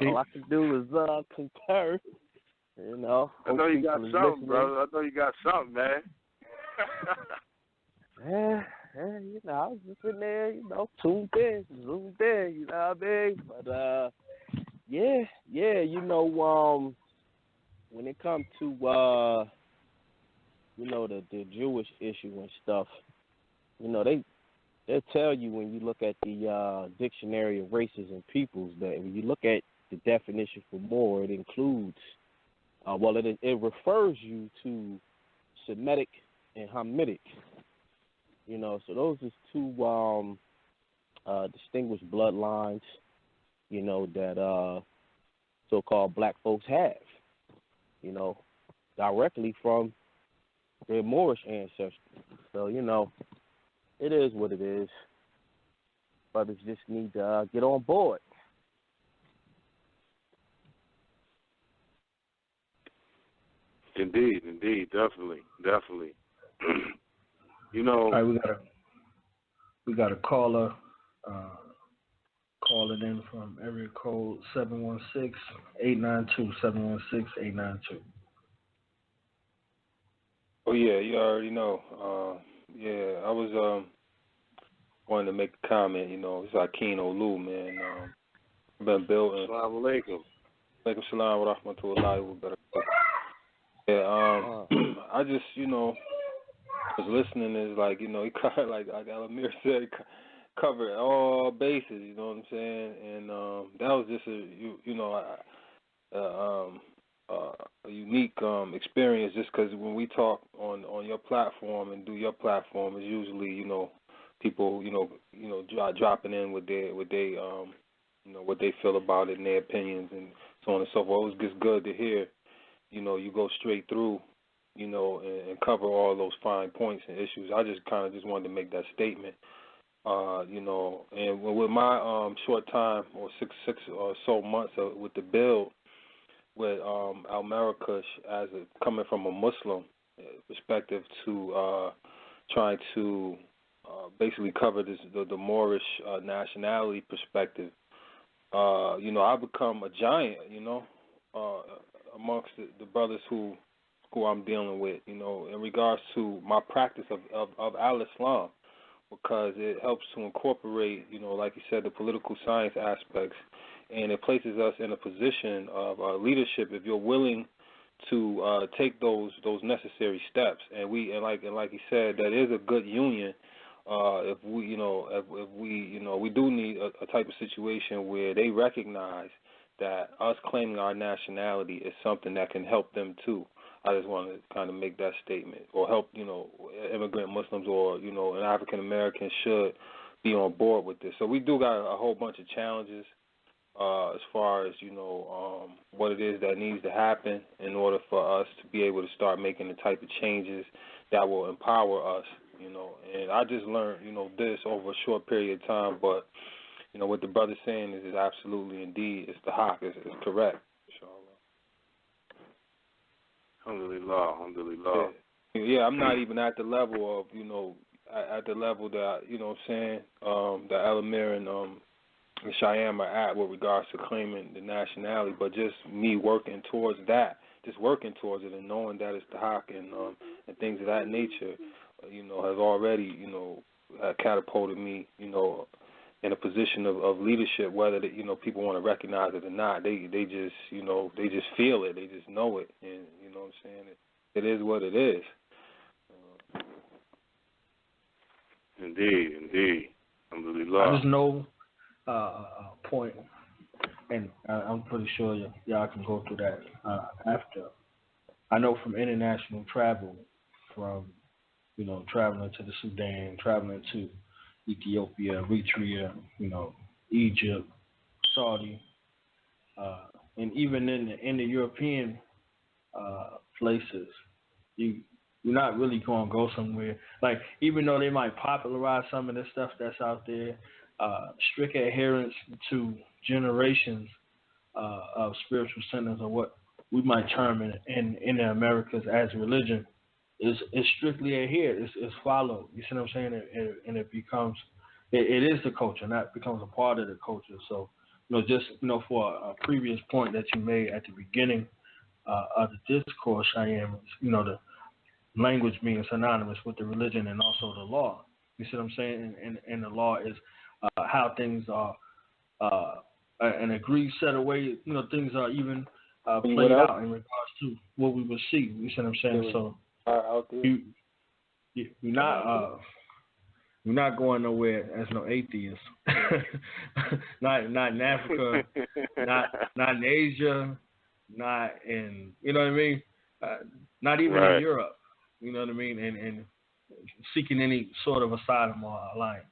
All I can do is concur. I know you got something, brother. I know you got something, man. I was just in there, zoomed in, you know what I mean? But, when it comes to, the Jewish issue and stuff, they'll tell you when you look at the Dictionary of Races and Peoples that when you look at the definition for Moor, it includes, it refers you to Semitic and Hamitic. So those is two distinguished bloodlines, that so-called black folks have, directly from their Moorish ancestors. So, it is what it is. Brothers just need to get on board. Indeed, definitely. All right, we got a caller calling in from area code 716-892, 716-892. Oh yeah, you already know. I was wanting to make a comment. It's Akin Olu, man. Been building. Assalamu alaikum. Alaikum salam wa rahmatullahi wa barakatuh. Yeah, I just, was listening is like, he kind of like Al-Amir said, covered all bases, you know what I'm saying? And that was just a unique experience, just because when we talk on your platform and do your platform, it's usually, people, dropping in with their what they feel about it and their opinions and so on and so forth. It was just good to hear, you go straight through, and cover all those fine points and issues. I just wanted to make that statement, and with my short time or six or so months with the build, with Al-Marakush as coming from a Muslim perspective to trying to basically cover the Moorish nationality perspective. I've become a giant, amongst the brothers who I'm dealing with, in regards to my practice of al-Islam, because it helps to incorporate, like you said, the political science aspects, and it places us in a position of leadership if you're willing to take those necessary steps. And like you said, that is a good union. If we do need a type of situation where they recognize that us claiming our nationality is something that can help them too. I just want to kind of make that statement, or help, immigrant Muslims or, an African American should be on board with this. So we do got a whole bunch of challenges as far as, what it is that needs to happen in order for us to be able to start making the type of changes that will empower us, And I just learned, this over a short period of time, but, what the brother's saying is absolutely indeed, it's the hawk, it's correct. Alhamdulillah, alhamdulillah. Yeah, I'm not even at the level of, at the level that, what I'm saying, that Elamir and Shyaam are at with regards to claiming the nationality, but just me working towards that, just working towards it and knowing that it's the hawk and things of that nature, has already, catapulted me, in a position of leadership, whether people want to recognize it or not. They just they just feel it, they just know it, and what I'm saying, it is what it is. Indeed. Alhamdulillah. I just know a point, and I'm pretty sure y'all can go through that after. I know from international travel, from traveling to the Sudan, traveling to Ethiopia, Eritrea, Egypt, Saudi, and even in the European places, you're not really going to go somewhere. Like, even though they might popularize some of the stuff that's out there, strict adherence to generations of spiritual centers, or what we might term in the Americas as religion, is strictly adhered. It's followed. You see what I'm saying? And it becomes, it is the culture, and that becomes a part of the culture. So, just for a previous point that you made at the beginning of the discourse, Shyaam, the language being synonymous with the religion and also the law. You see what I'm saying? And the law is how things are an agreed set of ways. Things are even played out in regards to what we will see. You see what I'm saying? So you're not going nowhere as no atheist. not in Africa, not in Asia, not in what I mean. Not even in Europe. You know what I mean? And seeking any sort of asylum or alliance.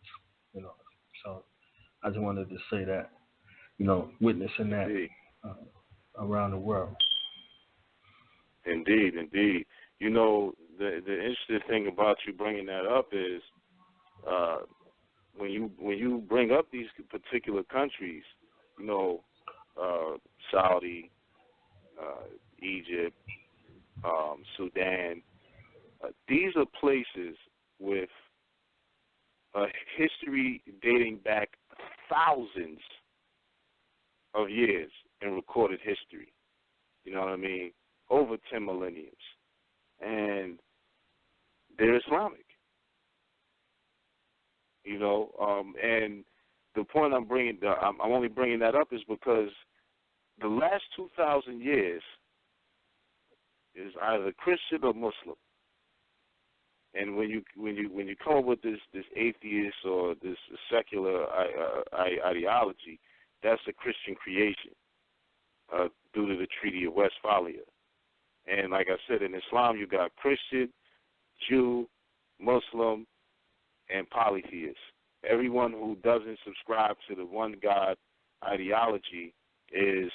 So I just wanted to say that. Witnessing that around the world. Indeed. The interesting thing about you bringing that up is when you bring up these particular countries, Saudi, Egypt, Sudan, these are places with a history dating back thousands of years in recorded history. You know what I mean? Over 10 millenniums. And they're Islamic. And the point I'm only bringing that up is because the last 2,000 years is either Christian or Muslim. And when you come up with this atheist or this secular ideology, that's a Christian creation due to the Treaty of Westphalia. And like I said, in Islam, you got Christian, Jew, Muslim, and polytheist. Everyone who doesn't subscribe to the one God ideology is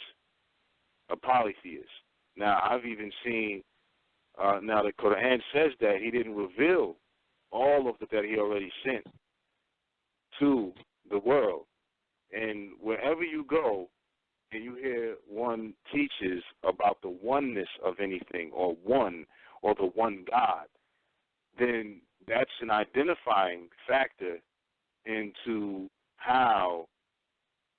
a polytheist. Now, I've even seen, now the Quran says that he didn't reveal all of that he already sent to the world. And wherever you go, and you hear one teaches about the oneness of anything, or one, or the one God, then that's an identifying factor into how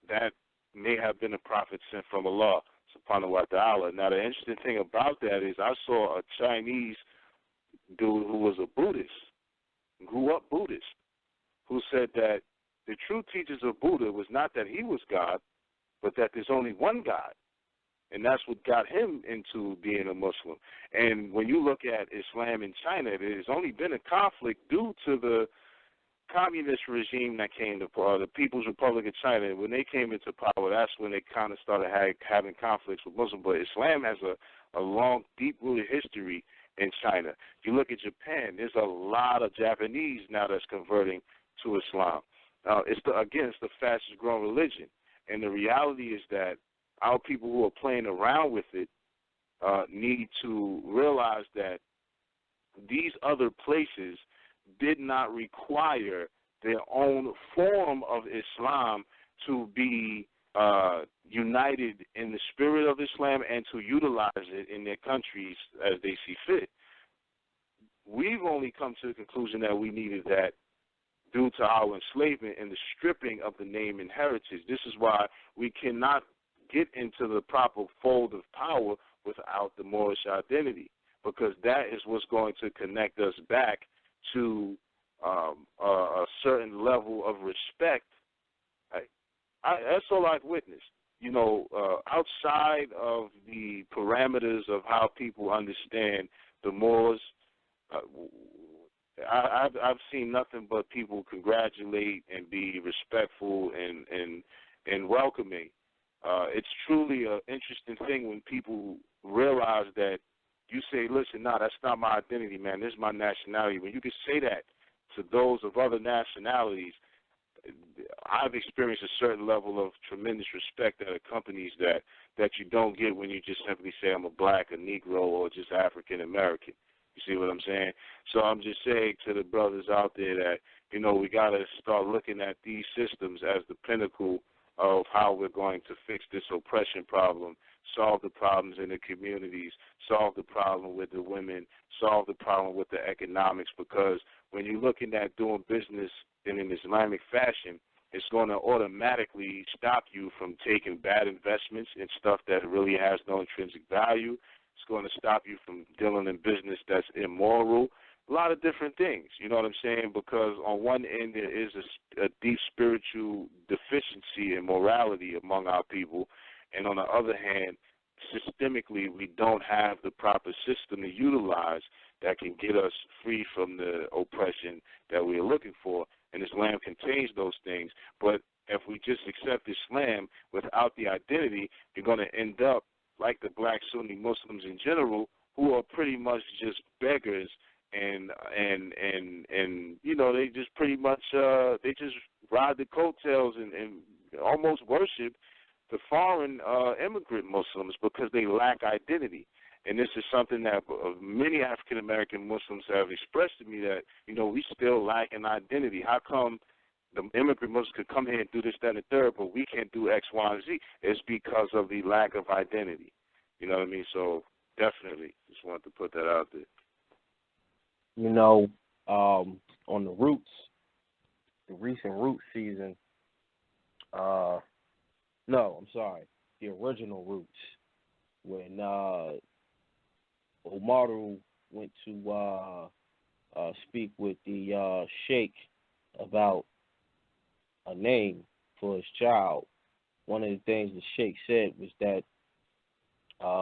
that may have been a prophet sent from Allah subhanahu wa ta'ala. Now, the interesting thing about that is I saw a Chinese dude who was a Buddhist, grew up Buddhist, who said that the true teachings of Buddha was not that he was God, but that there's only one God. And that's what got him into being a Muslim. And when you look at Islam in China, there's only been a conflict due to the communist regime that came to power, the People's Republic of China. When they came into power, that's when they kind of started having conflicts with Muslims. But Islam has a long, deep-rooted history in China. If you look at Japan, there's a lot of Japanese now that's converting to Islam. It's the fastest-growing religion. And the reality is that our people who are playing around with it need to realize that these other places did not require their own form of Islam to be united in the spirit of Islam and to utilize it in their countries as they see fit. We've only come to the conclusion that we needed that due to our enslavement and the stripping of the name and heritage. This is why we cannot get into the proper fold of power without the Moorish identity, because that is what's going to connect us back to a certain level of respect. That's all I've witnessed. Outside of the parameters of how people understand the Moors, I've seen nothing but people congratulate and be respectful and welcoming. It's truly an interesting thing when people realize that you say, listen, that's not my identity, man. This is my nationality. When you can say that to those of other nationalities, I've experienced a certain level of tremendous respect that accompanies that you don't get when you just simply say I'm a black, a Negro, or just African American. You see what I'm saying? So I'm just saying to the brothers out there that, we got to start looking at these systems as the pinnacle of how we're going to fix this oppression problem, solve the problems in the communities, solve the problem with the women, solve the problem with the economics, because when you're looking at doing business in an Islamic fashion, it's going to automatically stop you from taking bad investments in stuff that really has no intrinsic value. It's going to stop you from dealing in business that's immoral. A lot of different things, you know what I'm saying? Because on one end, there is a deep spiritual deficiency in morality among our people, and on the other hand, systemically, we don't have the proper system to utilize that can get us free from the oppression that we are looking for. And Islam contains those things. But if we just accept Islam without the identity, you're going to end up like the black Sunni Muslims in general, who are pretty much just beggars, and they just pretty much they just ride the coattails and almost worship the foreign immigrant Muslims because they lack identity. And this is something that many African American Muslims have expressed to me, that we still lack an identity. How come the immigrant Muslims could come here and do this, that, and the third, but we can't do X, Y, and Z? It's because of the lack of identity. You know what I mean? So definitely, just wanted to put that out there. On the Roots, the recent Roots season, the original Roots, when Omaru went to speak with the sheikh about a name for his child, one of the things the sheikh said was that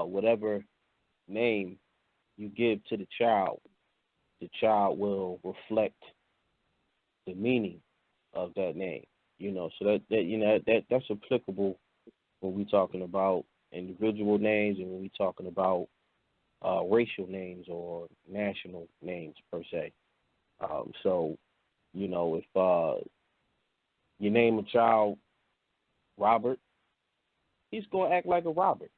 whatever name you give to the child will reflect the meaning of that name. So that's applicable when we're talking about individual names and when we're talking about racial names or national names per se. If you name a child Robert, he's gonna act like a Robert.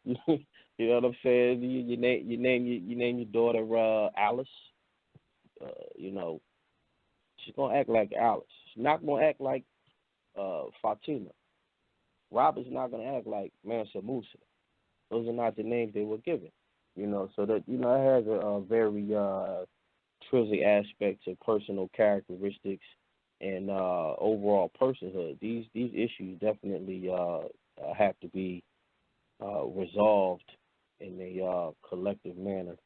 You know what I'm saying? You name your daughter Alice. She's gonna act like Alice. She's not gonna act like Fatima. Robert's not going to act like Mansa Musa. Those are not the names they were given. So that, it has a very intrinsic aspect to personal characteristics and overall personhood. These issues definitely have to be resolved in a collective manner.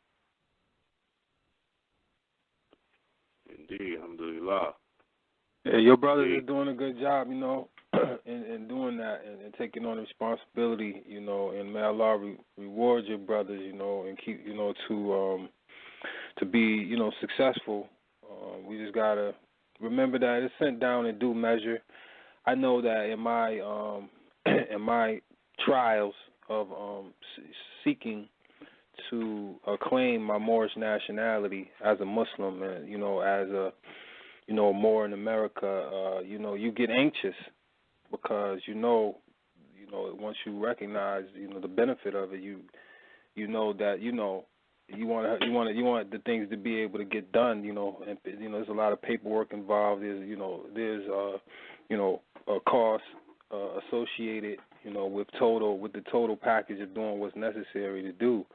Indeed, alhamdulillah. Yeah, your brothers are doing a good job, in doing that and taking on the responsibility, and may Allah reward your brothers, and keep, to be, successful. We just gotta remember that it's sent down in due measure. I know that in my in my trials of seeking to claim my Moorish nationality as a Muslim, and as a Moor in America, you get anxious because once you recognize the benefit of it, you know that you want the things to be able to get done, and there's a lot of paperwork involved. There's a cost associated with the total package of doing what's necessary to do.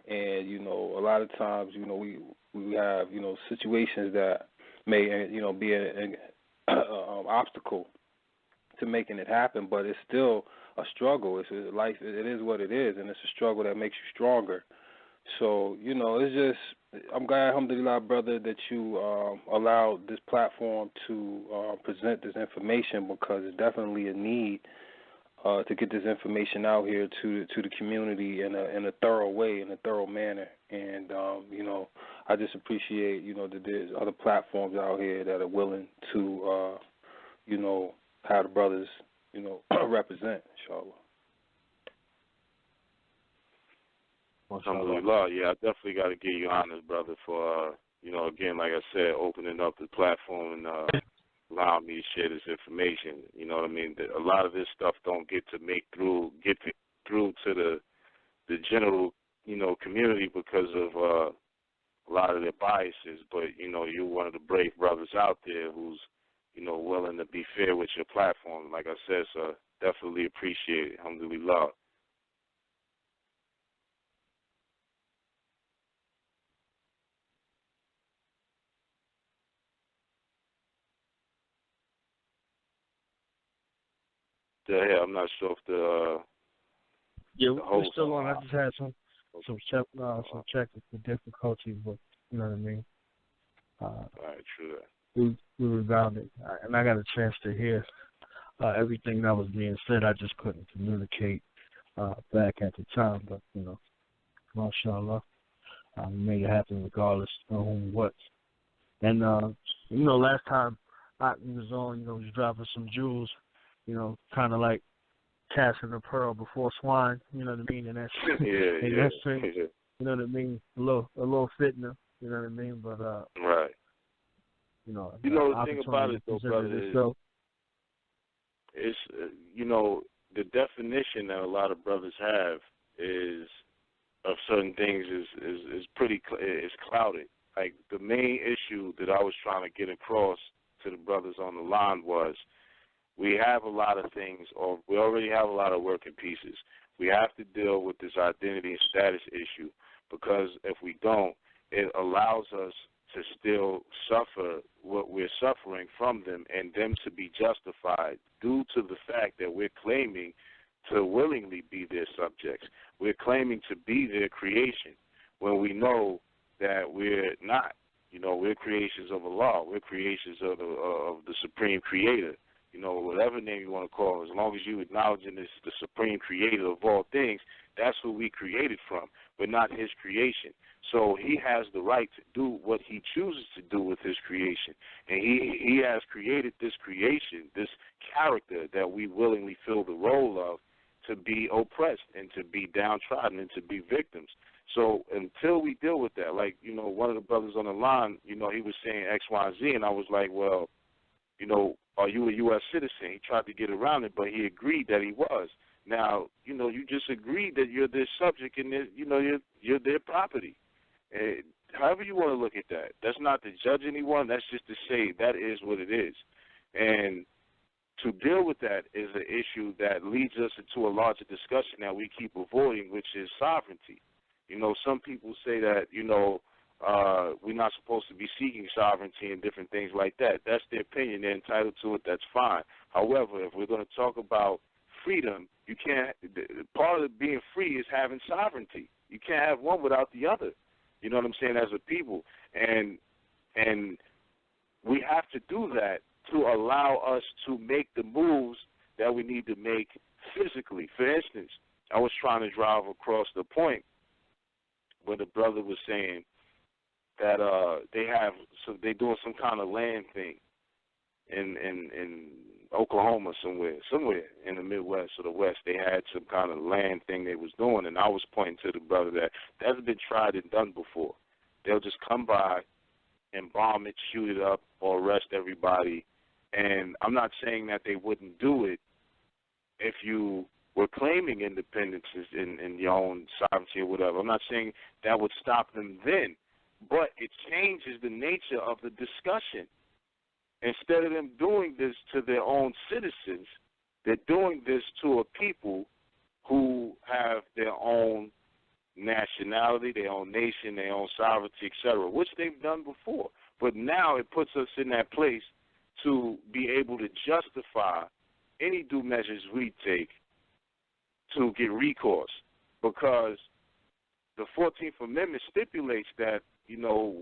And a lot of times we have situations that may be an obstacle to making it happen, but it's still a struggle. It's life. It is what it is, and it's a struggle that makes you stronger. So it's just, I'm glad, alhamdulillah, brother, that you allowed this platform to present this information, because it's definitely a need to get this information out here to the community in a thorough way, in a thorough manner. And I just appreciate that there's other platforms out here that are willing to have the brothers represent, inshallah. Alhamdulillah, yeah, I definitely got to give you honors, brother, for again, like I said, opening up the platform and allowing me to share this information. You know what I mean? A lot of this stuff don't get through to the general community because of a lot of their biases. But you're one of the brave brothers out there who's willing to be fair with your platform. Like I said, so definitely appreciate it. Alhamdulillah. Yeah, I'm not sure if the we're still on. I just had some technical difficulties, but you know what I mean. All right, true. We rebounded, and I got a chance to hear everything that was being said. I just couldn't communicate back at the time, but mashallah, we made it happen regardless of whom what. And last time I was on, he was dropping some jewels. Kind of like casting a pearl before swine, you know what I mean? And that's you know what I mean? A little fitna, you know what I mean? But right. The thing about it though, brother, is the definition that a lot of brothers have is of certain things is pretty clouded. Like the main issue that I was trying to get across to the brothers on the line was, we have a lot of things, or we already have a lot of working pieces. We have to deal with this identity and status issue, because if we don't, it allows us to still suffer what we're suffering from them, and them to be justified due to the fact that we're claiming to willingly be their subjects. We're claiming to be their creation when we know that we're not. We're creations of Allah. We're creations of the Supreme Creator. Whatever name you want to call it, as long as you acknowledging this, the supreme creator of all things, that's who we created from. We're not his creation. So he has the right to do what he chooses to do with his creation. And he has created this creation, this character that we willingly fill the role of, to be oppressed and to be downtrodden and to be victims. So until we deal with that, like, one of the brothers on the line, he was saying X, Y, and Z, and I was like, well, are you a U.S. citizen? He tried to get around it, but he agreed that he was. Now, you just agreed that you're their subject and you're their property. However you want to look at that. That's not to judge anyone. That's just to say that is what it is. And to deal with that is an issue that leads us into a larger discussion that we keep avoiding, which is sovereignty. You know, some people say that, you know, we're not supposed to be seeking sovereignty and different things like that. That's their opinion. They're entitled to it. That's fine. However, if we're going to talk about freedom, you can't. Part of being free is having sovereignty. You can't have one without the other. You know what I'm saying? As a people, and we have to do that to allow us to make the moves that we need to make physically. For instance, I was trying to drive across the point where the brother was saying that they're doing some kind of land thing in Oklahoma somewhere in the Midwest or the West. They had some kind of land thing they was doing, and I was pointing to the brother that that's been tried and done before. They'll just come by and bomb it, shoot it up, or arrest everybody. And I'm not saying that they wouldn't do it if you were claiming independence in your own sovereignty or whatever. I'm not saying that would stop them then, but it changes the nature of the discussion. Instead of them doing this to their own citizens, they're doing this to a people who have their own nationality, their own nation, their own sovereignty, etc., which they've done before. But now it puts us in that place to be able to justify any due measures we take to get recourse, because the 14th Amendment stipulates that, you know,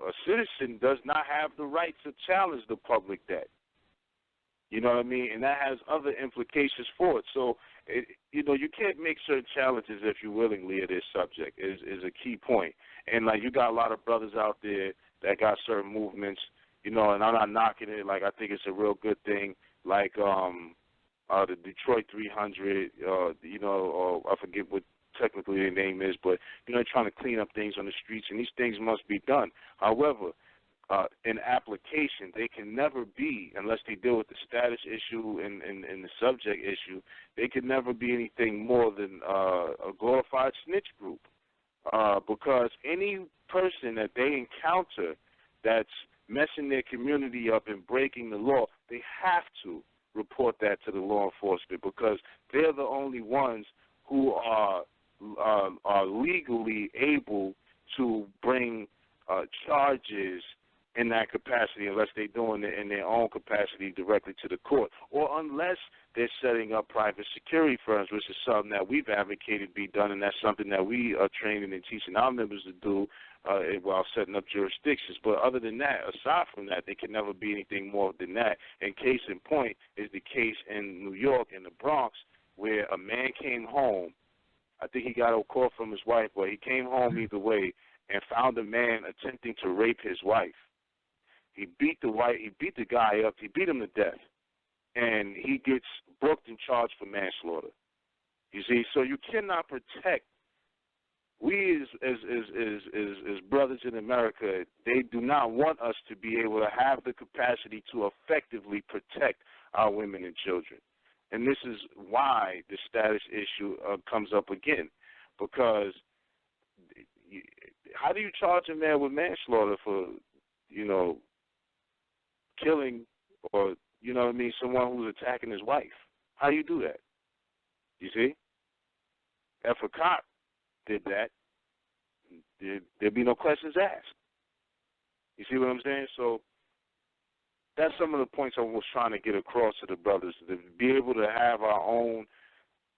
a citizen does not have the right to challenge the public debt. You know what I mean? And that has other implications for it. So, you know, you can't make certain challenges if you willingly at this subject is a key point. And, like, you got a lot of brothers out there that got certain movements, you know, and I'm not knocking it. Like, I think it's a real good thing. Like the Detroit 300, you know, or I forget what technically their name is, but, you know, trying to clean up things on the streets, and these things must be done. However, in application, they can never be, unless they deal with the status issue and the subject issue, they can never be anything more than a glorified snitch group, because any person that they encounter that's messing their community up and breaking the law, they have to report that to the law enforcement, because they're the only ones who are legally able to bring charges in that capacity, unless they're doing it in their own capacity directly to the court, or unless they're setting up private security firms, which is something that we've advocated be done, and that's something that we are training and teaching our members to do while setting up jurisdictions. But other than that, aside from that, they can never be anything more than that. And case in point is the case in New York, in the Bronx, where a man came home. I think he got a call from his wife, but he came home either way and found a man attempting to rape his wife. He beat the guy up, he beat him to death, and he gets booked and charged for manslaughter. You see, so you cannot protect. We as brothers in America, they do not want us to be able to have the capacity to effectively protect our women and children. And this is why the status issue comes up again, because how do you charge a man with manslaughter for, you know, killing or, you know what I mean, someone who's attacking his wife? How do you do that? You see? If a cop did that, there'd be no questions asked. You see what I'm saying? So that's some of the points I was trying to get across to the brothers, to be able to have our own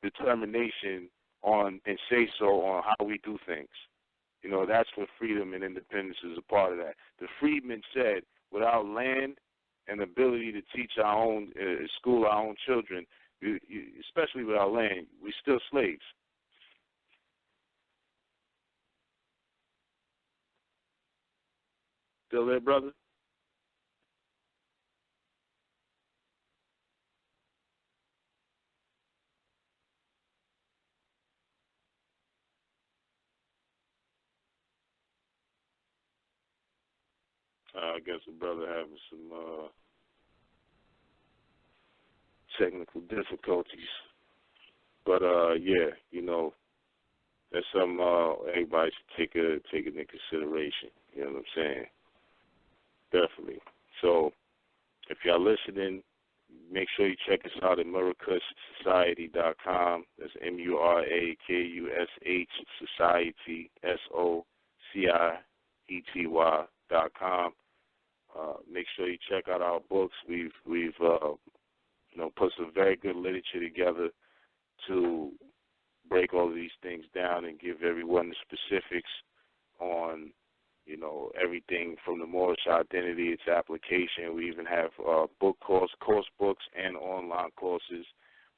determination on and say so on how we do things. You know, that's what freedom and independence is a part of that. The freedmen said, without land and ability to teach our own, school our own children, especially without land, we're still slaves. Still there, brother? I guess the brother having some technical difficulties. But, yeah, you know, that's something everybody should take into consideration. You know what I'm saying? Definitely. So if y'all listening, make sure you check us out at murakushsociety.com. That's MURAKUSH Society, SOCIETY.com. Make sure you check out our books. We've put some very good literature together to break all of these things down and give everyone the specifics on, everything from the Moorish identity, its application. We even have book course books and online courses.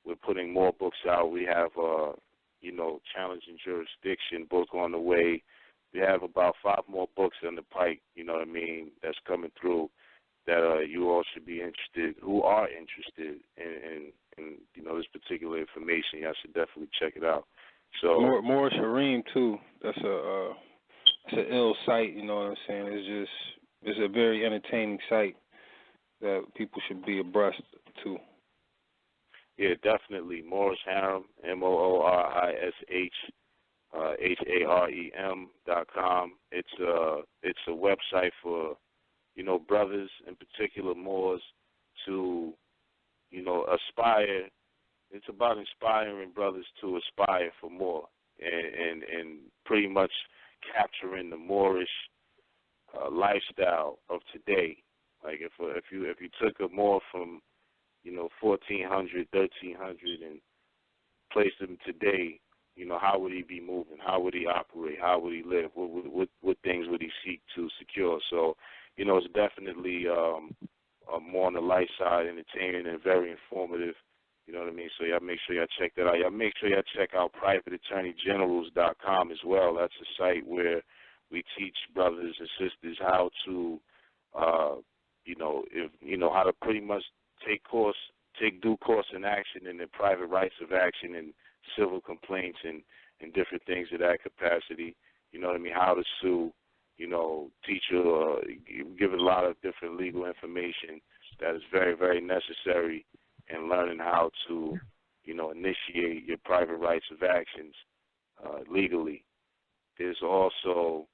We're putting more books out. We have, Challenging Jurisdiction book on the way. We have about 5 more books in the pipe, that's coming through that you all should be interested, who are interested in this particular information. Y'all should definitely check it out. So Moorish Hareem too. That's it's an ill site. You know what I'm saying? It's a very entertaining site that people should be abreast to. Yeah, definitely. Moorish Harem, MOORISH HAREM.com. It's a website for brothers, in particular Moors, to aspire. It's about inspiring brothers to aspire for more, and pretty much capturing the Moorish lifestyle of today. Like if you took a Moor from 1400, 1300, and placed him today, how would he be moving? How would he operate? How would he live? What things would he seek to secure? So, it's definitely more on the light side, entertaining and very informative. You know what I mean? So y'all make sure y'all check that out. Y'all make sure y'all check out privateattorneygenerals.com as well. That's a site where we teach brothers and sisters how to, how to pretty much take due course in action in the private rights of action and civil complaints and different things of that capacity. You know what I mean? How to sue, teach you, give a lot of different legal information that is very, very necessary in learning how to, initiate your private rights of actions legally. There's also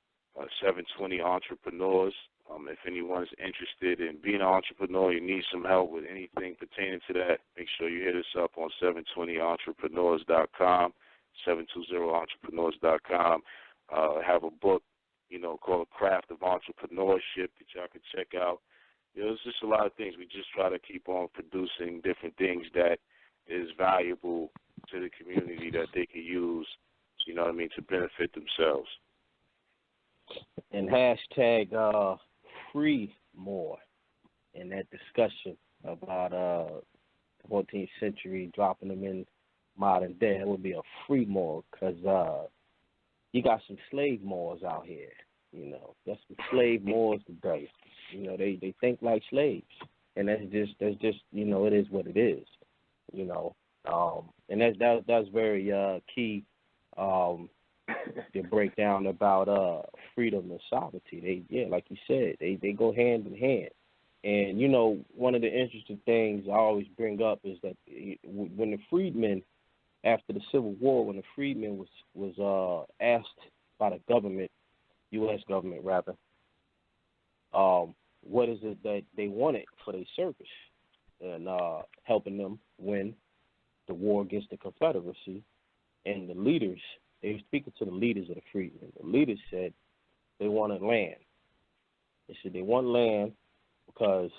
720 Entrepreneurs. If anyone's interested in being an entrepreneur, you need some help with anything pertaining to that, make sure you hit us up on 720entrepreneurs.com, 720entrepreneurs.com. Have a book, called Craft of Entrepreneurship that y'all can check out. There's just a lot of things. We just try to keep on producing different things that is valuable to the community that they can use, to benefit themselves. And hashtag free Moor in that discussion about the 14th century, dropping them in modern day. It would be a free Moor because you got some slave Moors out here. That's some slave Moors today. They think like slaves, and that's just it is what it is. And that's very key. The breakdown about freedom and sovereignty. Like you said, they go hand in hand. And one of the interesting things I always bring up is that when the freedmen, after the Civil War, when the freedmen was asked by the government, U.S. government rather, what is it that they wanted for their service, and helping them win the war against the Confederacy, and the leaders. They were speaking to the leaders of the freedmen. The leaders said they wanted land. They said they want land because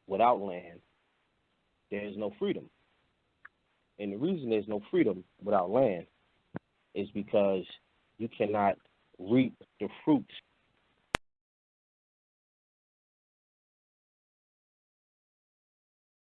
without land, there is no freedom. And the reason there's no freedom without land is because you cannot reap the fruits